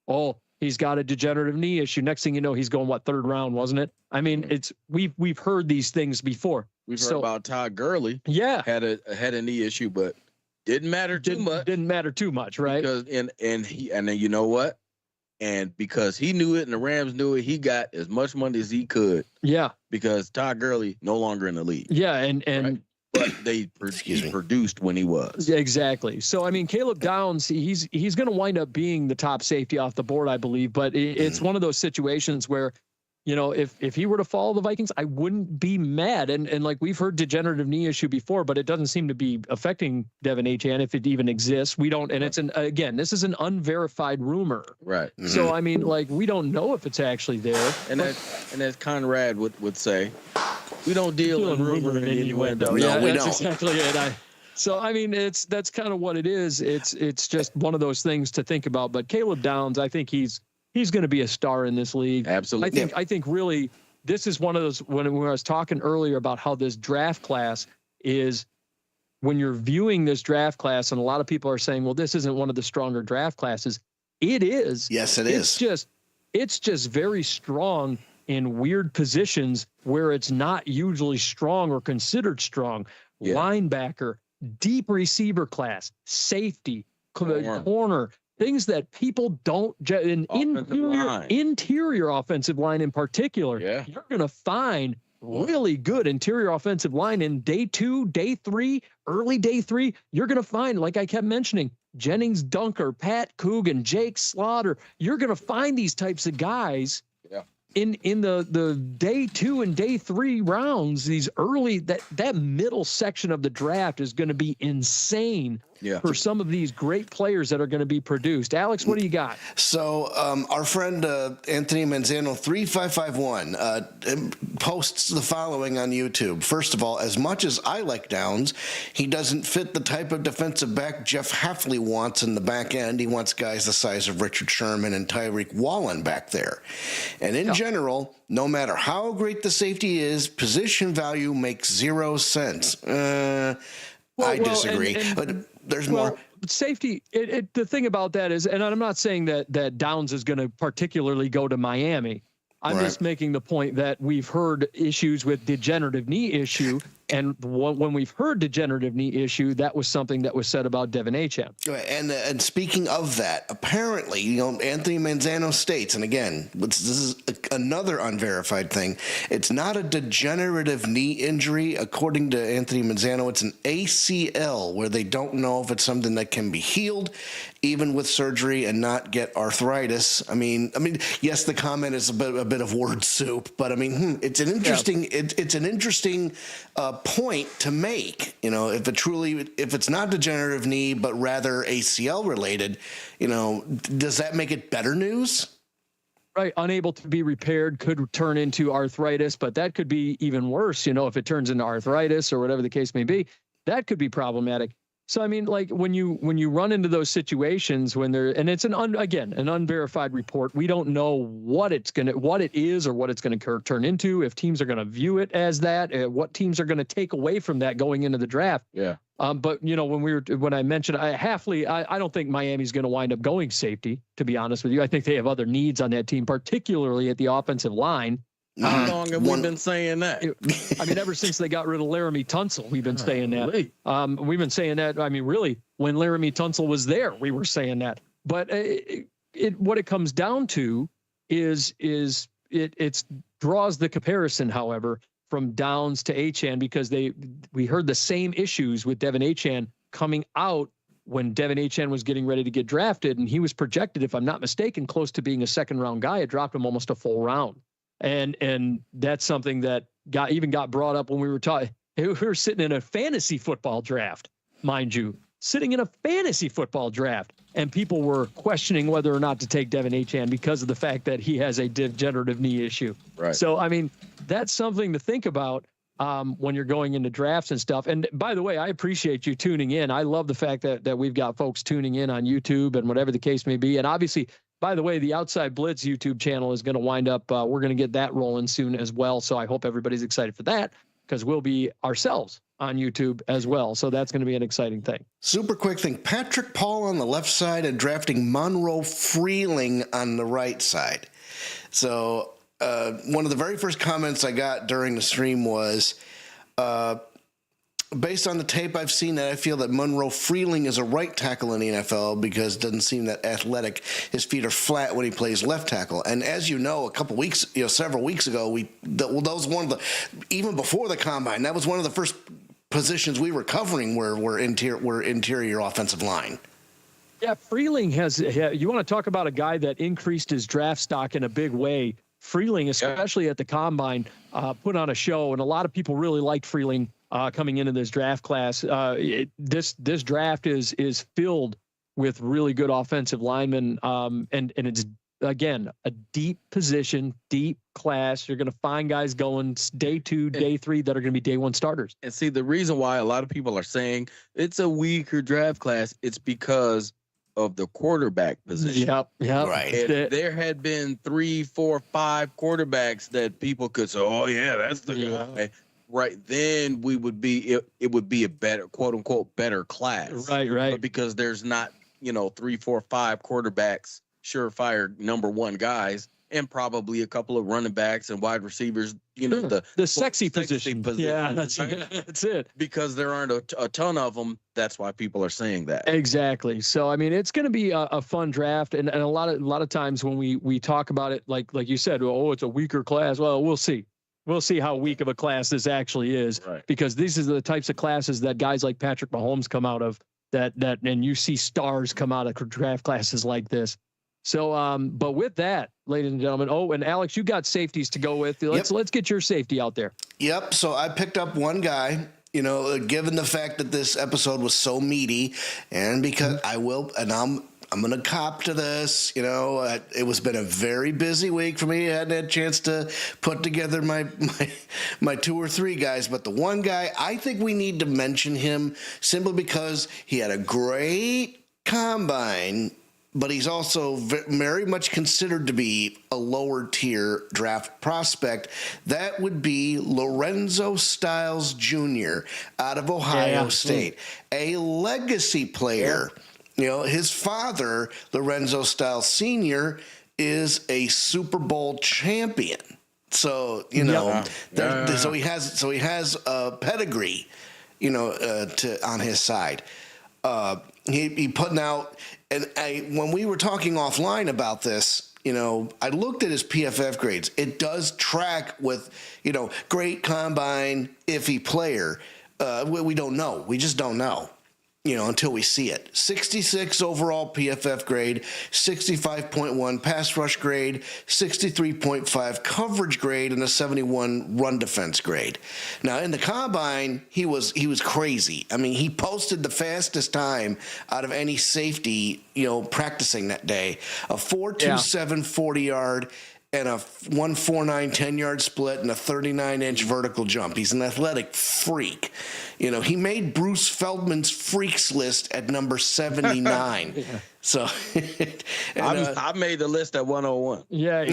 oh, he's got a degenerative knee issue. Next thing you know, he's going, 3rd round, wasn't it? I mean, we've heard these things before. We've heard about Todd Gurley. Yeah, had a knee issue, but didn't matter too much. Didn't matter too much, right? Because and then you know what? And because he knew it and the Rams knew it, he got as much money as he could. Yeah. Because Todd Gurley no longer in the league. Yeah, and right? But he produced when he was. Exactly. So I mean, Caleb Downs, he's going to wind up being the top safety off the board, I believe. But it's one of those situations where, if he were to follow the Vikings, I wouldn't be mad. And like we've heard degenerative knee issue before, but it doesn't seem to be affecting Devin Achane if it even exists. We don't, and it's this is an unverified rumor. Right. So I mean, like, we don't know if it's actually there. And as Conrad would say, we don't deal in rumor and innuendo. Yeah, we that's don't. exactly it. So I mean, that's kind of what it is. It's just one of those things to think about. But Caleb Downs, I think he's going to be a star in this league. Absolutely. I think really this is one of those, when I was talking earlier about how this draft class is, when you're viewing this draft class, and a lot of people are saying, well, this isn't one of the stronger draft classes. It is. Yes, it is. It's just very strong in weird positions where it's not usually strong or considered strong. Yeah. Linebacker, deep receiver class, safety, corner, things that people don't, interior offensive line in particular. Yeah. You're going to find really good interior offensive line in day 2, day 3, early day 3. You're going to find, like I kept mentioning, Jennings Dunker, Pat Coogan, Jake Slaughter. You're going to find these types of guys in the day 2 and day 3 rounds, these early that middle section of the draft is going to be insane for some of these great players that are going to be produced. Alex, what do you got? So our friend Anthony Manzano 3551 posts the following on YouTube. First of all, as much as I like Downs, he doesn't fit the type of defensive back Jeff Hafley wants in the back end. He wants guys the size of Richard Sherman and Tyreek Wallen back there. And in general, no matter how great the safety is, position value makes 0 sense. I disagree, but there's more. Safety, the thing about that is, and I'm not saying that Downs is going to particularly go to Miami. I'm just making the point that we've heard issues with degenerative knee issue. And when we've heard degenerative knee issue, that was something that was said about Devin Achane. And speaking of that, apparently, Anthony Manzano states, and again, this is another unverified thing, it's not a degenerative knee injury. According to Anthony Manzano, it's an ACL, where they don't know if it's something that can be healed, even with surgery, and not get arthritis. I mean, yes, the comment is a bit of word soup, but I mean, it's an interesting, it's an interesting point to make. If it's not degenerative knee, but rather ACL related, does that make it better news? Right. Unable to be repaired could turn into arthritis, but that could be even worse. If it turns into arthritis or whatever the case may be, that could be problematic. So, I mean, like when you run into those situations when and it's an unverified report, we don't know what it is or what it's going to turn into, if teams are going to view it as that, what teams are going to take away from that going into the draft. Yeah. But when I mentioned Hafley, I don't think Miami's going to wind up going safety, to be honest with you. I think they have other needs on that team, particularly at the offensive line. How long have we been saying that? I mean, ever since they got rid of Laramie Tunsil, we've been saying that. We've been saying that. I mean, really, when Laramie Tunsil was there, we were saying that. But what it comes down to is it draws the comparison, however, from Downs to Achane, because we heard the same issues with Devin Achane coming out when Devin Achane was getting ready to get drafted, and he was projected, if I'm not mistaken, close to being a second-round guy. It dropped him almost a full round. And that's something that got brought up when we were sitting in a fantasy football draft, mind you, sitting in a fantasy football draft, and people were questioning whether or not to take Devin Achane because of the fact that he has a degenerative knee issue. Right. So, I mean, that's something to think about when you're going into drafts and stuff. And by the way, I appreciate you tuning in. I love the fact that we've got folks tuning in on YouTube and whatever the case may be. And obviously, by the way, the Outside Blitz YouTube channel is going to wind up. We're going to get that rolling soon as well. So I hope everybody's excited for that, because we'll be ourselves on YouTube as well. So that's going to be an exciting thing. Super quick thing. Patrick Paul on the left side and drafting Monroe Freeling on the right side. So one of the very first comments I got during the stream was, based on the tape I've seen, that I feel that Monroe Freeling is a right tackle in the NFL because it doesn't seem that athletic. His feet are flat when he plays left tackle. And as you know, several weeks ago, that was one of the, even before the combine, that was one of the first positions we were covering were interior offensive line. Yeah, Freeling you want to talk about a guy that increased his draft stock in a big way. Freeling, especially at the combine, put on a show, and a lot of people really liked Freeling coming into this draft class. This draft is filled with really good offensive linemen, and it's, again, a deep position, deep class. You're going to find guys going day 2, day 3 that are going to be day 1 starters. And see, the reason why a lot of people are saying it's a weaker draft class, it's because of the quarterback position. Yep. Right. If there had been 3, 4, 5 quarterbacks that people could say, oh yeah, that's the guy, right? Then it would be a better, quote unquote, better class. Right. But because there's not, 3, 4, 5 quarterbacks, surefire number 1 guys, and probably a couple of running backs and wide receivers, the sexy position. Yeah, that's it. Because there aren't a ton of them. That's why people are saying that. Exactly. So, I mean, it's going to be a fun draft. And a lot of times when we talk about it, like you said, oh, it's a weaker class. Well, we'll see. We'll see how weak of a class this actually is, right? Because these are the types of classes that guys like Patrick Mahomes come out of, and you see stars come out of draft classes like this. So, but with that, ladies and gentlemen, and Alex, you got safeties to go with. Let's get your safety out there. Yep. So I picked up one guy, given the fact that this episode was so meaty, and because I'm going to cop to this. It was been a very busy week for me. I hadn't had a chance to put together my 2 or 3 guys, but the one guy, I think we need to mention him simply because he had a great combine, but he's also very much considered to be a lower tier draft prospect. That would be Lorenzo Styles Jr. out of Ohio State, a legacy player. His father, Lorenzo Styles Sr., is a Super Bowl champion. So, so he has a pedigree, on his side. He putting out, and when we were talking offline about this, I looked at his PFF grades. It does track with, great combine, iffy player. We don't know. We just don't know. Until we see it. 66 overall PFF grade, 65.1 pass rush grade, 63.5 coverage grade, and a 71 run defense grade. Now in the combine, he was crazy. I mean, he posted the fastest time out of any safety, practicing that day. A 4.27 40-yard and a 1.49 10-yard split and a 39-inch vertical jump. He's an athletic freak. He made Bruce Feldman's freaks list at number 79. So I made the list at 101. Yeah,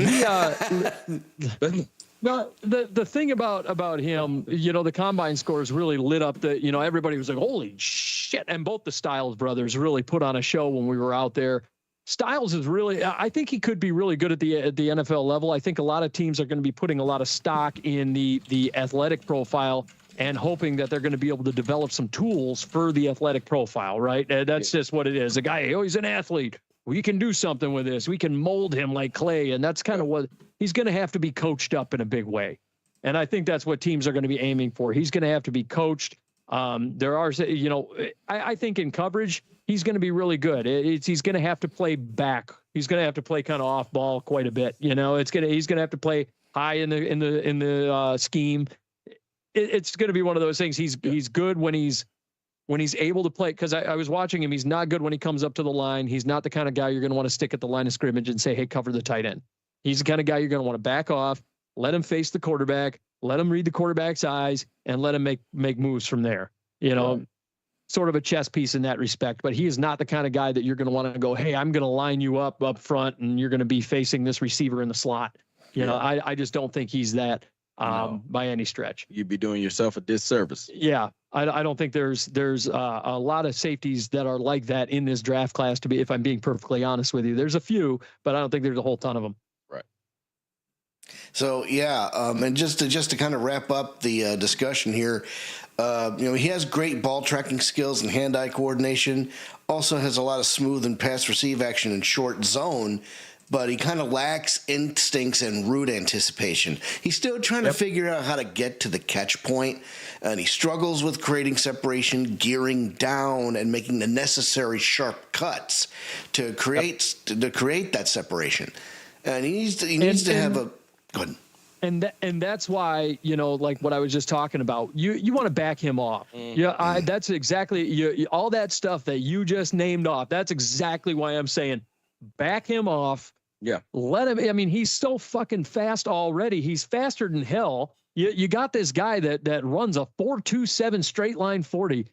no, the thing about him, the combine scores really lit up everybody was like, holy shit. And both the Styles brothers really put on a show when we were out there. Styles is really, I think he could be really good at the NFL level. I think a lot of teams are going to be putting a lot of stock in the athletic profile and hoping that they're going to be able to develop some tools for the athletic profile, right? That's just what it is. A guy, he's an athlete. We can do something with this. We can mold him like clay. And that's kind of what he's going to have to be coached up in a big way. And I think that's what teams are going to be aiming for. He's going to have to be coached. There are, I think in coverage, he's going to be really good. He's going to have to play back. He's going to have to play kind of off ball quite a bit. He's going to have to play high in the scheme. It's going to be one of those things. He's good when he's able to play. Because I was watching him. He's not good when he comes up to the line. He's not the kind of guy you're going to want to stick at the line of scrimmage and say, hey, cover the tight end. He's the kind of guy you're going to want to back off, let him face the quarterback, let him read the quarterback's eyes, and let him make moves from there. Sort of a chess piece in that respect, but he is not the kind of guy that you're going to want to go, hey, I'm going to line you up front and you're going to be facing this receiver in the slot. I just don't think he's that by any stretch. You'd be doing yourself a disservice. Yeah. I don't think there's a lot of safeties that are like that in this draft class, if I'm being perfectly honest with you. There's a few, but I don't think there's a whole ton of them. Right. So, and just to kind of wrap up the discussion here, he has great ball tracking skills and hand-eye coordination, also has a lot of smooth and pass receive action in short zone, but he kind of lacks instincts and route anticipation. He's still trying to figure out how to get to the catch point, and he struggles with creating separation, gearing down, and making the necessary sharp cuts to create that separation. And he needs to have a good. And that's why, like what I was just talking about, you want to back him off. Yeah, that's exactly all that stuff that you just named off. That's exactly why I'm saying back him off. Yeah. Let him. I mean, he's so fucking fast already. He's faster than hell. You got this guy that runs a 4.27 straight line 40.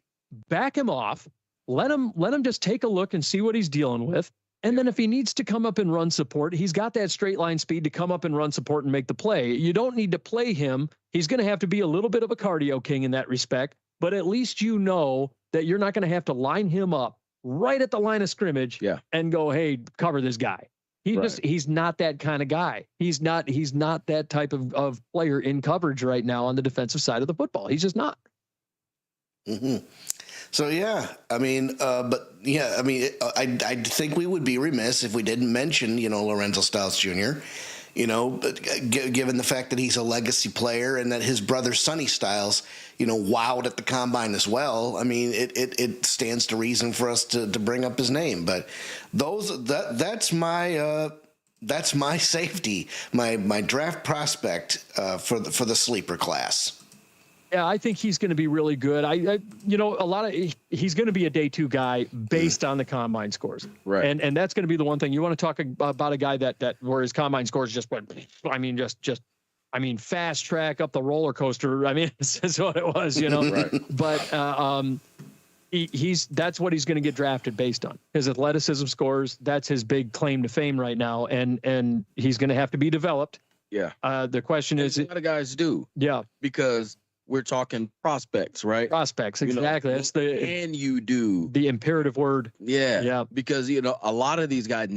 Back him off. Let him just take a look and see what he's dealing with. And then if he needs to come up and run support, he's got that straight line speed to come up and run support and make the play. You don't need to play him. He's going to have to be a little bit of a cardio king in that respect, but at least you know that you're not going to have to line him up right at the line of scrimmage and go, hey, cover this guy. He's not that kind of guy. He's not that type of player in coverage right now on the defensive side of the football. He's just not. Mm-hmm. So, I think we would be remiss if we didn't mention, Lorenzo Styles Jr. You know, given the fact that he's a legacy player and that his brother Sonny Styles, you know, wowed at the combine as well. I mean, it stands to reason for us to bring up his name. But that's my safety, my draft prospect for the sleeper class. Yeah, I think he's going to be really good. You know, he's going to be a day 2 guy based on the combine scores. Right. And that's going to be the one thing you want to talk about, a guy that where his combine scores just went, I mean, fast track up the roller coaster. I mean, that's what it was, you know. Right. But that's what he's going to get drafted based on. His athleticism scores, that's his big claim to fame right now, and he's going to have to be developed. Yeah. The question is, a lot of guys do. Yeah. Because we're talking prospects, right? Prospects, exactly. You know, that's the and you do the imperative word. Yeah. Yeah. Because you know, a lot of these guys,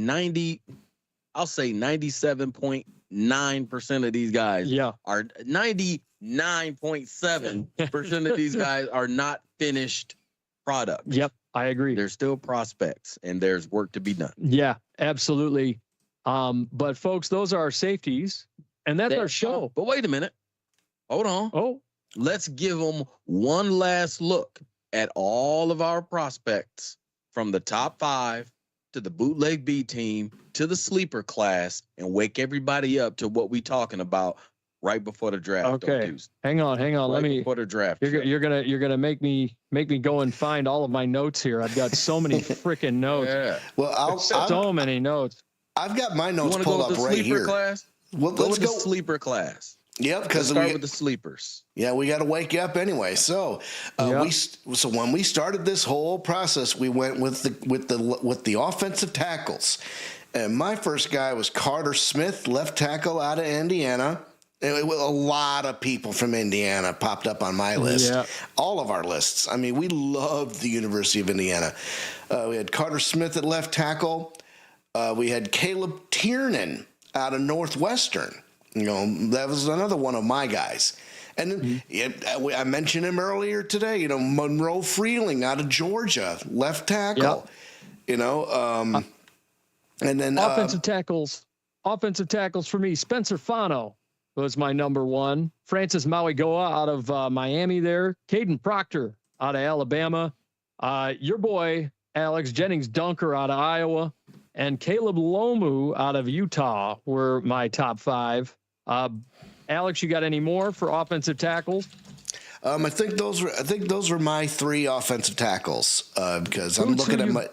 I'll say 97.9% of these guys are 99.7% of these guys are not finished products. Yep, I agree. They're still prospects and there's work to be done. Yeah, absolutely. But folks, those are our safeties, and that's our show. But wait a minute. Hold on. Oh, let's give them one last look at all of our prospects from the top 5 to the Bootleg B-Team to the sleeper class and wake everybody up to what we talking about right before the draft. Okay. Hang on. Right Let me. before the draft. You're gonna make me go and find all of my notes here. I've got so many freaking notes. Yeah. Well, so many notes. I've got my notes You pulled go up with the right sleeper here. Class? Well, Go let's with go. the sleeper class. Yep, because Let's start with the sleepers. Yeah, we got to wake you up anyway. So, so when we started this whole process, we went with the offensive tackles, and my first guy was Carter Smith, left tackle out of Indiana. And a lot of people from Indiana popped up on my list. Yeah. All of our lists. I mean, we loved the University of Indiana. We had Carter Smith at left tackle. We had Caleb Tiernan out of Northwestern. You know, that was another one of my guys. And I mentioned him earlier today. You know, Monroe Freeling out of Georgia, left tackle. Yep. You know, and then Offensive tackles for me. Spencer Fano was my number 1. Francis Mauigoa out of Miami there. Caden Proctor out of Alabama. Your boy, Alex Jennings-Dunker out of Iowa. And Caleb Lomu out of Utah were my top 5. Alex, you got any more for offensive tackles? I think those were my 3 offensive tackles because I'm looking at my.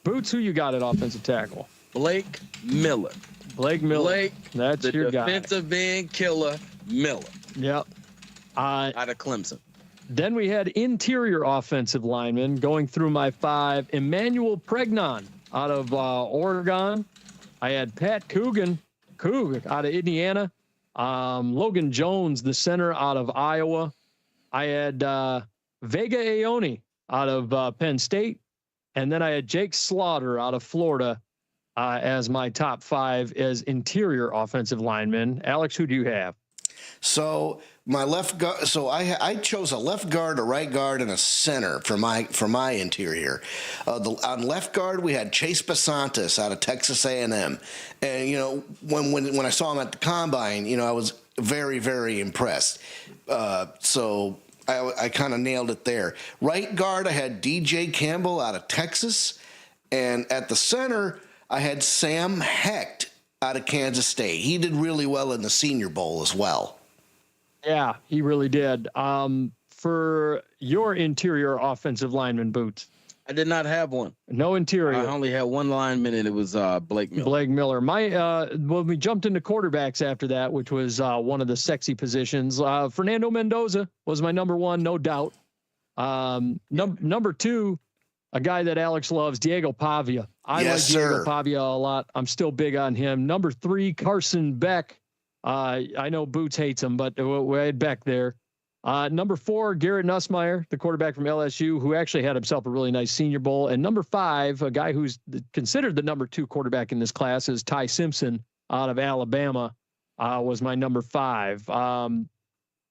Boots, who you got at offensive tackle? Blake Miller. That's the your guy. Defensive end killer, Miller. Yep. Out of Clemson. Then we had interior offensive linemen going through my 5. Emmanuel Pregnon out of Oregon. I had Pat Coog out of Indiana. Logan Jones, the center out of Iowa. I had Vega Aoni out of Penn State. And then I had Jake Slaughter out of Florida as my top 5 as interior offensive linemen. Alex, who do you have? So my left guard. So I chose a left guard, a right guard, and a center for my interior. On left guard we had Chase Basantis out of Texas A&M, and you know when I saw him at the combine, you know I was very, very impressed. So I kind of nailed it there. Right guard I had DJ Campbell out of Texas, and at the center I had Sam Hecht out of Kansas State. He did really well in the Senior Bowl as well. Yeah, he really did. For your interior offensive lineman, Boots? I did not have one. No interior. I only had one lineman, and it was Blake Miller. Blake Miller. Well, we jumped into quarterbacks after that, which was one of the sexy positions. Fernando Mendoza was my number 1, no doubt. Number 2, a guy that Alex loves, Diego Pavia. I like Diego Pavia a lot. I'm still big on him. Number 3, Carson Beck. I know Boots hates him, but we had Beck there. Number 4, Garrett Nussmeier, the quarterback from LSU, who actually had himself a really nice Senior Bowl. And number 5, a guy who's considered the number 2 quarterback in this class, is Ty Simpson out of Alabama, was my number 5.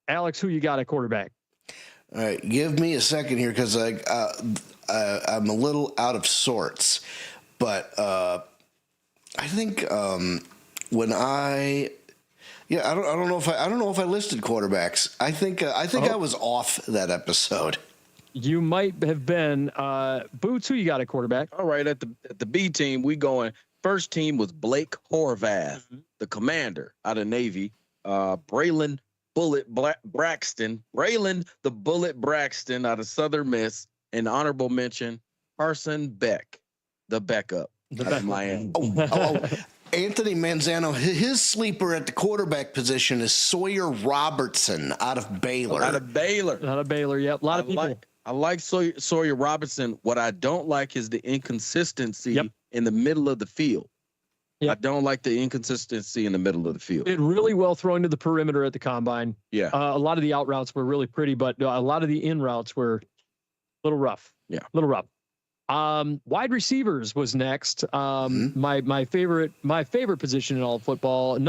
Alex, who you got at quarterback? All right, give me a second here because I'm a little out of sorts, but I think when I don't know if I listed quarterbacks. I think I was off that episode. You might have been. Boots, who you got at quarterback? All right, at the B team, we going. First team was Blake Horvath, the commander out of Navy. Braylon Braxton the Bullet Braxton out of Southern Miss, and honorable mention Carson Beck, the backup out of Miami. Anthony Manzano, his sleeper at the quarterback position is Sawyer Robertson out of Baylor. Out of Baylor, yep. A lot of people. I like Sawyer Robertson. What I don't like is the inconsistency in the middle of the field. Yep. I don't like the inconsistency in the middle of the field. It really well thrown to the perimeter at the combine. Yeah. A lot of the out routes were really pretty, but a lot of the in routes were a little rough. Yeah. A little rough. Wide receivers was next. My favorite position in all of football. My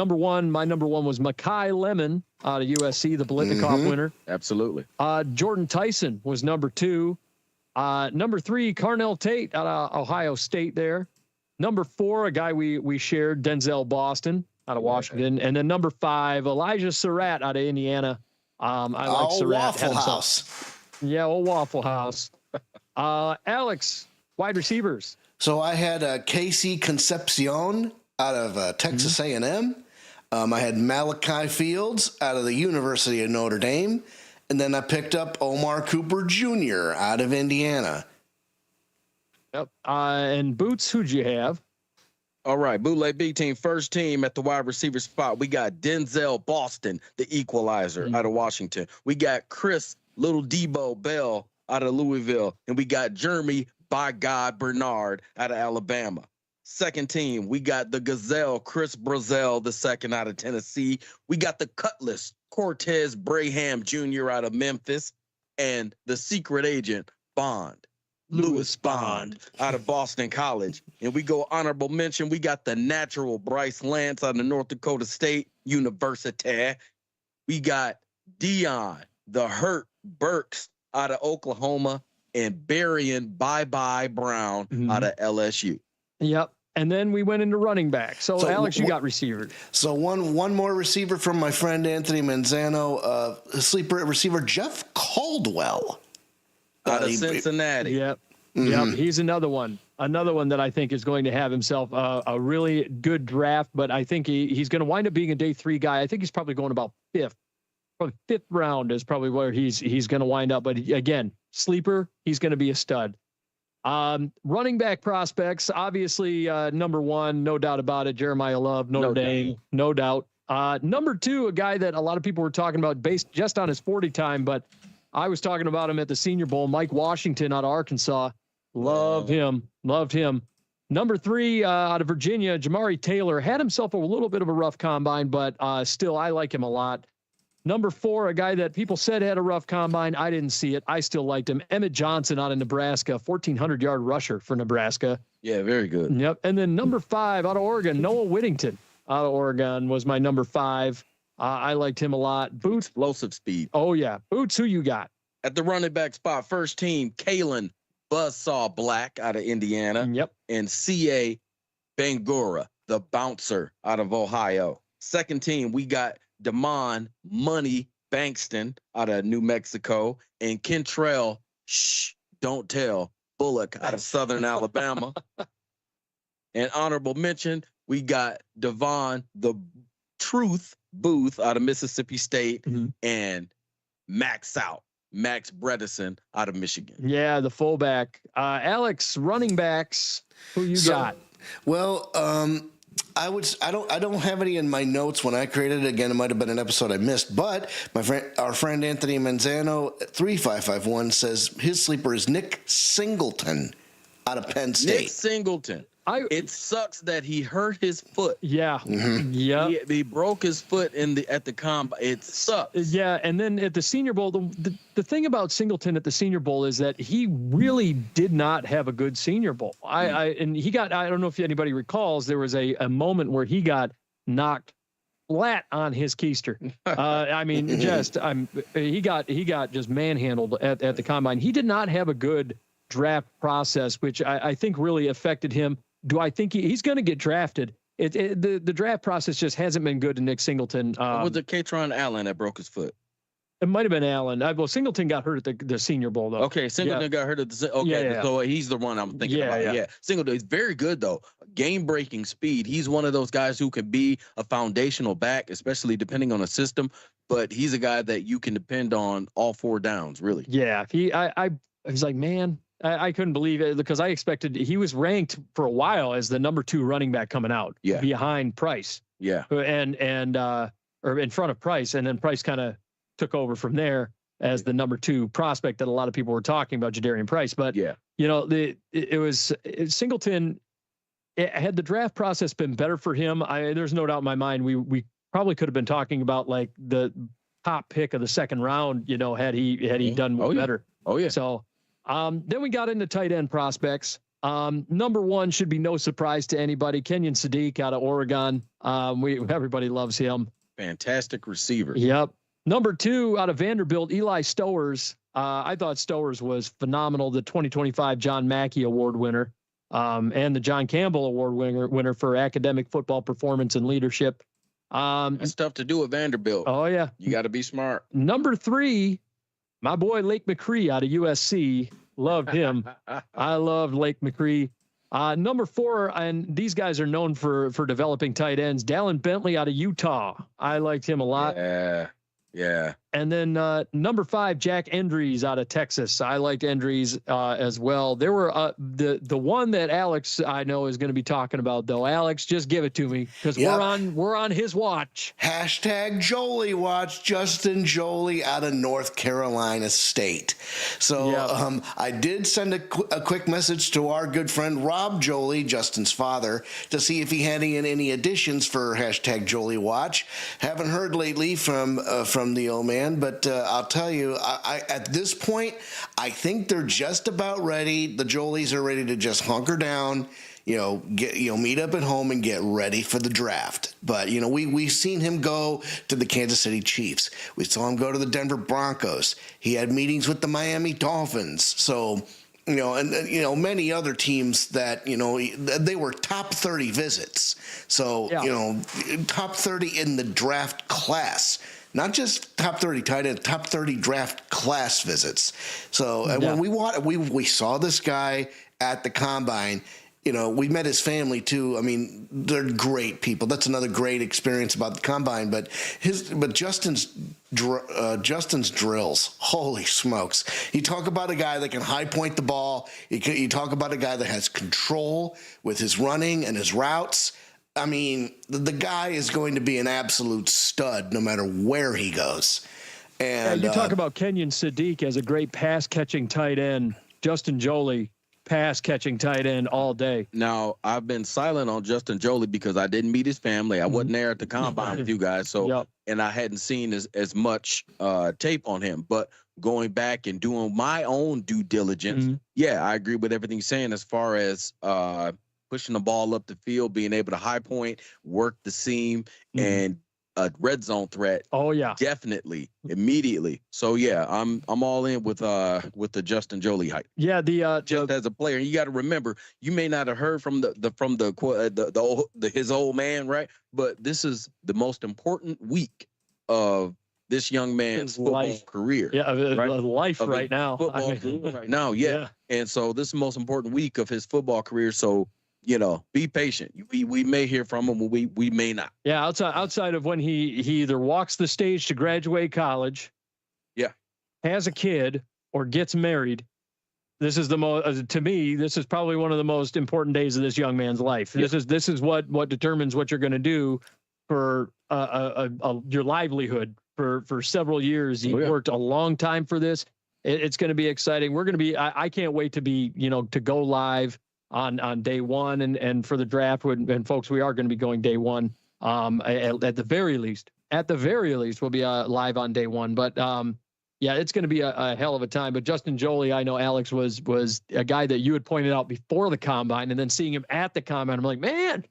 number one was Makai Lemon out of USC, the Blitnikoff winner. Absolutely. Jordan Tyson was number 2. Number 3, Carnell Tate out of Ohio State there. Number 4, a guy we shared, Denzel Boston out of Washington. And then number 5, Elijah Surratt out of Indiana. I like Surratt. Waffle House. Yeah, old Waffle House. Alex, wide receivers. So I had Casey Concepcion out of Texas A&M. I had Malachi Fields out of the University of Notre Dame. And then I picked up Omar Cooper Jr. out of Indiana. Yep. And Boots, who'd you have? All right, Bootleg B-Team, first team at the wide receiver spot. We got Denzel Boston, the equalizer out of Washington. We got Chris Little Debo Bell out of Louisville. And we got Jeremy by God Bernard out of Alabama. Second team, we got the Gazelle, Chris Brazel II out of Tennessee. We got the Cutlass, Cortez Braham Jr. out of Memphis. And the secret agent, Louis Bond out of Boston College. And we go honorable mention. We got the natural Bryce Lance out of North Dakota State University. We got Dion, the Hurt Burks out of Oklahoma, and Berrien Bye Brown out of LSU. Yep. And then we went into running back. So Alex, you got receiver. So one more receiver from my friend Anthony Manzano, sleeper at receiver Jeff Caldwell. Out of Cincinnati. Yep. Yep. He's another one that I think is going to have himself a really good draft, but I think he's going to wind up being a day 3 guy. I think he's probably going about 5th. Probably 5th round is probably where he's going to wind up. But again, sleeper, he's going to be a stud. Running back prospects, obviously, number 1, no doubt about it, Jeremiah Love, Notre Dame, no doubt. Number 2, a guy that a lot of people were talking about based just on his 40 time, but I was talking about him at the Senior Bowl, Mike Washington out of Arkansas. Loved him. Number 3, out of Virginia, Jamari Taylor had himself a little bit of a rough combine, but still, I like him a lot. Number 4, a guy that people said had a rough combine. I didn't see it. I still liked him. Emmett Johnson out of Nebraska, 1,400-yard rusher for Nebraska. Yeah, very good. Yep. And then number 5 out of Oregon, Noah Whittington out of Oregon was my number 5. I liked him a lot. Boots. Explosive speed. Oh, yeah. Boots, who you got? At the running back spot, first team, Kalen Buzzsaw Black out of Indiana. Yep. And C.A. Bangura, the bouncer out of Ohio. Second team, we got Damon Money Bankston out of New Mexico. And Kentrell, don't tell, Bullock out of Southern Alabama. And honorable mention, we got Devon the Truth Booth out of Mississippi State and Max Bredesen out of Michigan. Yeah, the fullback. Alex, running backs, who you got? Well, I don't have any in my notes when I created it. Again, it might have been an episode I missed, but our friend Anthony Manzano 3551 says his sleeper is Nick Singleton out of Penn State. Nick Singleton. It sucks that he hurt his foot. Yeah. Yeah. He broke his foot at the combine. It sucks. Yeah, and then at the Senior Bowl, the thing about Singleton at the Senior Bowl is that he really did not have a good Senior Bowl. And he got, I don't know if anybody recalls, there was a moment where he got knocked flat on his keister. I mean, he got just manhandled at the combine. He did not have a good draft process, which I think really affected him. Do I think he's going to get drafted? the draft process just hasn't been good to Nick Singleton. Was it Katron Allen that broke his foot? It might have been Allen. Well, Singleton got hurt at the Senior Bowl, though. Okay, Singleton got hurt at the. Okay, so he's the one I'm thinking about. Yeah, Singleton is very good though. Game-breaking speed. He's one of those guys who can be a foundational back, especially depending on a system. But he's a guy that you can depend on all 4 downs, really. Yeah, I was like, man, I couldn't believe it because I expected he was ranked for a while as the number 2 running back coming out. Yeah, behind Price. Yeah, and or in front of Price, and then Price kind of took over from there as the number 2 prospect that a lot of people were talking about, Jadarian Price. But it was Singleton. Had the draft process been better for him, there's no doubt in my mind we probably could have been talking about like the top pick of the 2nd round. Had he done better. Oh yeah. So then we got into tight end prospects. Number 1 should be no surprise to anybody. Kenyon Sadiq out of Oregon. Everybody loves him. Fantastic receiver. Yep. Number 2 out of Vanderbilt, Eli Stowers. I thought Stowers was phenomenal. The 2025 John Mackey Award winner, and the John Campbell Award winner for academic football performance and leadership. That's tough to do at Vanderbilt. Oh yeah, you got to be smart. Number 3, my boy Lake McCree out of USC. Loved him. I loved Lake McCree. Number 4, and these guys are known for developing tight ends. Dallin Bentley out of Utah. I liked him a lot. Yeah. And then number 5, Jack Endries out of Texas. I liked Endries as well. There were the one that Alex I know is going to be talking about though. Alex, just give it to me because we're on his watch. Hashtag Jolie watch. Justin Jolie out of North Carolina State. So I did send a quick message to our good friend Rob Jolie, Justin's father, to see if he had any additions for hashtag Jolie watch. Haven't heard lately from the old man, but I'll tell you, I at this point, I think they're just about ready. The Jolies are ready to just hunker down, meet up at home and get ready for the draft. But we've seen him go to the Kansas City Chiefs. We saw him go to the Denver Broncos. He had meetings with the Miami Dolphins. So and many other teams that, they were top 30 visits. So, top 30 in the draft class, not just top 30 tight end, top 30 draft class visits. So when we saw this guy at the combine, we met his family too. I mean, they're great people. That's another great experience about the combine. But Justin's drills, holy smokes! You talk about a guy that can high point the ball. You talk about a guy that has control with his running and his routes. I mean, the guy is going to be an absolute stud no matter where he goes. And you talk about Kenyon Sadiq as a great pass catching tight end. Justin Jolie, pass catching tight end all day. Now, I've been silent on Justin Jolie because I didn't meet his family. I wasn't there at the combine with you guys. So, and I hadn't seen as much tape on him, but going back and doing my own due diligence. Yeah, I agree with everything you're saying as far as, pushing the ball up the field, being able to high point, work the seam, and a red zone threat. Oh yeah, definitely, immediately. So yeah, I'm all in with the Justin Jolie hype. Yeah, just as a player, you got to remember, you may not have heard from his old man, right? But this is the most important week of this young man's football career. Yeah, life right now. Football career right now, yeah. And so this is the most important week of his football career. So, be patient. We may hear from him, we may not. Yeah, outside of when he either walks the stage to graduate college, has a kid, or gets married. This is the most, to me, this is probably one of the most important days of this young man's life. This is what determines what you're going to do for your livelihood for several years. He worked a long time for this. It's going to be exciting. We're going to be. I can't wait to be to go live on day one and for the draft. And folks, we are going to be going day one. At the very least, we'll be live on day one. But it's going to be a hell of a time. But Justin Jolie, I know Alex was a guy that you had pointed out before the combine, and then seeing him at the combine, I'm like, man,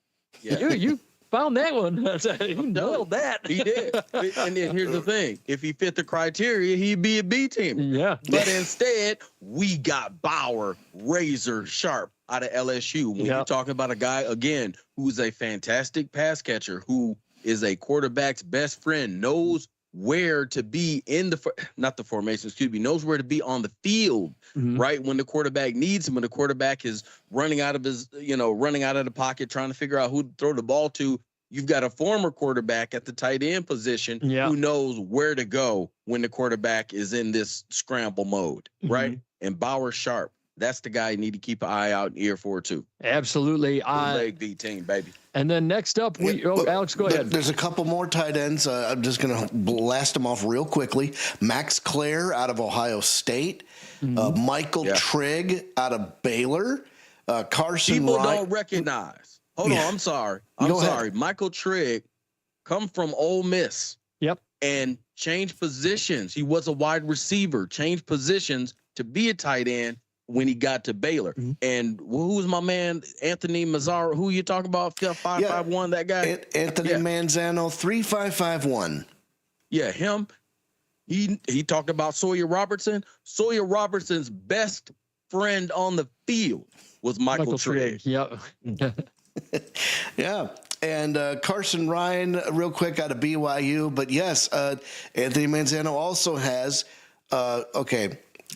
found that one. He nailed that. He did. And then here's the thing. If he fit the criteria, he'd be a B-team. Yeah. But instead, we got Bauer, razor sharp out of LSU. When you're talking about a guy, again, who's a fantastic pass catcher, who is a quarterback's best friend, knows where to be in not the formation, excuse me, knows where to be on the field, right? When the quarterback needs him, when the quarterback is running out of the pocket, trying to figure out who to throw the ball to. You've got a former quarterback at the tight end position who knows where to go when the quarterback is in this scramble mode, right? And Bauer sharp. That's the guy you need to keep an eye out and ear for too. Absolutely. Bootleg B-Team, baby. And then next up, Alex, go ahead. There's a couple more tight ends. I'm just going to blast them off real quickly. Max Clare out of Ohio State. Michael Trigg out of Baylor. Carson People Ryan. don't recognize. Hold on, I'm sorry. I'm sorry. Michael Trigg come from Ole Miss. Yep. And changed positions. He was a wide receiver, changed positions to be a tight end when he got to Baylor. And who's my man, Anthony Mazzaro? Who you talking about? 551, that guy? Anthony Manzano, 3551. Yeah, him. He talked about Sawyer Robertson. Sawyer Robertson's best friend on the field was Michael Trigg. Yep. Yeah. And Carson Ryan, real quick, out of BYU. But yes, Anthony Manzano also has,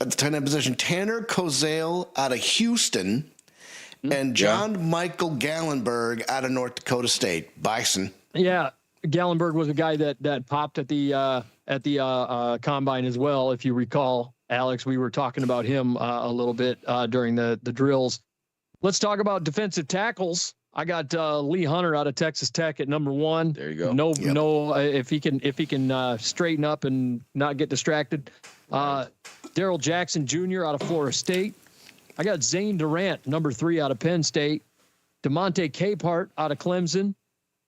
at the tight end position, Tanner Kozale out of Houston and John Michael Gallenberg out of North Dakota State. Bison. Yeah. Gallenberg was a guy that popped at the combine as well. If you recall, Alex, we were talking about him a little bit during the drills. Let's talk about defensive tackles. I got Lee Hunter out of Texas Tech at number 1. There you go. If he can straighten up and not get distracted. Daryl Jackson Jr. out of Florida State. I got Zane Durant, number 3 out of Penn State. DeMonte Capehart out of Clemson.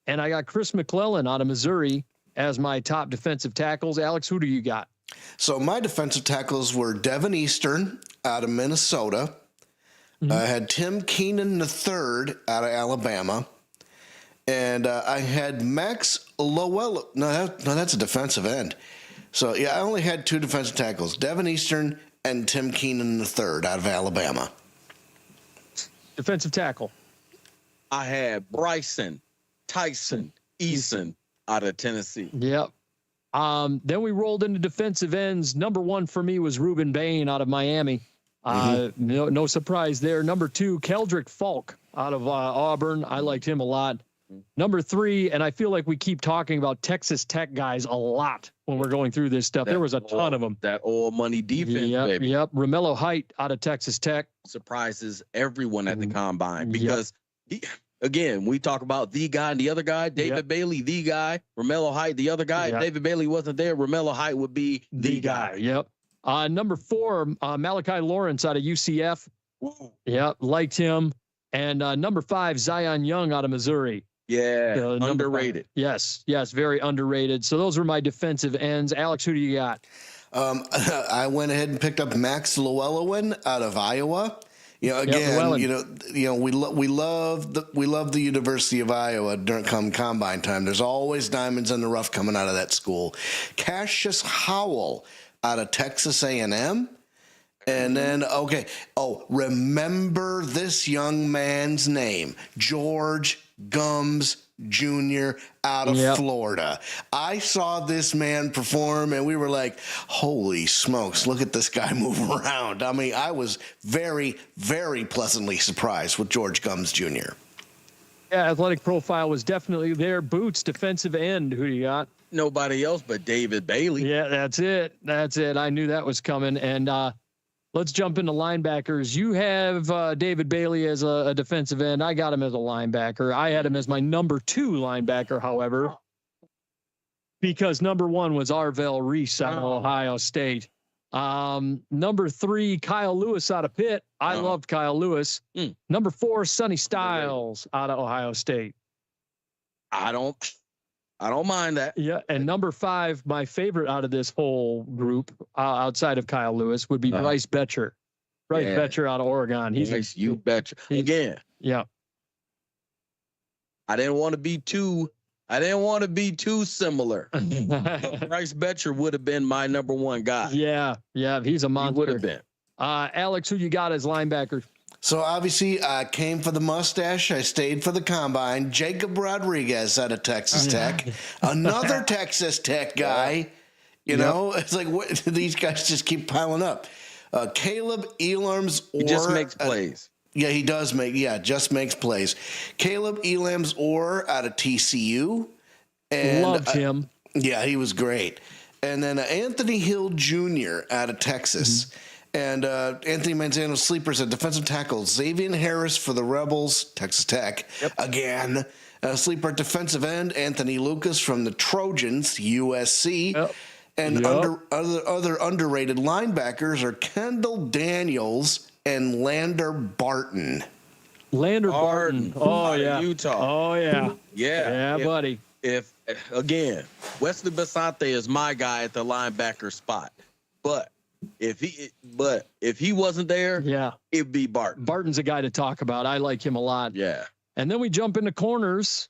And I got Chris McClellan out of Missouri as my top defensive tackles. Alex, who do you got? So my defensive tackles were Devin Eastern out of Minnesota. I had Tim Keenan III out of Alabama. And I had Max Lowell. No, that's a defensive end. So, yeah, I only had 2 defensive tackles, Devin Eastern and Tim Keenan III out of Alabama. Defensive tackle. I had Bryson Tyson Eason out of Tennessee. Yep. Then we rolled into defensive ends. Number 1 for me was Reuben Bain out of Miami. No surprise there. Number 2, Keldrick Falk out of Auburn. I liked him a lot. Number 3, and I feel like we keep talking about Texas Tech guys a lot when we're going through this stuff. There was a ton of them. That old money defense, baby. Yep. Romello Height out of Texas Tech. Surprises everyone at the combine because, again, we talk about the guy and the other guy. David Bailey, the guy. Romello Height, the other guy. If David Bailey wasn't there, Romello Height would be the guy. Yep. Number 4, Malachi Lawrence out of UCF. Yep, liked him. And number 5, Zion Young out of Missouri. Yeah, underrated. Yes, very underrated. So those were my defensive ends. Alex, who do you got? I went ahead and picked up Max Llewellyn out of Iowa. We love the University of Iowa during combine time. There's always diamonds in the rough coming out of that school. Cassius Howell out of Texas A&M. And then, remember this young man's name, George Gums Jr. out of Florida. I saw this man perform, and we were like, holy smokes, look at this guy move around. I mean, I was very, very pleasantly surprised with George Gums Jr. Yeah, athletic profile was definitely there. Boots, defensive end, who do you got? Nobody else but David Bailey. Yeah, that's it. I knew that was coming. And let's jump into linebackers. You have David Bailey as a defensive end. I got him as a linebacker. I had him as my number 2 linebacker, however, because number 1 was Arvell Reese out of Ohio State. Number 3, Kyle Lewis out of Pitt. I loved Kyle Lewis. Number 4, Sonny Styles out of Ohio State. I don't mind that. Yeah, and number 5, my favorite out of this whole group, outside of Kyle Lewis, would be Bryce Betcher. Betcher out of Oregon. You betcha. Again. Yeah. I didn't want to be too similar. But Bryce Betcher would have been my number one guy. Yeah, he's a monster. He would have been. Alex, who you got as linebacker? So obviously, I came for the mustache. I stayed for the combine. Jacob Rodriguez out of Texas Tech, another Texas Tech guy. You know, it's like what these guys just keep piling up. Caleb Elam's He just makes plays. Yeah, he does just makes plays. Caleb Elam's Orr out of TCU. And, loved him. Yeah, he was great. And then Anthony Hill Jr. out of Texas. And Anthony Manzano's sleepers at defensive tackle. Xavier Harris for the Rebels, Texas Tech. Yep. Again. Sleeper at defensive end, Anthony Lucas from the Trojans, USC. Yep. And other underrated linebackers are Kendall Daniels and Lander Barton. Lander Barton. Oh, yeah. Utah. Oh, yeah. Yeah. Yeah, buddy. If again, Wesley Basante is my guy at the linebacker spot. But if he wasn't there, it'd be Barton. Barton's a guy to talk about. I like him a lot. Yeah. And then we jump into corners.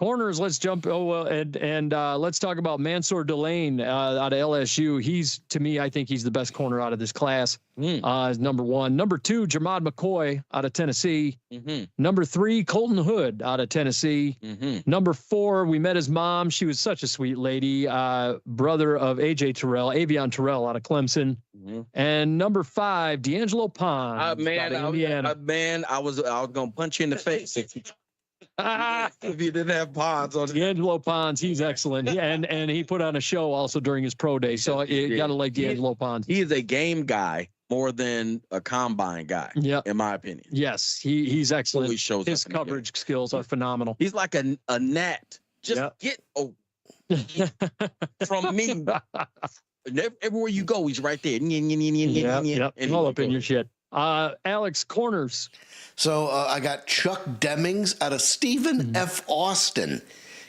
Let's jump. And let's talk about Mansour Delane out of LSU. He's, to me, I think he's the best corner out of this class. Is number one. Number two, Jermod McCoy out of Tennessee. Number three, Colton Hood out of Tennessee. Number four, we met his mom. She was such a sweet lady. Brother of Avion Terrell out of Clemson. And number five, D'Angelo Pons out of Indiana. I was gonna punch you in the face if you didn't have Pons on. D'Angelo Pons, he's excellent. And he put on a show also during his pro day. So you got to like D'Angelo Pons. He is a game guy more than a combine guy, in my opinion. Yes, he's excellent. Always shows his coverage skills are phenomenal. He's like a gnat. Just get from me. Everywhere you go, he's right there. And all up in your shit. Alex, corners. So I got Chuck Demings out of Stephen F. Austin.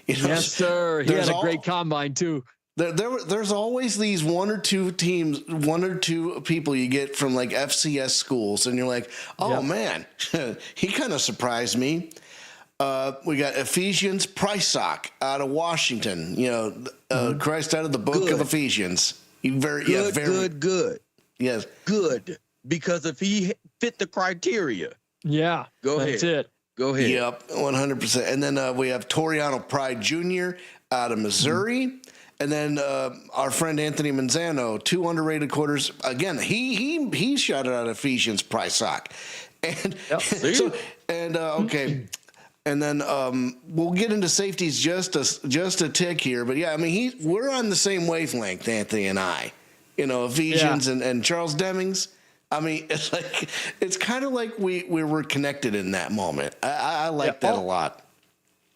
Yes, sir. He had a great combine, too. There's always these one or two people you get from like FCS schools, and you're like, oh, man, he kind of surprised me. We got Ephesians Prysock out of Washington. Christ out of the book of Ephesians. Good. Yes. Good. Because if he fit the criteria. Yeah. Go ahead. That's it. Go ahead. Yep, 100%. And then we have Toriano Pride Jr. out of Missouri. And then our friend Anthony Manzano, two underrated quarters. Again, he shot it out of Ephesians Prysock. And okay. And then we'll get into safeties just a tick here. But, yeah, I mean, we're on the same wavelength, Anthony and I. Ephesians and Charles Demings. I mean, it's kind of like we were connected in that moment. I like that a lot.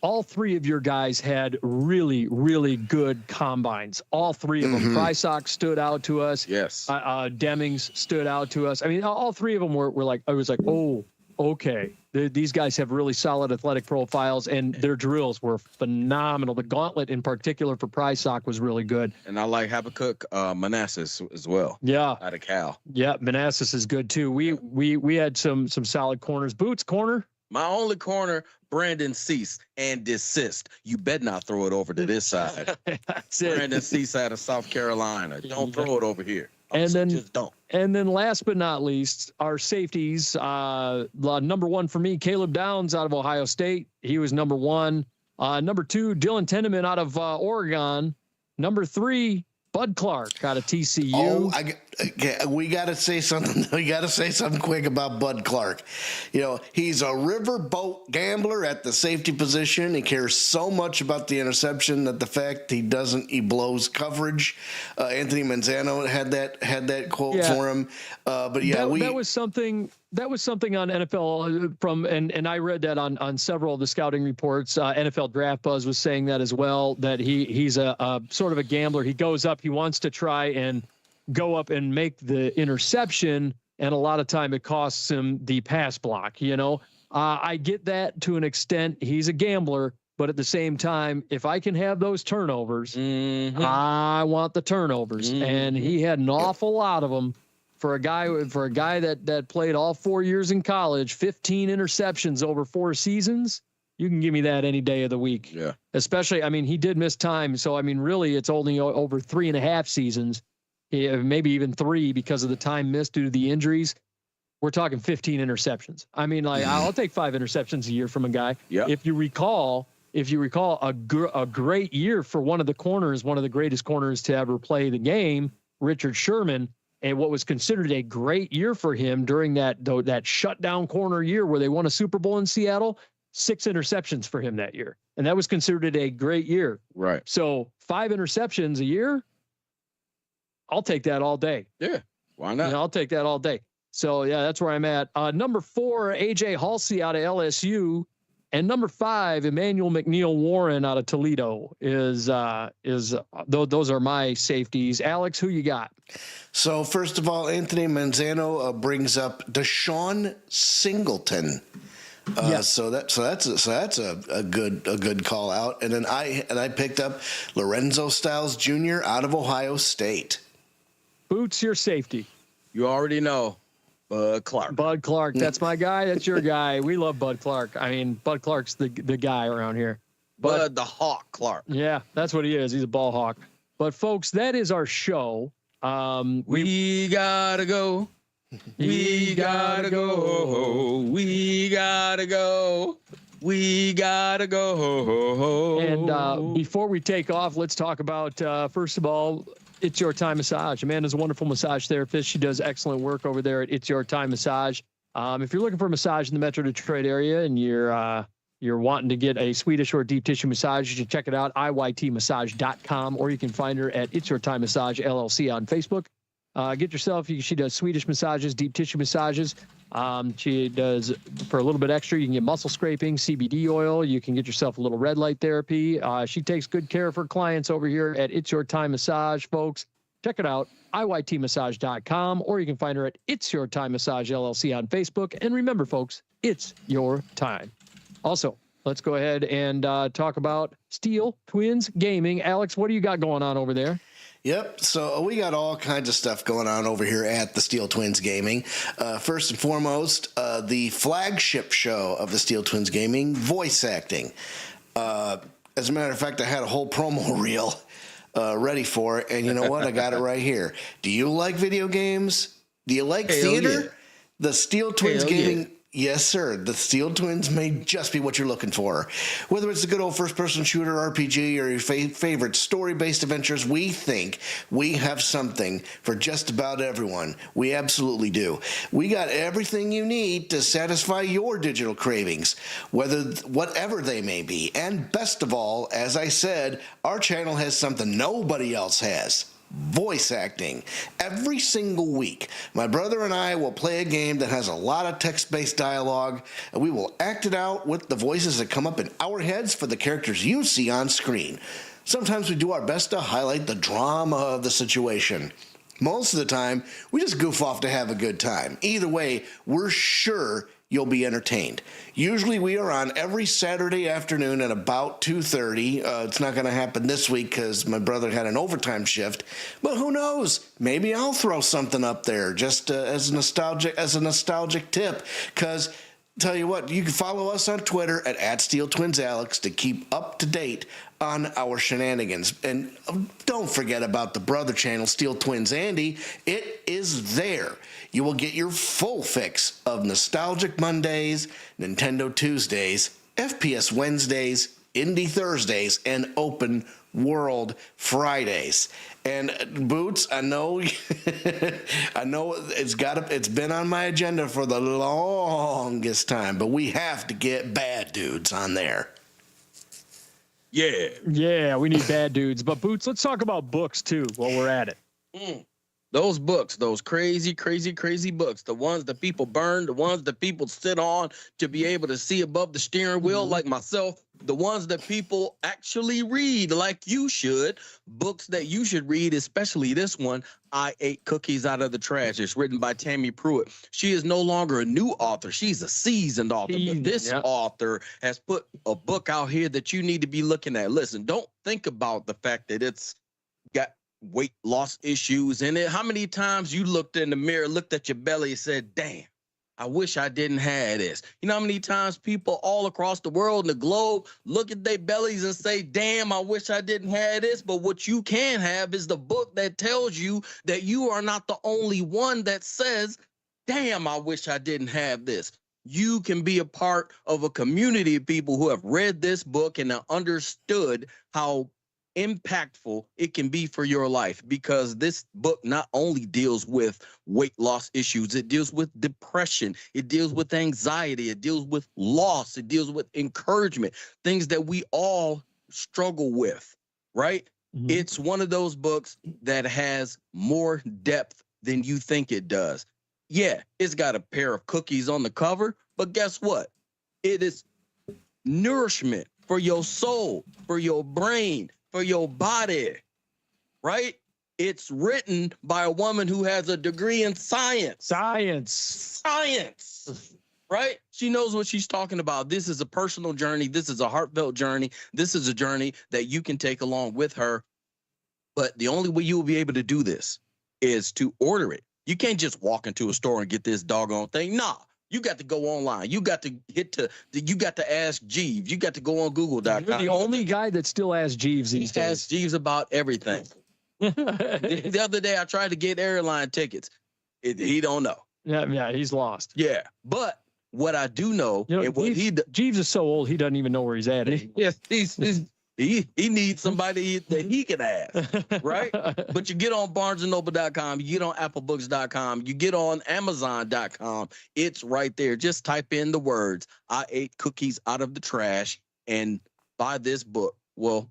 All three of your guys had really, really good combines. All three of them. Prysock stood out to us. Yes. Demings stood out to us. I mean, all three of them were like, I was like, oh, okay. These guys have really solid athletic profiles, and their drills were phenomenal. The gauntlet in particular for Prysock was really good. And I like Habakkuk Manassas as well. Yeah. Out of Cal. Yeah, Manassas is good too. We had some solid corners. Boots corner. My only corner, Brandon Cease, and desist. You better not throw it over to this side. That's it. Brandon Cease out of South Carolina. Don't throw it over here. Just don't. And then last but not least, our safeties. Number one for me, Caleb Downs out of Ohio State. He was number one. Number two, Dylan Tenneman out of Oregon. Number three, Bud Clark out of TCU. Oh, we got to say something. We got to say something quick about Bud Clark. He's a riverboat gambler at the safety position. He cares so much about the interception that the fact he blows coverage. Anthony Manzano had that quote for him. But yeah, that was something. That was something on NFL and I read that on several of the scouting reports. NFL Draft Buzz was saying that as well, that he's a sort of a gambler. He goes up, he wants to try and go up and make the interception, and a lot of time it costs him the pass block. I get that to an extent. He's a gambler, but at the same time, if I can have those turnovers, I want the turnovers, and he had an awful lot of them. For a guy that played all 4 years in college, 15 interceptions over 4 seasons, You can give me that any day of the week. Yeah. Especially, I mean, he did miss time. So, I mean, really, it's only over 3.5 seasons, maybe even 3 because of the time missed due to the injuries. We're talking 15 interceptions. I mean, like, I'll take 5 interceptions a year from a guy. Yeah. If you recall, a great year for one of the corners, one of the greatest corners to ever play the game, Richard Sherman, and what was considered a great year for him during that shutdown corner year where they won a Super Bowl in Seattle, 6 interceptions for him that year. And that was considered a great year. Right. So 5 interceptions a year, I'll take that all day. Yeah. Why not? You know, I'll take that all day. So, yeah, that's where I'm at. Number 4, A.J. Halsey out of LSU. And number 5, Emmanuel McNeil Warren out of Toledo is those are my safeties. Alex, who you got? So first of all, Anthony Manzano brings up Deshaun Singleton. So that's a good call out. And then I picked up Lorenzo Styles Jr. out of Ohio State. Boots, your safety. You already know. Clark. Bud Clark. That's my guy. That's your guy. We love Bud Clark. I mean, Bud Clark's the guy around here. Bud the Hawk Clark. Yeah, that's what he is. He's a ball hawk. But folks, that is our show. We gotta go. We gotta go. We gotta go. We gotta go. And before we take off, let's talk about, first of all, It's Your Time Massage. Amanda's a wonderful massage therapist. She does excellent work over there at It's Your Time Massage. If you're looking for a massage in the Metro Detroit area and you're wanting to get a Swedish or deep tissue massage, you should check it out, iytmassage.com, or you can find her at It's Your Time Massage LLC on Facebook. Get yourself, she does Swedish massages, deep tissue massages. She does, for a little bit extra, you can get muscle scraping, CBD oil. You can get yourself a little red light therapy. She takes good care of her clients over here at It's Your Time Massage, folks. Check it out, iytmassage.com, or you can find her at It's Your Time Massage LLC on Facebook. And remember, folks, it's your time. Also, let's go ahead and talk about Steele Twins Gaming. Alex, what do you got going on over there? Yep. So we got all kinds of stuff going on over here at the Steel Twins Gaming. First and foremost, the flagship show of the Steel Twins Gaming, voice acting. As a matter of fact, I had a whole promo reel ready for it. And you know what? I got it right here. Do you like video games? Do you like theater? Yeah. The Steel Twins Gaming. Yeah. Yes, sir. The Steel Twins may just be what you're looking for. Whether it's a good old first-person shooter RPG or your favorite story-based adventures, we think we have something for just about everyone. We absolutely do. We got everything you need to satisfy your digital cravings, whatever they may be. And best of all, as I said, our channel has something nobody else has. Voice acting. Every single week, my brother and I will play a game that has a lot of text-based dialogue, and we will act it out with the voices that come up in our heads for the characters you see on screen. Sometimes we do our best to highlight the drama of the situation. Most of the time, we just goof off to have a good time. Either way, we're sure you'll be entertained. Usually we are on every Saturday afternoon at about 2:30. It's not going to happen this week because my brother had an overtime shift. But who knows? Maybe I'll throw something up there just as a nostalgic tip. Because tell you what, you can follow us on Twitter at @SteelTwinsAlex to keep up to date on our shenanigans. And don't forget about the brother channel, Steel Twins Andy. It is there. You will get your full fix of Nostalgic Mondays, Nintendo Tuesdays, FPS Wednesdays, Indie Thursdays, and Open World Fridays. And Boots, I know it's been on my agenda for the longest time, but we have to get Bad Dudes on there. Yeah, we need Bad Dudes. But Boots, let's talk about books too while we're at it. Those books, those crazy books, the ones that people burn, the ones that people sit on to be able to see above the steering wheel, like myself, the ones that people actually read like you should, books that you should read, especially this one, I Ate Cookies Out of the Trash. It's written by Tammy Pruitt. She is no longer a new author. She's a seasoned author. But this author has put a book out here that you need to be looking at. Listen, don't think about the fact that it's got weight loss issues in it. How many times you looked in the mirror, looked at your belly and said, damn, I wish I didn't have this. You know how many times people all across the world and the globe look at their bellies and say, damn, I wish I didn't have this. But what you can have is the book that tells you that you are not the only one that says, damn, I wish I didn't have this. You can be a part of a community of people who have read this book and have understood how impactful it can be for your life, because this book not only deals with weight loss issues, it deals with depression, it deals with anxiety, it deals with loss, it deals with encouragement, things that we all struggle with, right? Mhm. It's one of those books that has more depth than you think it does. Yeah, it's got a pair of cookies on the cover, but guess what? It is nourishment for your soul, for your brain, for your body, right? It's written by a woman who has a degree in science. Science, Right? She knows what she's talking about. This is a personal journey. This is a heartfelt journey. This is a journey that you can take along with her. But the only way you will be able to do this is to order it. You can't just walk into a store and get this doggone thing. Nah. You got to go online. You got to you got to ask Jeeves. You got to go on Google.com. You're the only guy that still asks Jeeves these days. Ask Jeeves about everything. The other day I tried to get airline tickets. He don't know. Yeah, he's lost. Yeah, but what I do know, You know, and what Jeeves is so old he doesn't even know where he's at. yes, he needs somebody that he can ask, right? But you get on BarnesandNoble.com, you get on AppleBooks.com, you get on Amazon.com. It's right there. Just type in the words, I ate cookies out of the trash, and buy this book. Well,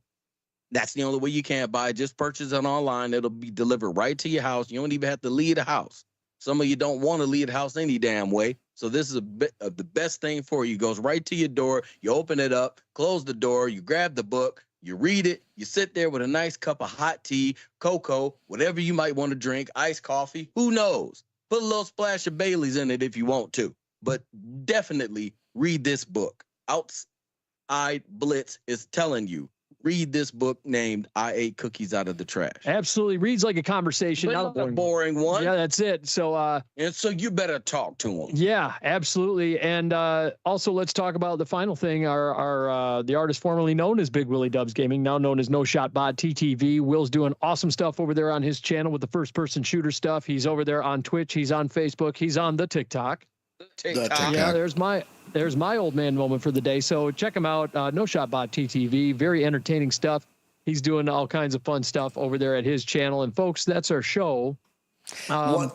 that's the only way you can buy it. Just purchase it online. It'll be delivered right to your house. You don't even have to leave the house. Some of you don't want to leave the house any damn way. So this is a bit of the best thing for you. It goes right to your door. You open it up, close the door, you grab the book, you read it, you sit there with a nice cup of hot tea, cocoa, whatever you might want to drink, iced coffee, who knows? Put a little splash of Bailey's in it if you want to. But definitely read this book. Outside Blitz is telling you, read this book named I Ate Cookies Out of the Trash. Absolutely. Reads like a conversation. But not a boring one. Yeah, that's it. So, and so you better talk to him. yeah, absolutely. And also, let's talk about the final thing. The artist formerly known as Big Willie Dubs Gaming, now known as No Shot Bod TTV. Will's doing awesome stuff over there on his channel with the first-person shooter stuff. He's over there on Twitch. He's on Facebook. He's on the TikTok. TikTok. Yeah, there's my old man moment for the day. So check him out. No Shot Bot TTV. Very entertaining stuff. He's doing all kinds of fun stuff over there at his channel. And folks, that's our show. One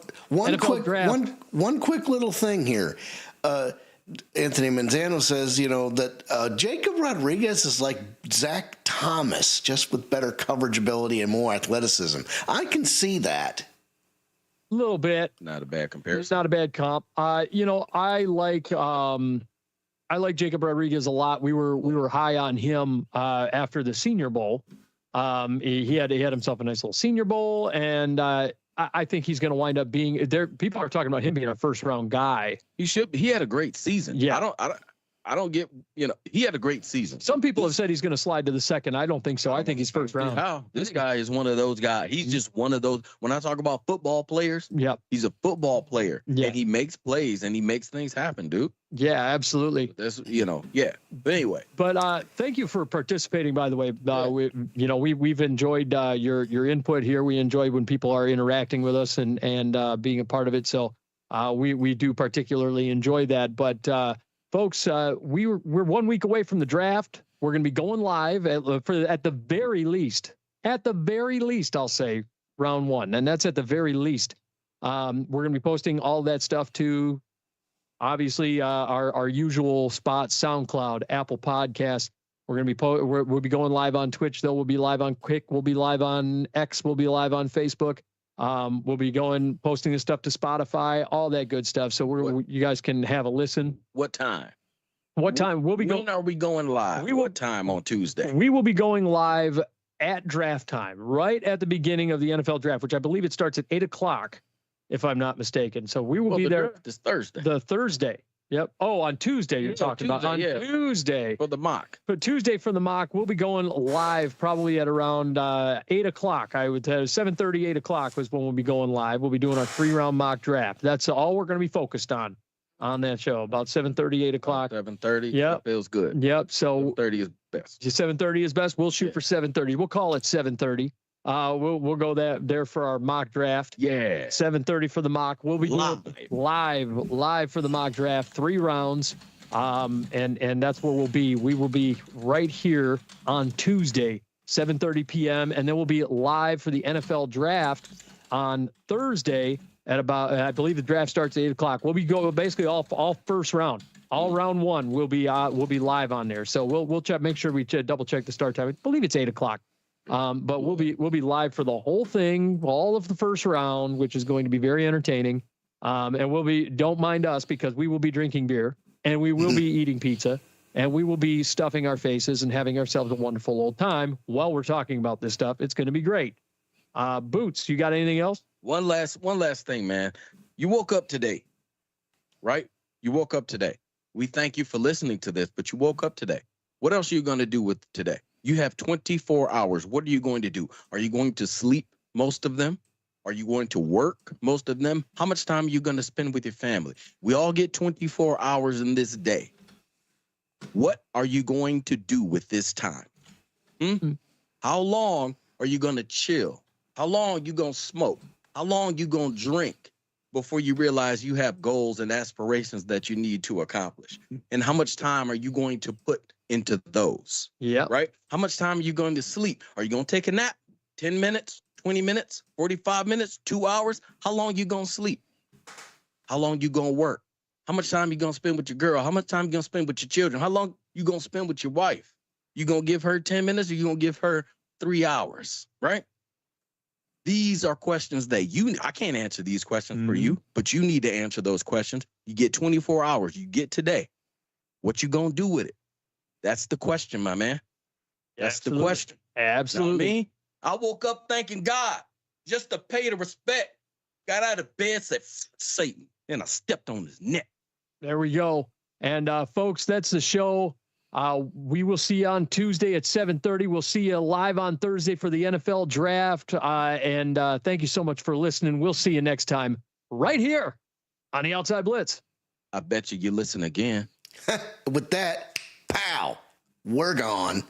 quick little thing here. Anthony Manzano says, that Jacob Rodriguez is like Zach Thomas, just with better coverage ability and more athleticism. I can see that. A little bit. Not a bad comparison. It's not a bad comp. I like Jacob Rodriguez a lot. We were high on him after the Senior Bowl. He had himself a nice little Senior Bowl, and I think he's going to wind up being there. People are talking about him being a first round guy. He should. He had a great season. Yeah. I don't get. He had a great season. Some people have said he's going to slide to the second. I don't think so. I think he's first round. How? This guy is one of those guys. He's just one of those. When I talk about football players, yep, he's a football player. Yeah. And he makes plays and he makes things happen, dude. Yeah, absolutely. That's yeah. But anyway. But thank you for participating. By the way, we've enjoyed your input here. We enjoy when people are interacting with us and being a part of it. So we do particularly enjoy that. But folks, we're 1 week away from the draft. We're going to be going live at the very least, I'll say round one. And that's at the very least. We're going to be posting all that stuff to obviously our usual spots, SoundCloud, Apple Podcasts. We're going to be we'll be going live on Twitch, though. We'll be live on Kick. We'll be live on X. We'll be live on Facebook. We'll be posting this stuff to Spotify, all that good stuff. So you guys can have a listen. What time? What time we'll be going? When are we going live? What time on Tuesday? We will be going live at draft time, right at the beginning of the NFL draft, which I believe it starts at 8:00, if I'm not mistaken. So we will be there this Thursday. The Thursday. Yep. Oh, on Tuesday you're talking about. On Tuesday. For the mock. But Tuesday for the mock, we'll be going live probably at around 8:00. I would 7:30, 8:00 was when we'll be going live. We'll be doing our 3-round mock draft. That's all we're going to be focused on. on that show, about 7:30, 8 o'clock. 7:30. Yep. That feels good. Yep. So 7:30 is best. 7:30 is best. We'll shoot for 7:30. We'll call it 7:30. We'll go there for our mock draft. Yeah. 7:30 for the mock. We'll be live for the mock draft, 3 rounds. And that's where we'll be. We will be right here on Tuesday, 7:30 p.m. And then we'll be live for the NFL draft on Thursday at about, I believe the draft starts at 8 o'clock. We'll be basically all first round, all round 1. We'll be live on there. So we'll check, make sure we double check the start time. I believe it's 8 o'clock. But we'll be live for the whole thing, all of the first round, which is going to be very entertaining. And don't mind us, because we will be drinking beer and we will be eating pizza and we will be stuffing our faces and having ourselves a wonderful old time while we're talking about this stuff. It's going to be great. Boots, you got anything else? One last thing, man. You woke up today, right? You woke up today. We thank you for listening to this, but you woke up today. What else are you going to do with today? You have 24 hours. What are you going to do? Are you going to sleep most of them? Are you going to work most of them? How much time are you going to spend with your family? We all get 24 hours in this day. What are you going to do with this time? How long are you going to chill? How long you going to smoke? How long you going to drink before you realize you have goals and aspirations that you need to accomplish? And how much time are you going to put into those? Yeah. Right? How much time are you going to sleep? Are you going to take a nap? 10 minutes, 20 minutes, 45 minutes, 2 hours? How long you going to sleep? How long you going to work? How much time you going to spend with your girl? How much time you going to spend with your children? How long you going to spend with your wife? You going to give her 10 minutes or you going to give her 3 hours? Right? These are questions that I can't answer these questions for you, but you need to answer those questions. You get 24 hours. You get today. What you going to do with it? That's the question, my man. That's the question. Absolutely. You know what I mean? I woke up thanking God just to pay the respect. Got out of bed, said, Satan, and I stepped on his neck. There we go. And folks, that's the show. We will see you on Tuesday at 7:30. We'll see you live on Thursday for the NFL draft. And thank you so much for listening. We'll see you next time right here on the Outside Blitz. I bet you listen again. With that, pow, we're gone.